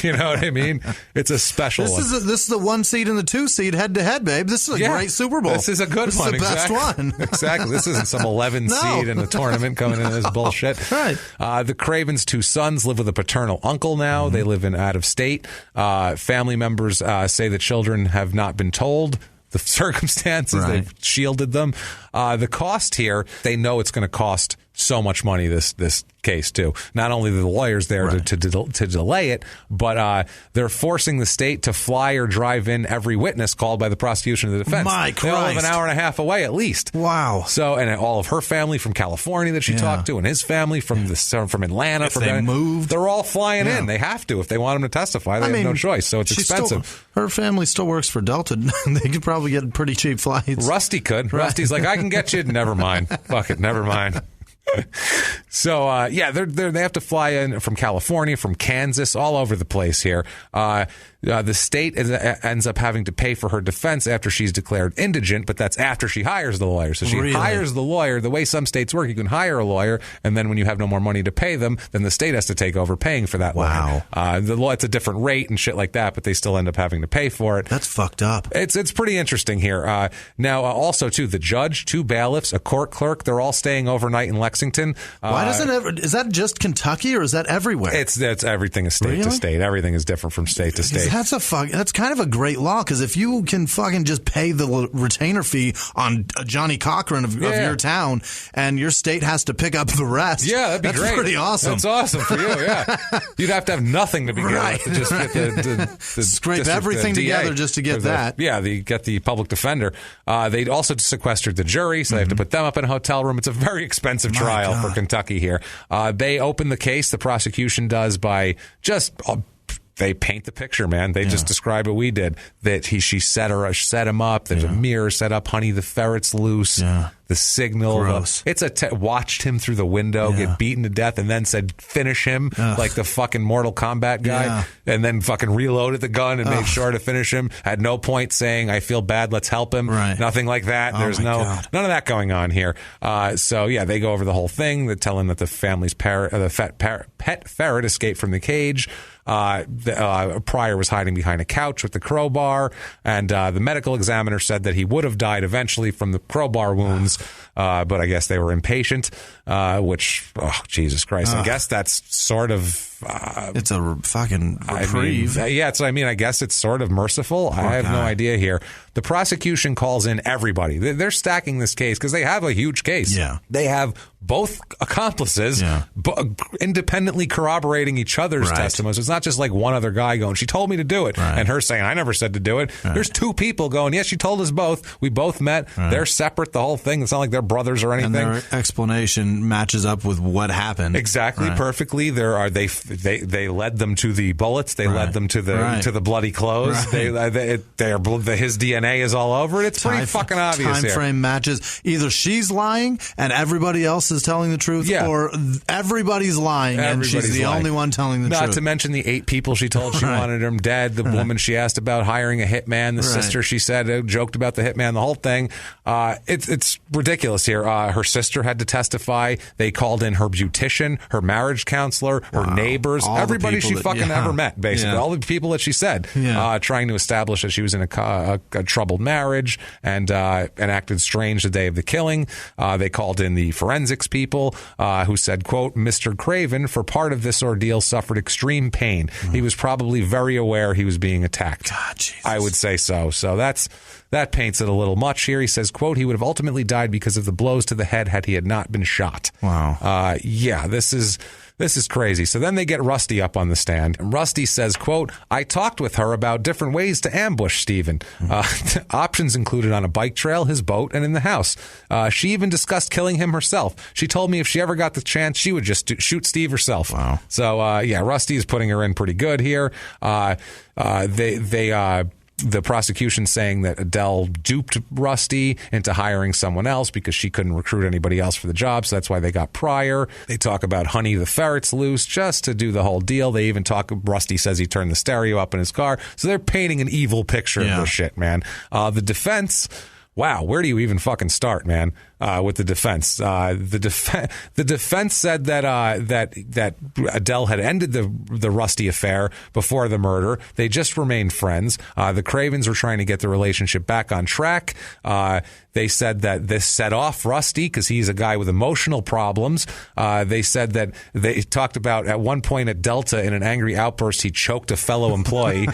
You know what I mean? It's a special one. This is the 1 seed and the 2 seed head to head, babe. This is a great Super Bowl. This is a good one. This is the best one. Exactly. This isn't some 11 seed in a tournament coming into this bullshit. Right. The Cravens' 2 sons live with a paternal uncle now. They live in out of state. Family members say the children have not been told the circumstances. They've shielded them. The cost here, they know it's going to cost so much money, this case, too. Not only the lawyers there to delay it, but they're forcing the state to fly or drive in every witness called by the prosecution or the defense. My Christ. They all live an hour and a half away at least. Wow. So, and all of her family from California that she talked to, and his family from Atlanta. They moved. They're all flying in. They have to. If they want them to testify, they have no choice. So it's expensive. Her family still works for Delta. They could probably get pretty cheap flights. Rusty could. Rusty's like, I can get you. Never mind. Fuck it. Never mind. So, they have to fly in from California, from Kansas, all over the place here. The state ends up having to pay for her defense after she's declared indigent, but that's after she hires the lawyer. So she hires the lawyer. The way some states work, you can hire a lawyer, and then when you have no more money to pay them, then the state has to take over paying for that lawyer. It's a different rate and shit like that, but they still end up having to pay for it. That's fucked up. It's pretty interesting here. Now, also, too, the judge, 2 bailiffs, a court clerk, they're all staying overnight in Lexington. Why Is that just Kentucky or is that everywhere? It's everything is state to state. Everything is different from state to state. That's kind of a great law, because if you can fucking just pay the retainer fee on Johnny Cochran of your town, and your state has to pick up the rest. Yeah, that'd be great. That's pretty awesome. That's awesome for you. Yeah, you'd have to have nothing to begin with to just get the scrape everything together just to get that. Get the public defender. They'd also sequestered the jury, so they have to put them up in a hotel room. It's a very expensive trial for Kentucky here. They open the case, the prosecution does, by just they paint the picture, man. They just describe what we did. That she set him up. There's a mirror set up. Honey, the ferret's loose. Yeah. The signal. Watched him through the window get beaten to death, and then said, finish him like the fucking Mortal Kombat guy, and then fucking reloaded the gun and made sure to finish him. At no point saying, I feel bad, let's help him. Right. Nothing like that. There's none of that going on here. They go over the whole thing. They tell him that the family's pet ferret escaped from the cage. Pryor was hiding behind a couch with the crowbar, and the medical examiner said that he would have died eventually from the crowbar wounds, but I guess they were impatient, which, Jesus Christ, I guess that's sort of... it's a fucking reprieve. That's what I mean. I guess it's sort of merciful. I have no idea here. The prosecution calls in everybody. They're stacking this case because they have a huge case. Yeah. They have both accomplices independently corroborating each other's testimonies. It's not just like one other guy going, she told me to do it, and her saying, I never said to do it. There's two people going, yes, she told us both. We both met. They're separate, the whole thing. It's not like they're brothers or anything. And their explanation matches up with what happened. Exactly, perfectly. They led them to the bullets. They led them to the bloody clothes. His DNA is all over it. It's pretty fucking obvious. Time frame matches. Either she's lying and everybody else is telling the truth, or everybody's lying and she's the only one telling the truth. Not to mention the 8 people she told she wanted him dead. The woman she asked about hiring a hitman. The sister she said joked about the hitman. The whole thing. It's ridiculous here. Her sister had to testify. They called in her beautician, her marriage counselor, her neighbors, everybody she fucking ever met, basically. All the people that she said, trying to establish that she was in a troubled marriage and acted strange the day of the killing. They called in the forensics people who said, quote, Mr. Craven, for part of this ordeal, suffered extreme pain. He was probably very aware he was being attacked. God, Jesus. I would say so. So that paints it a little much here. He says, quote, he would have ultimately died because of the blows to the head had he had not been shot. Wow. This is crazy. So then they get Rusty up on the stand. And Rusty says, quote, I talked with her about different ways to ambush Stephen. Options included on a bike trail, his boat, and in the house. She even discussed killing him herself. She told me if she ever got the chance, she would just shoot Steve herself. Wow. So, Rusty is putting her in pretty good here. The prosecution saying that Adele duped Rusty into hiring someone else because she couldn't recruit anybody else for the job, so that's why they got Pryor. They talk about Honey the ferret's loose just to do the whole deal. They even talk, Rusty says he turned the stereo up in his car. So they're painting an evil picture of this shit, man. The defense... Wow, where do you even fucking start, man? With the defense, the defense said that Adele had ended the Rusty affair before the murder. They just remained friends. The Cravens were trying to get the relationship back on track. They said that this set off Rusty because he's a guy with emotional problems. They said that they talked about at one point at Delta in an angry outburst he choked a fellow employee.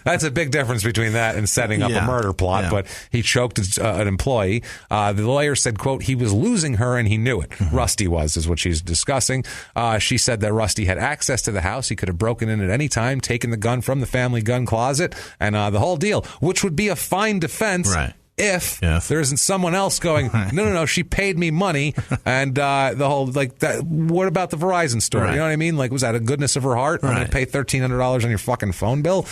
That's a big difference between that and setting up a murder plot. But he choked an employee. The lawyer said, quote, he was losing her and he knew it. Rusty is what she's discussing. She said that Rusty had access to the house. He could have broken in at any time, taken the gun from the family gun closet, and the whole deal, which would be a fine defense. Right. If there isn't someone else going, no, she paid me money, and the whole, like, that. What about the Verizon store? You know what I mean? Like, was that a goodness of her heart? I'm going to pay $1,300 on your fucking phone bill?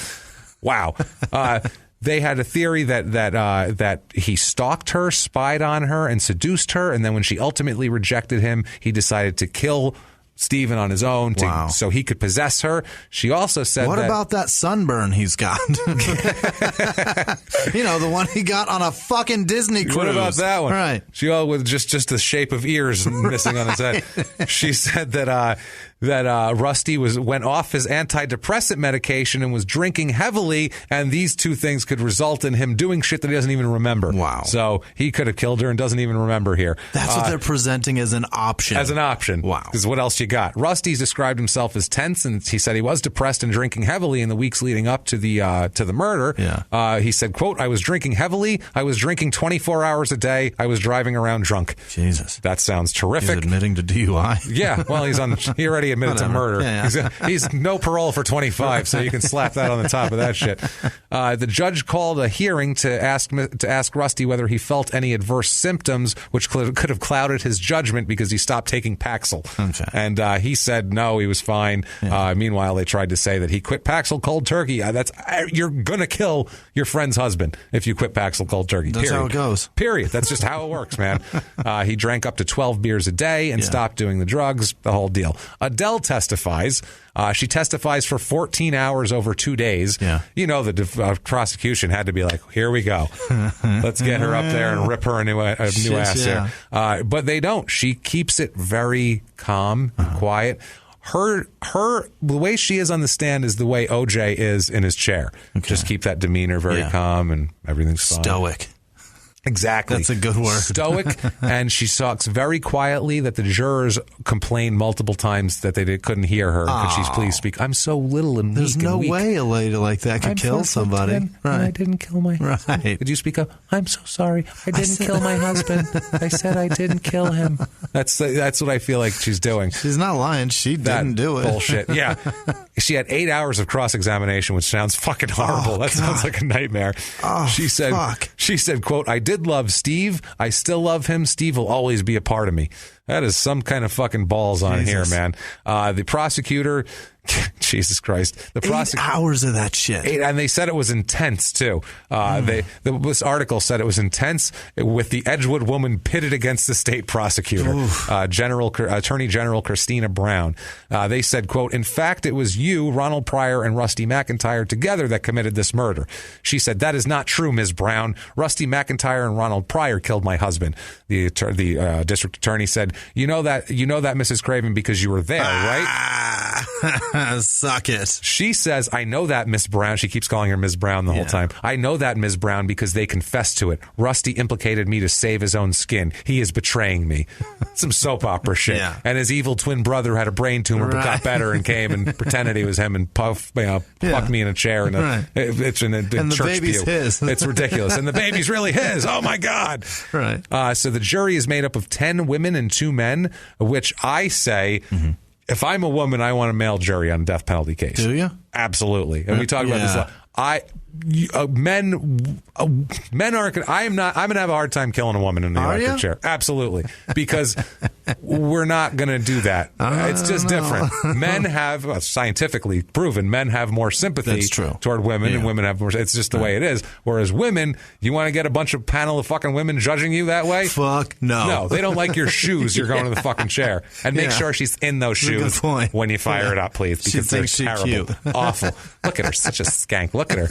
Wow. They had a theory that he stalked her, spied on her, and seduced her, and then when she ultimately rejected him, he decided to kill Steven on his own so he could possess her. She also said what about that sunburn he's got? You know, the one he got on a fucking Disney cruise. What about that one? Right. She with just the shape of ears missing on his head. She said that Rusty went off his antidepressant medication and was drinking heavily, and these two things could result in him doing shit that he doesn't even remember. Wow. So he could have killed her and doesn't even remember here. That's what they're presenting as an option. As an option. Wow. Because what else you got? Rusty's described himself as tense, and he said he was depressed and drinking heavily in the weeks leading up to the murder. Yeah. He said, quote, "I was drinking heavily. I was drinking 24 hours a day. I was driving around drunk." Jesus. That sounds terrific. He's admitting to DUI. Yeah. Well, he already admitted to murder. Yeah. He's no parole for 25, so you can slap that on the top of that shit. The judge called a hearing to ask Rusty whether he felt any adverse symptoms, which could have clouded his judgment because he stopped taking Paxil. Okay. And he said no, he was fine. Yeah. Meanwhile, they tried to say that he quit Paxil cold turkey. You're gonna kill your friend's husband if you quit Paxil cold turkey. That's how it goes. Period. That's just how it works, man. He drank up to 12 beers a day and stopped doing the drugs. The whole deal. Adele testifies. She testifies for 14 hours over 2 days. Yeah. You know, the prosecution had to be like, here we go. Let's get her up there and rip her a new ass here. But they don't. She keeps it very calm and quiet. The way she is on the stand is the way OJ is in his chair. Okay. Just keep that demeanor very calm and everything's fine. Stoic. Exactly. That's a good word. Stoic. And she talks very quietly that the jurors complained multiple times that they couldn't hear her. Could she please speak? I'm so little and There's weak no and weak. way a lady like that could kill somebody. And I didn't kill my husband. Right. Could you speak up? I'm so sorry. I didn't kill my husband. I said I didn't kill him. That's what I feel like she's doing. She's not lying. She didn't do it. Bullshit. Yeah. She had 8 hours of cross-examination, which sounds fucking horrible. That sounds like a nightmare. She said, quote, "I did love Steve. I still love him. Steve will always be a part of me." That is some kind of fucking balls on here, man. The prosecutor, Jesus Christ. 8 hours of that shit. And they said it was intense, too. This article said it was intense with the Edgewood woman pitted against the state prosecutor, Attorney General Christina Brown. They said, quote, "In fact, it was you, Ronald Pryor, and Rusty McIntyre together that committed this murder." She said, "That is not true, Ms. Brown. Rusty McIntyre and Ronald Pryor killed my husband." The district attorney said, You know that, Mrs. Craven, because you were there, right? Suck it. She says, "I know that, Miss Brown." She keeps calling her Ms. Brown the whole time. "I know that, Ms. Brown, because they confessed to it. Rusty implicated me to save his own skin. He is betraying me." Some soap opera shit. Yeah. And his evil twin brother had a brain tumor but got better and came and pretended he was him and fucked me in a chair. It's in a and church the baby's pew. his. It's ridiculous. And the baby's really his. Oh, my God. Right. So the jury is made up of 10 women and 2 men, which I say... Mm-hmm. If I'm a woman, I want a male jury on a death penalty case. Do you? Absolutely. And we talk about this a lot. Men aren't. I'm going to have a hard time killing a woman in the electric chair. Absolutely, because we're not going to do that. It's just different. Men have scientifically proven men have more sympathy toward women, and women have more. It's just the way it is. Whereas women, you want to get a bunch of panel of fucking women judging you that way? Fuck no. No, they don't like your shoes. You're going to the fucking chair, and make sure she's in those shoes when you fire it up, please, because they're terrible, cute. Awful. Look at her, such a skank. Look at her.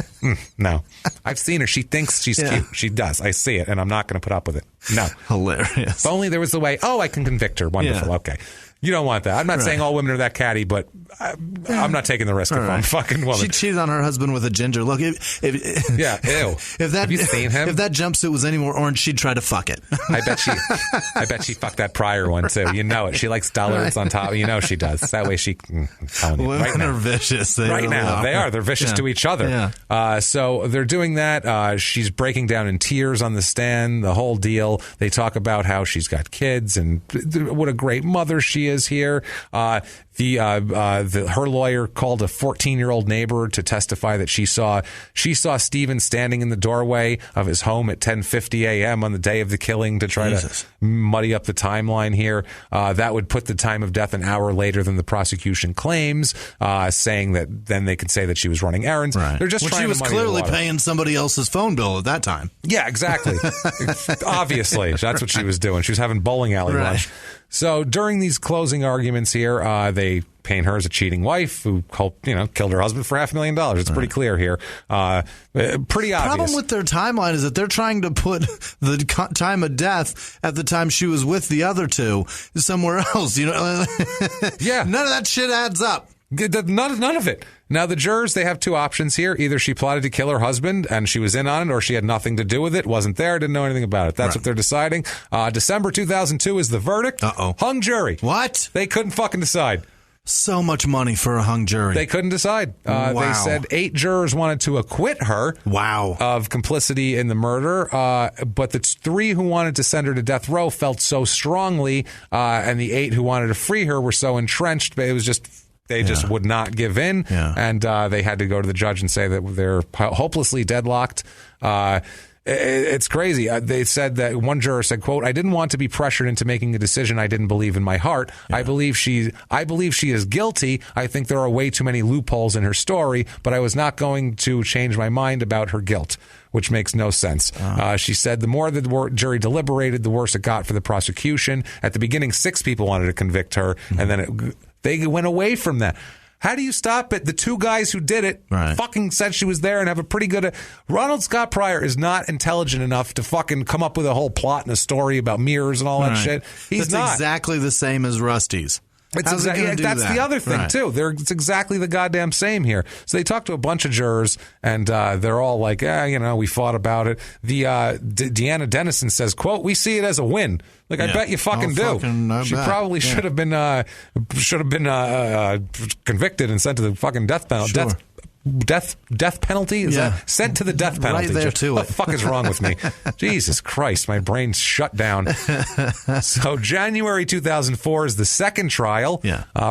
No, I've seen her. She thinks she's cute. She does. I see it, and I'm not going to put up with it. No. Hilarious. If only there was the way, I can convict her. Wonderful. Okay. You don't want that. I'm not saying all women are that catty, but I'm not taking the risk if I'm a fucking woman. She cheated on her husband with a ginger. Look, ew. Have you seen him? If that jumpsuit was any more orange, she'd try to fuck it. I bet she fucked that Pryor one too. You know it. She likes dullards on top. You know she does. That way she. Women are vicious. They right now they are. They're vicious to each other. Yeah. So they're doing that. She's breaking down in tears on the stand. The whole deal. They talk about how she's got kids and what a great mother she is here. Her lawyer called a 14-year-old neighbor to testify that she saw Steven standing in the doorway of his home at 10:50 a.m. on the day of the killing to try to muddy up the timeline here. That would put the time of death an hour later than the prosecution claims, saying that then they could say that she was running errands. Right. They're just trying she was to muddy clearly the water. Paying somebody else's phone bill at that time. Yeah, exactly. Obviously, that's what she was doing. She was having bowling alley lunch. So during these closing arguments here, they paint her as a cheating wife who killed her husband for $500,000. It's pretty clear here. Pretty obvious. The problem with their timeline is that they're trying to put the time of death at the time she was with the other two somewhere else. Yeah. None of that shit adds up. None of it. Now, the jurors, they have two options here. Either she plotted to kill her husband and she was in on it, or she had nothing to do with it, wasn't there, didn't know anything about it. That's what they're deciding. December 2002 is the verdict. Hung jury. What? They couldn't fucking decide. So much money for a hung jury. They couldn't decide. Wow. They said 8 jurors wanted to acquit her of complicity in the murder, but the 3 who wanted to send her to death row felt so strongly, and the 8 who wanted to free her were so entrenched, it was just... They just would not give in, and they had to go to the judge and say that they're hopelessly deadlocked. It's crazy. They said that one juror said, quote, "I didn't want to be pressured into making a decision I didn't believe in my heart. I believe she is guilty. I think there are way too many loopholes in her story, but I was not going to change my mind about her guilt," which makes no sense. She said the more the jury deliberated, the worse it got for the prosecution. At the beginning, 6 people wanted to convict her, and then they went away from that. How do you stop it? The 2 guys who did it fucking said she was there and have a pretty good... Ronald Scott Pryor is not intelligent enough to fucking come up with a whole plot and a story about mirrors and all that shit. He's not. Exactly the same as Rusty's. That's the other thing, too. It's exactly the goddamn same here. So they talked to a bunch of jurors, and they're all like, we fought about it. The Deanna Dennison says, quote, "We see it as a win." Like, I bet you fucking do. She probably should have been convicted and sent to the fucking death penalty. Sure. Death penalty? Is that sent to the death penalty? Right there to What the fuck is wrong with me? Jesus Christ, my brain's shut down. So January 2004 is the second trial.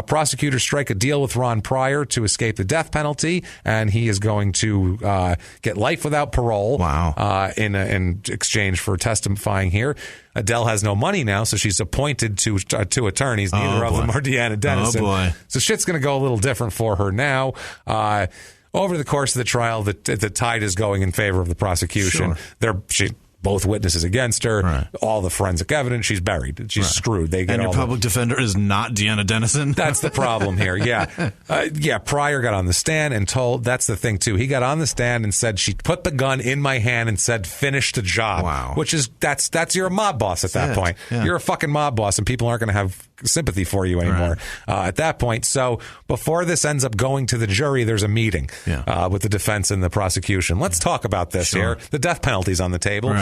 Prosecutors strike a deal with Ron Pryor to escape the death penalty, and he is going to get life without parole. In exchange for testifying here. Adele has no money now, so she's appointed to 2 attorneys. Neither of them are Deanna Dennison. So shit's going to go a little different for her now. Over the course of the trial, the tide is going in favor of the prosecution. Both witnesses against her, all the forensic evidence. She's buried. She's screwed. They get and your public defender is not Deanna Dennison. That's the problem here. Pryor got on the stand and told. That's the thing too. He got on the stand and said she put the gun in my hand and said, "Finish the job." Wow. Which is you're a mob boss at that point. You're a fucking mob boss, and people aren't going to have sympathy for you anymore at that point. So before this ends up going to the jury, there's a meeting with the defense and the prosecution. Let's talk about this here. The death penalty's on the table.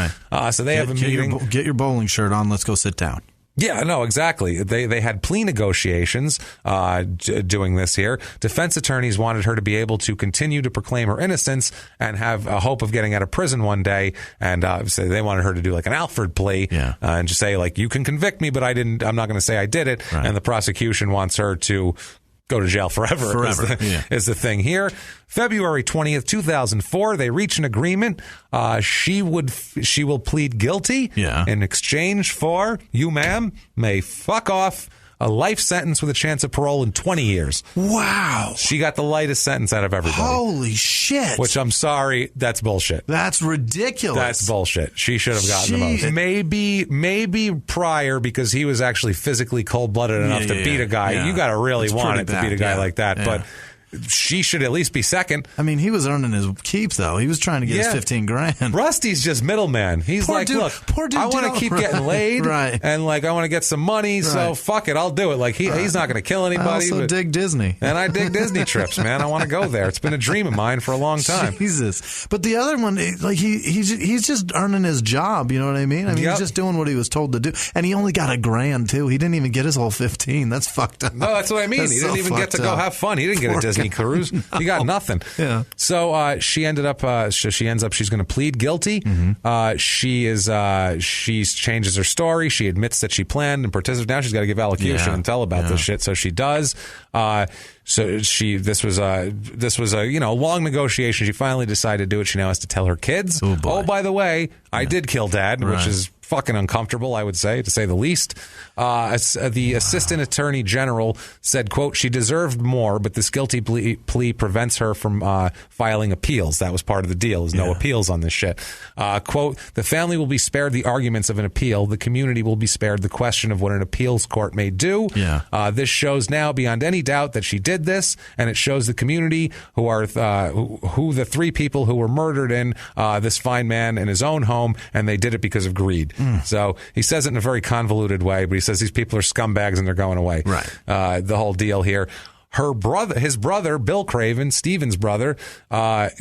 So they have a meeting. Get your bowling shirt on. Let's go sit down. Yeah, no, exactly. They had plea negotiations doing this here. Defense attorneys wanted her to be able to continue to proclaim her innocence and have a hope of getting out of prison one day. And so they wanted her to do like an Alford plea and just say, like, you can convict me, but I'm not going to say I did it. And the prosecution wants her to go to jail forever. Is the thing here. February 20th, 2004, they reach an agreement. She will plead guilty in exchange for, you, ma'am, may fuck off a life sentence with a chance of parole in 20 years. Wow. She got the lightest sentence out of everybody. Holy shit. Which, I'm sorry, that's bullshit. That's ridiculous. That's bullshit. She should have gotten the most. Maybe Pryor, because he was actually physically cold-blooded enough to beat a guy. You got to really want it to beat a guy like that. But she should at least be second. I mean, he was earning his keep, though. He was trying to get his $15,000. Rusty's just middleman. He's poor like, dude, look, I want to keep getting laid, and like I want to get some money, so fuck it, I'll do it. Like he's not going to kill anybody. I also dig Disney, and I dig Disney trips, man. I want to go there. It's been a dream of mine for a long time. Jesus, but the other one, like he's just earning his job. You know what I mean? I mean, he's just doing what he was told to do, and he only got $1,000 too. He didn't even get his whole 15. That's fucked up. No, that's what I mean. He didn't even get to go have fun. He didn't get a Disney cruise. He got nothing. So she ends up she's going to plead guilty. She changes her story. She admits that she planned and participated. Now she's got to give allocution and tell about this shit. So she does. This was a long negotiation. She finally decided to do it. She now has to tell her kids. Oh, by the way, I did kill Dad, which is fucking uncomfortable, I would say, to say the least. The assistant attorney general said, quote, she deserved more, but this guilty plea prevents her from filing appeals. That was part of the deal, is no appeals on this shit. Quote, the family will be spared the arguments of an appeal. The community will be spared the question of what an appeals court may do. This shows now beyond any doubt that she did this, and it shows the community who are who the three people who were murdered in this fine man in his own home, and they did it because of greed. So he says it in a very convoluted way, but he says these people are scumbags and they're going away. Right. The whole deal here. His brother, Bill Craven, Stephen's brother,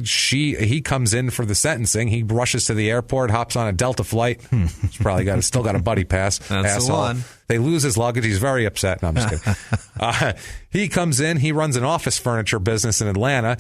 he comes in for the sentencing. He rushes to the airport, hops on a Delta flight. He's probably still got a buddy pass. That's asshole. the one. They lose his luggage. He's very upset. No, I'm just kidding. He comes in. He runs an office furniture business in Atlanta.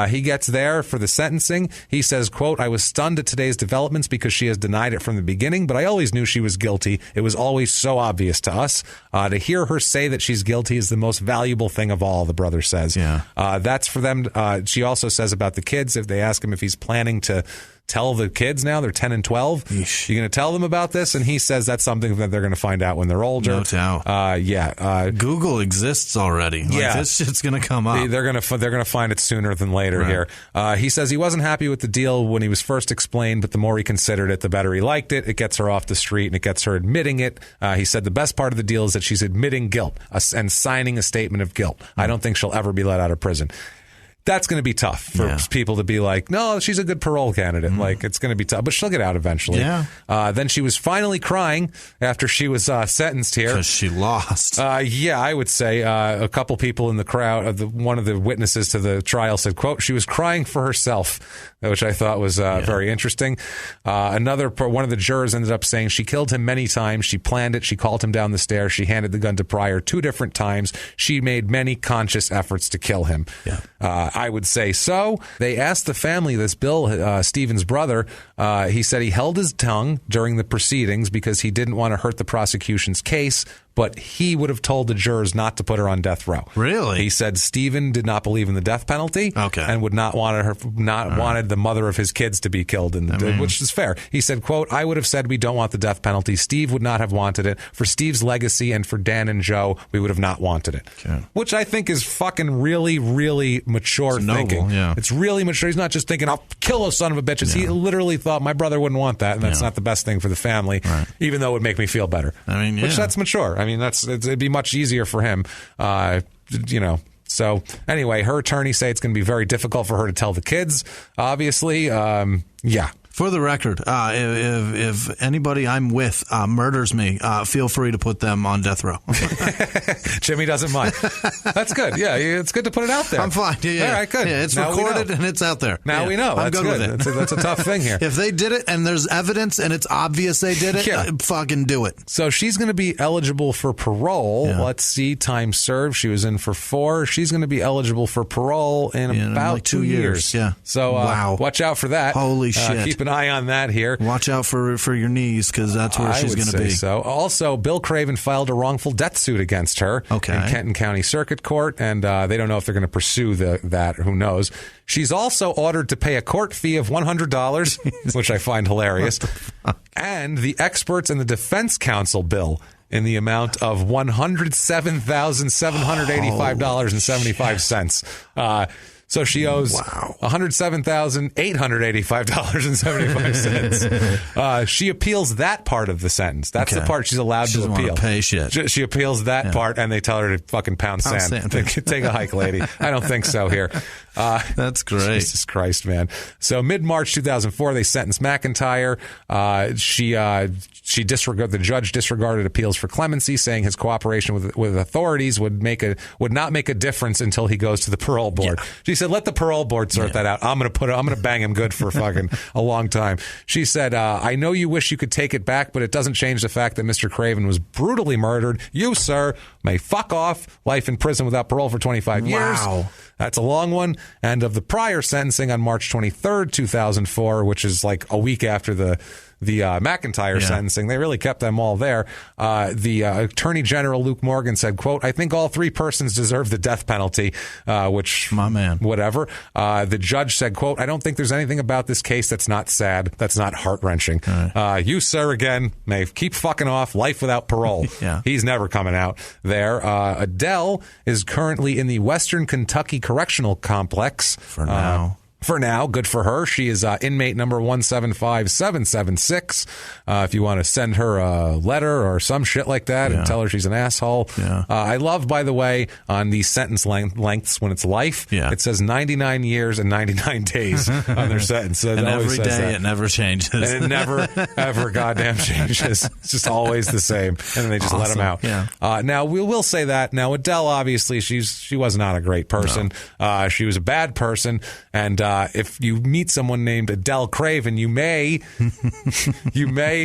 He gets there for the sentencing. He says, quote, I was stunned at today's developments because she has denied it from the beginning, but I always knew she was guilty. It was always so obvious to us. To hear her say that she's guilty is the most valuable thing of all, the brother says. That's for them. She also says about the kids, if they ask him if he's planning to tell the kids now, they're 10 and 12. Yeesh. You're going to tell them about this? And he says that's something that they're going to find out when they're older. No doubt. Google exists already. This shit's going to come up. They're going to find it sooner than later here. He says he wasn't happy with the deal when he was first explained, but the more he considered it, the better he liked it. It gets her off the street and it gets her admitting it. He said the best part of the deal is that she's admitting guilt and signing a statement of guilt. I don't think she'll ever be let out of prison. That's going to be tough for people to be like, no, she's a good parole candidate. Like, it's going to be tough, but she'll get out eventually. Then she was finally crying after she was sentenced here. Because she lost. I would say a couple people in the crowd, one of the witnesses to the trial said, quote, she was crying for herself, which I thought was very interesting. One of the jurors ended up saying she killed him many times. She planned it. She called him down the stairs. She handed the gun to Pryor 2 different times. She made many conscious efforts to kill him. I would say so. They asked the family, this Bill, Stephen's brother, he said he held his tongue during the proceedings because he didn't want to hurt the prosecution's case, but he would have told the jurors not to put her on death row. Really? He said Stephen did not believe in the death penalty and would not wanted the mother of his kids to be killed, which is fair. He said, quote, I would have said we don't want the death penalty. Steve would not have wanted it. For Steve's legacy and for Dan and Joe, we would have not wanted it. Which I think is fucking really, really mature thinking. It's really mature. He's not just thinking, I'll kill those son of a bitches. He literally thought my brother wouldn't want that, and that's not the best thing for the family, even though it would make me feel better. Which that's mature. It'd be much easier for him, So anyway, her attorney say it's going to be very difficult for her to tell the kids, obviously. For the record, if anybody I'm with murders me, feel free to put them on death row. Jimmy doesn't mind. That's good. Yeah, it's good to put it out there. I'm fine. All right, good. Yeah, it's now recorded and it's out there. Now we know. I'm good with it. That's a tough thing here. If they did it and there's evidence and it's obvious they did it, fucking do it. So she's going to be eligible for parole. Let's see, time served. She was in for 4. She's going to be eligible for parole in about like 2 years. Yeah. So watch out for that. Holy shit. Keep an eye on that here. Watch out for your knees, because that's where she's going to be. So also, Bill Craven filed a wrongful death suit against her in Kenton County Circuit Court, and they don't know if they're going to pursue that. Who knows? She's also ordered to pay a court fee of $100, which I find hilarious, and the experts in the defense counsel bill in the amount of $107,785.75. So she owes $107,885.75. She appeals that part of the sentence. That's the part she's allowed to appeal. Pay shit. She appeals that part, and they tell her to fucking pound sand. Take a hike, lady. I don't think so here. That's great. Jesus Christ, man. So mid-March 2004, they sentenced McIntyre. The judge disregarded appeals for clemency, saying his cooperation with authorities would not make a difference until he goes to the parole board. She said, let the parole board sort that out. I'm going to bang him good for fucking a long time. She said, I know you wish you could take it back, but it doesn't change the fact that Mr. Craven was brutally murdered. You, sir, may fuck off. Life in prison without parole for 25 years. Wow. That's a long one. And of the prior sentencing on March 23rd, 2004, which is like a week after the the McIntyre sentencing. They really kept them all there. The Attorney General Luke Morgan said, quote, "I think all three persons deserve the death penalty," which, my man, whatever. The judge said, quote, "I don't think there's anything about this case that's not sad, that's not heart-wrenching. Right. You, sir, again, may keep fucking off, life without parole." Yeah. He's never coming out there. Adele is currently in the Western Kentucky Correctional Complex. For now. For now, good for her. She is inmate number 175776. If you want to send her a letter or some shit like that and tell her she's an asshole. Yeah. I love, by the way, on these sentence lengths when it's life, it says 99 years and 99 days on their sentence. So and every day it never changes. And it never, ever goddamn changes. It's just always the same. And then they just let them out. Yeah. Now, we will say that. Now, Adele, obviously, she was not a great person. No. She was a bad person. And if you meet someone named Adele Craven, you may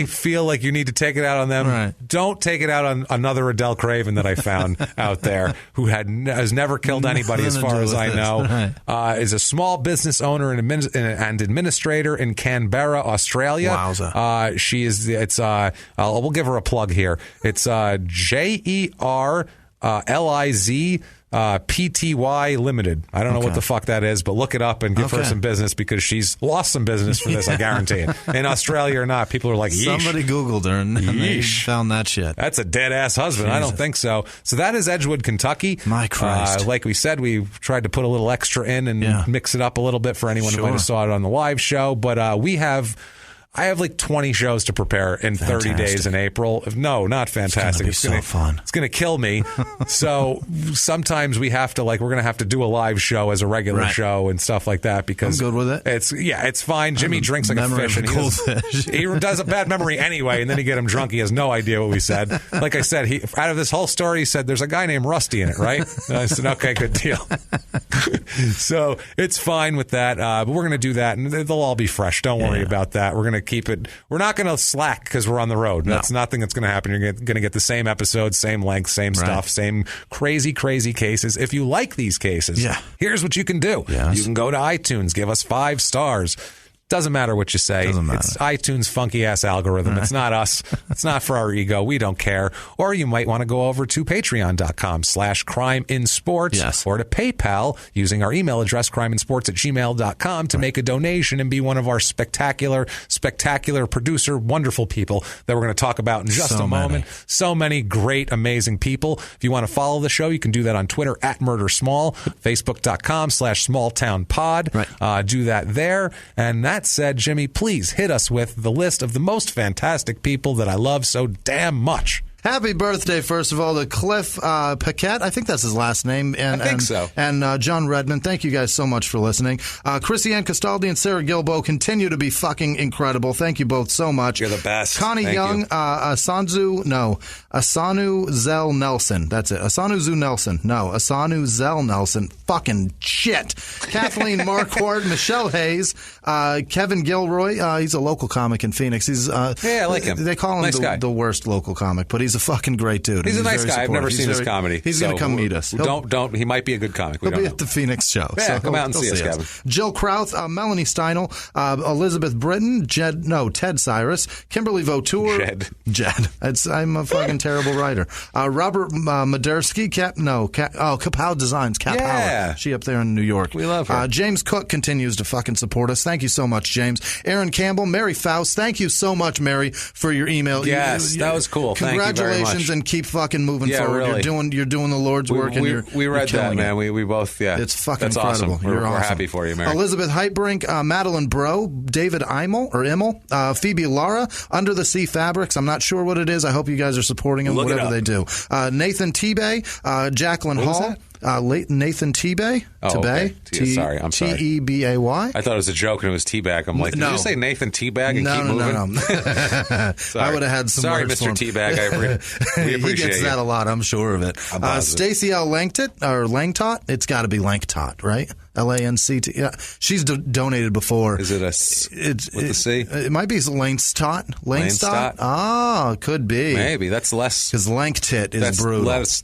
feel like you need to take it out on them. Right. Don't take it out on another Adele Craven that I found out there who has never killed anybody, as far as I know. Right. Is a small business owner and administrator in Canberra, Australia. Wowza. She is. We'll give her a plug here. It's JERLIZ. PTY Limited. I don't know what the fuck that is, but look it up and give her some business, because she's lost some business for this, I guarantee it. In Australia or not, people are like, yeesh. Somebody Googled her and they found that shit. That's a dead-ass husband. Jesus. I don't think so. So that is Edgewood, Kentucky. My Christ. Like we said, we tried to put a little extra in and mix it up a little bit for anyone who might have saw it on the live show, but I have like 20 shows to prepare in 30 days in April. No, not fantastic. It's going to be so fun. It's going to kill me. So sometimes we're going to have to do a live show as a regular show and stuff like that, because I'm good with it. It's fine. Jimmy drinks like a fish, and he does a bad memory anyway, and then you get him drunk. He has no idea what we said. Like I said, out of this whole story, he said, "There's a guy named Rusty in it, right?" And I said, "Okay, good deal." So it's fine with that. But we're going to do that, and they'll all be fresh. Don't worry about that. We're going to keep it. We're not going to slack because we're on the road. That's nothing that's going to happen. You're going to get the same episodes, same length, same stuff, same crazy cases. If you like these cases, here's what you can do. You can go to iTunes, give us 5 stars. Doesn't matter what you say. It's iTunes' funky-ass algorithm. Right. It's not us. It's not for our ego. We don't care. Or you might want to go over to patreon.com/crimeinsports or to PayPal using our email address, crimeinsports@gmail.com, to make a donation and be one of our spectacular producer, wonderful people that we're going to talk about in just a moment. So many great, amazing people. If you want to follow the show, you can do that on Twitter @MurderSmall, Facebook.com/SmallTownPod. Right. Do that there. And that said, Jimmy, please hit us with the list of the most fantastic people that I love so damn much. Happy birthday, first of all, to Cliff Paquette. I think that's his last name. And, I think so. And John Redmond. Thank you guys so much for listening. Chrissy Ann Castaldi and Sarah Gilbo continue to be fucking incredible. Thank you both so much. You're the best. Connie Young, Asanu Zell Nelson. That's it. Asanu Zell Nelson. Fucking shit. Kathleen Marquardt, Michelle Hayes, Kevin Gilroy. He's a local comic in Phoenix. He's I like him. They call him the worst local comic, but he's a fucking great dude. He's a nice guy. I've never seen his comedy. He's going to come meet us. Don't. He might be a good comic. He'll be at the Phoenix show. Yeah, so come out and see us, Kevin. Jill Krauth, Melanie Steinel, Elizabeth Britton, Ted Cyrus, Kimberly Vautour. Jed. I'm a fucking terrible writer. Robert Madursky, Kapow Designs. Yeah. She up there in New York. We love her. James Cook continues to fucking support us. Thank you so much, James. Aaron Campbell, Mary Faust. Thank you so much, Mary, for your email. Yes, that was cool. Congratulations, and keep fucking moving forward. Really. You're doing the Lord's work, and we read that, man. We both, It's fucking That's incredible. Awesome. You're we're awesome. happy for you, Mary. Elizabeth Heitbrink, Madeline Bro, David Immel, Phoebe Lara, Under the Sea Fabrics. I'm not sure what it is. I hope you guys are supporting them, whatever they do. Nathan Tebay, Jacqueline Hall. Nathan Tebay. Okay. Sorry, I'm sorry. Tebay. I thought it was a joke and it was Teabag. I'm like, did you say Nathan Teabag and keep moving? No. I would have had some Sorry, words Mr. Teabag. We appreciate He gets that a lot, I'm sure of it. Stacey L. Langtot. It's got to be Langtot, right? Lanct. Yeah, she's donated before. Is it with the C? It might be Langstott. Langstott? Oh, could be. Maybe that's less because Lanktit is brutal. Less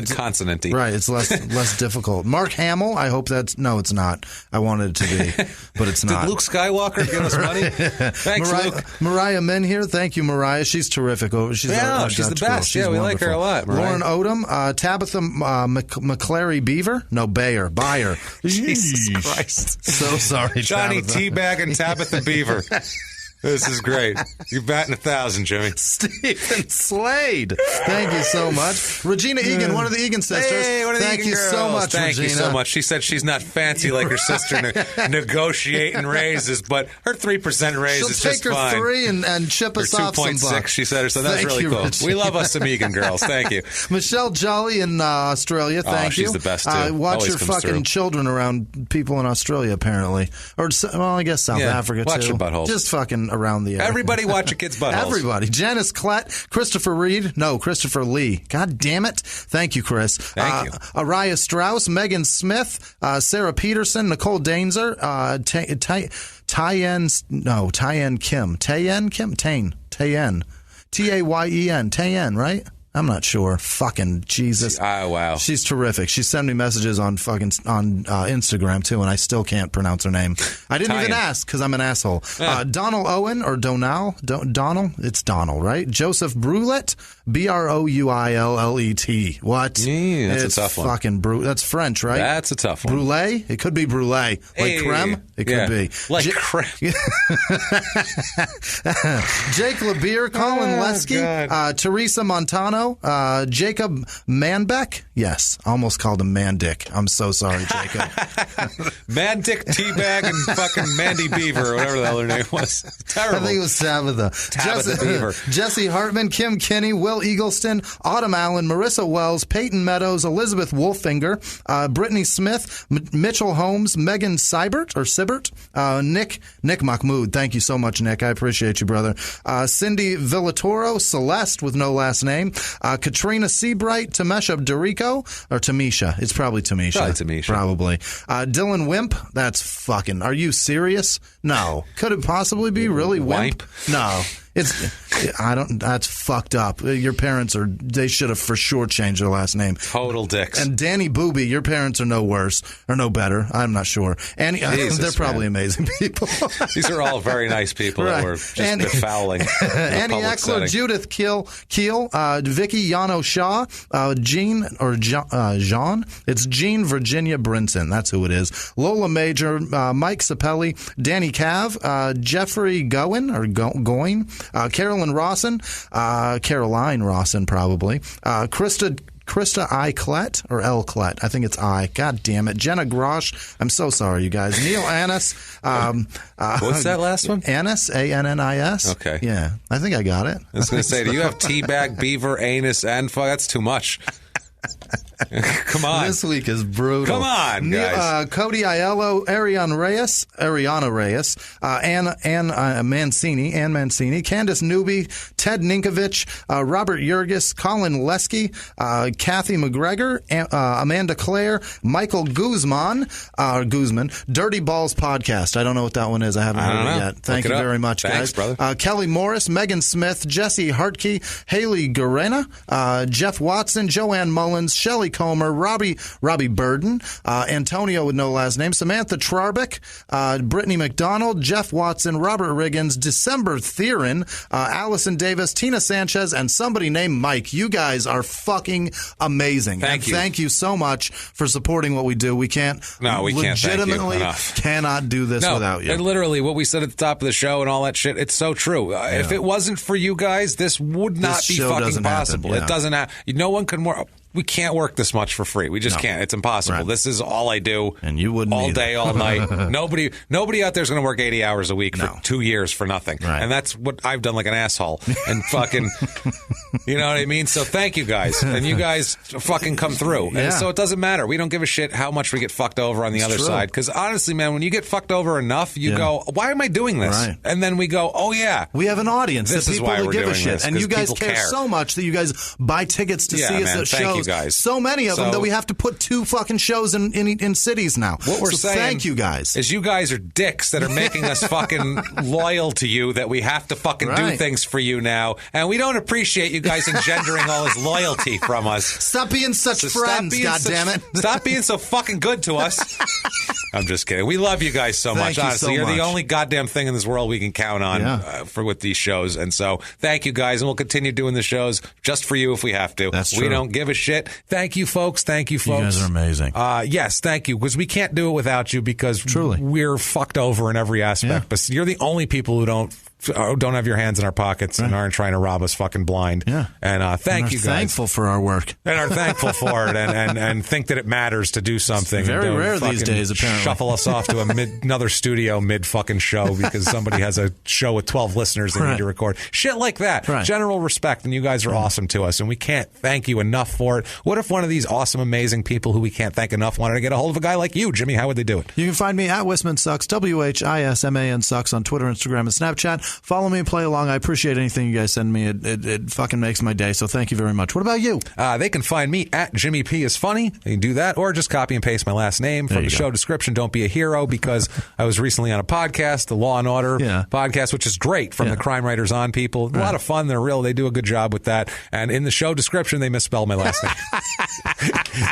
consonant-y. Right, it's less difficult. Mark Hamill. I hope that's it's not. I wanted it to be, but it's not. Did Luke Skywalker give us money? Thanks, Luke. Mariah Min here. Thank you, Mariah. She's terrific. She's the best. Yeah, we like her a lot. Mariah. Lauren Odom, Tabitha McClary Beaver. No, Bayer. Jesus Christ. So sorry, Johnny Tabitha. Teabag and Tabitha Beaver. This is great. You're batting 1,000, Jimmy. Stephen Slade. Thank you so much. Regina Egan, one of the Egan sisters. Hey, one of the Thank Egan you girls. so much, Thank Regina. you so much. She said she's not fancy like her sister negotiating raises, but her 3% raise She'll is take just her fine. 3 and chip us off some 2.6, bucks. she said her. So that's Thank really you, cool. Regina. We love us some Egan girls. Thank you. Michelle Jolly in Australia. Thank you. She's the best, too. Watch Always your comes fucking through. children around people in Australia, apparently. Or, I guess South Africa, too. Watch your buttholes. Just fucking around the area. Everybody watch your kids' buttholes. Everybody. Janice Klett, Christopher Reed. No, Christopher Lee. God damn it. Thank you, Chris. Thank you. Araya Strauss, Megan Smith, Sarah Peterson, Nicole Dainzer, Tayen Kim. Tayen. Tayen. Tayen, right? I'm not sure. Fucking Jesus. Oh, wow. She's terrific. She sent me messages on Instagram, too, and I still can't pronounce her name. I didn't even ask because I'm an asshole. Donald Owen or Donald? Donald? It's Donald, right? Joseph Brouillet, Brouillet. What? Yeah, that's a tough one. Fucking that's French, right? That's a tough one. Brulee? It could be brulee. Like creme? It could be. Like creme. Jake LeBeer, Colin Lesky, Teresa Montano, Jacob Manbeck. Yes, almost called him Mandick. I'm so sorry, Jacob. Mandick, Teabag, and fucking Mandy Beaver, or whatever the hell her name was. Terrible. I think it was Tabitha. Beaver. Jesse Hartman, Kim Kinney, Will Eagleston, Autumn Allen, Marissa Wells, Peyton Meadows, Elizabeth Wolfinger, Brittany Smith, Mitchell Holmes, Megan Sibert, Nick Mahmood. Thank you so much, Nick. I appreciate you, brother. Cindy Villatoro, Celeste with no last name, Katrina Seabright, Tamesha Dorico, or Tamisha. It's probably Tamisha. Probably. Dylan Wimp. That's fucking. Are you serious? No. Could it possibly be really Wimp? No. That's fucked up. Your parents they should have for sure changed their last name. Total dicks. And Danny Booby, your parents are no worse or no better. I'm not sure. And they're probably amazing people. These are all very nice people that were just befouling. Annie Eckler, Judith Keel, Vicky Yano Shaw, Jean Jean. It's Jean Virginia Brinson. That's who it is. Lola Major, Mike Sapelli, Danny Cav, Jeffrey Goin Caroline Rawson, probably. Krista I. Klett, or L. Klett. I think it's I. God damn it. Jenna Grosh. I'm so sorry, you guys. Neil Annis. What's that last one? Annis, Annis. Okay. Yeah, I think I got it. I was going to say, do you have Teabag, Beaver, Anus, and fuck? That's too much. Come on. This week is brutal. Come on, guys. Cody Aiello, Ariana Reyes, Ann Mancini, Candace Newby, Ted Ninkovich, Robert Yurgis, Colin Lesky, Kathy McGregor, Amanda Clare, Michael Guzman, Dirty Balls Podcast. I don't know what that one is. I haven't heard it yet. Thank you very much, guys. Brother. Kelly Morris, Megan Smith, Jesse Hartke, Haley Garena, Jeff Watson, Joanne Mullins, Shelley Comer, Robbie Burden, Antonio with no last name, Samantha Trarbick, Brittany McDonald, Jeff Watson, Robert Riggins, December Theron, Allison Davis, Tina Sanchez, and somebody named Mike. You guys are fucking amazing. Thank you. Thank you so much for supporting what we do. We can't legitimately cannot do this without you. And literally what we said at the top of the show and all that shit, it's so true. If it wasn't for you guys, this would not be fucking possible. It doesn't happen. No one can work. We can't work this much for free. We just can't. It's impossible. Right. This is all I do. And you wouldn't all day, all night. Nobody out there is going to work 80 hours a week for 2 years for nothing. Right. And that's what I've done like an asshole. And fucking, you know what I mean? So thank you guys. And you guys fucking come through. Yeah. And so it doesn't matter. We don't give a shit how much we get fucked over on the other side. Because honestly, man, when you get fucked over enough, you go, why am I doing this? Right. And then we go, oh yeah. We have an audience. This is why we're give doing a shit. this. And you guys care so much that you guys buy tickets to see us at shows. guys. So many of them that we have to put 2 fucking shows in cities now. What we're saying, thank you guys, is you guys are dicks that are making us fucking loyal to you, that we have to fucking do things for you now, and we don't appreciate you guys engendering all this loyalty from us. Stop being such friends, goddammit. Stop being so fucking good to us. I'm just kidding. We love you guys so much. Honestly, you're the only goddamn thing in this world we can count on with these shows. And so thank you guys. And we'll continue doing the shows just for you if we have to. That's true. We don't give a shit. Thank you, folks. Thank you, folks. You guys are amazing. Yes, thank you. Because we can't do it without you, because truly we're fucked over in every aspect. Yeah. But you're the only people who don't have your hands in our pockets and aren't trying to rob us fucking blind. Yeah. And thank you guys. Thankful for our work. And are thankful for it and think that it matters to do something. It's very rare these days, apparently. Shuffle us off to another studio mid-fucking show because somebody has a show with 12 listeners they need to record. Shit like that. Right. General respect, and you guys are awesome to us, and we can't thank you enough for it. What if one of these awesome, amazing people who we can't thank enough wanted to get a hold of a guy like you, Jimmy? How would they do it? You can find me at Whisman Sucks, WHISMAN Sucks on Twitter, Instagram, and Snapchat. Follow me and play along. I appreciate anything you guys send me. It fucking makes my day, so thank you very much. What about you? They can find me at Jimmy P is funny. You can do that, or just copy and paste my last name from the show description. Don't be a hero, because I was recently on a podcast, the Law and Order podcast, which is great, from the Crime Writers On people. A lot of fun. They're real. They do a good job with that. And in the show description, they misspelled my last name.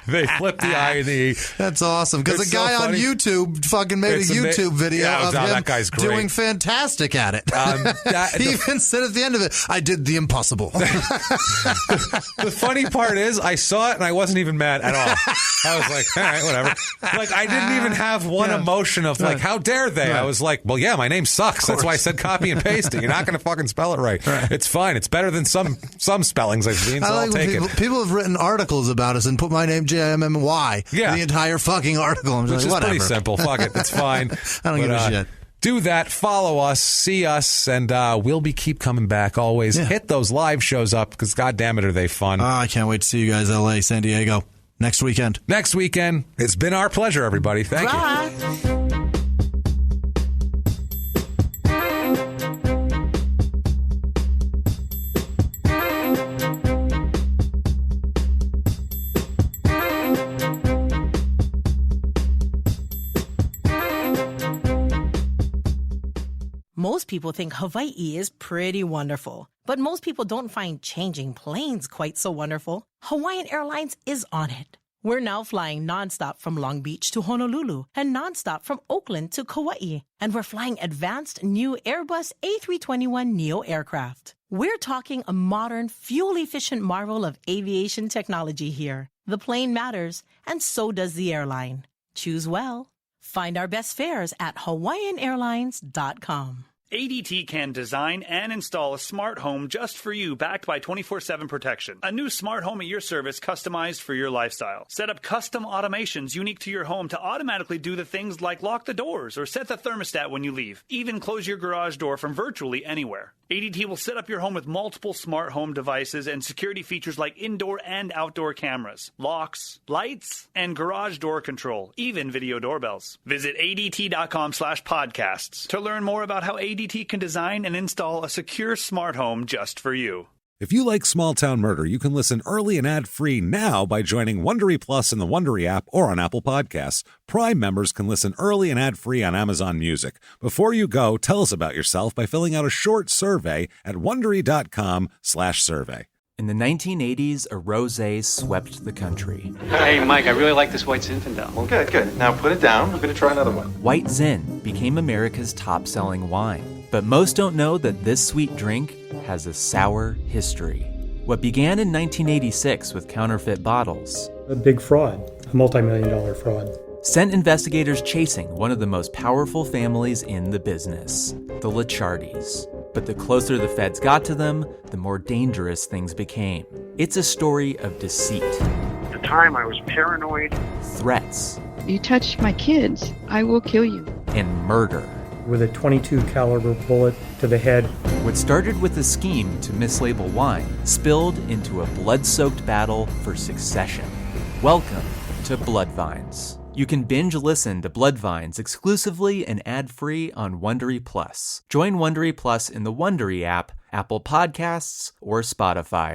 They flipped the I and the E. That's awesome, because a guy on YouTube fucking made a YouTube video of him that guy's great. Doing fantastic at it. He even said at the end of it, I did the impossible. The funny part is, I saw it and I wasn't even mad at all. I was like, all right, whatever. Like, I didn't even have one emotion of like, how dare they? I was like, well, yeah, my name sucks. That's why I said copy and paste it. You're not going to fucking spell it right. It's fine. It's better than some spellings I've seen, so I'll take it. People have written articles about us and put my name JMMY. The entire fucking article. I'm just Which like, is pretty simple. Fuck it. It's fine. I don't give a shit. Do that. Follow us. See us. And we'll keep coming back always. Hit those live shows up, because God damn it, are they fun. I can't wait to see you guys, LA, San Diego, next weekend. It's been our pleasure, everybody. Thank you. Most people think Hawaii is pretty wonderful, but most people don't find changing planes quite so wonderful. Hawaiian Airlines is on it. We're now flying nonstop from Long Beach to Honolulu and nonstop from Oakland to Kauai. And we're flying advanced new Airbus A321neo aircraft. We're talking a modern, fuel-efficient marvel of aviation technology here. The plane matters, and so does the airline. Choose well. Find our best fares at hawaiianairlines.com. ADT can design and install a smart home just for you, backed by 24/7 protection. A new smart home at your service, customized for your lifestyle. Set up custom automations unique to your home to automatically do the things like lock the doors or set the thermostat when you leave. Even close your garage door from virtually anywhere. ADT will set up your home with multiple smart home devices and security features like indoor and outdoor cameras, locks, lights, and garage door control, even video doorbells. Visit ADT.com/podcasts to learn more about how ADT can design and install a secure smart home just for you. If you like Small Town Murder, you can listen early and ad-free now by joining Wondery Plus in the Wondery app or on Apple Podcasts. Prime members can listen early and ad-free on Amazon Music. Before you go, tell us about yourself by filling out a short survey at Wondery.com/survey. In the 1980s, a rosé swept the country. Hey, Mike, I really like this White Zinfandel. Well, good. Now put it down. We're going to try another one. White Zin became America's top-selling wine. But most don't know that this sweet drink has a sour history. What began in 1986 with counterfeit bottles, a big fraud, a multi-million-dollar fraud, sent investigators chasing one of the most powerful families in the business, the Licciardis. But the closer the feds got to them, the more dangerous things became. It's a story of deceit. At the time, I was paranoid. Threats. You touch my kids, I will kill you. And murder. With a .22 caliber bullet to the head. What started with a scheme to mislabel wine spilled into a blood-soaked battle for succession. Welcome to Bloodvines. You can binge listen to Bloodvines exclusively and ad-free on Wondery Plus. Join Wondery Plus in the Wondery app, Apple Podcasts, or Spotify.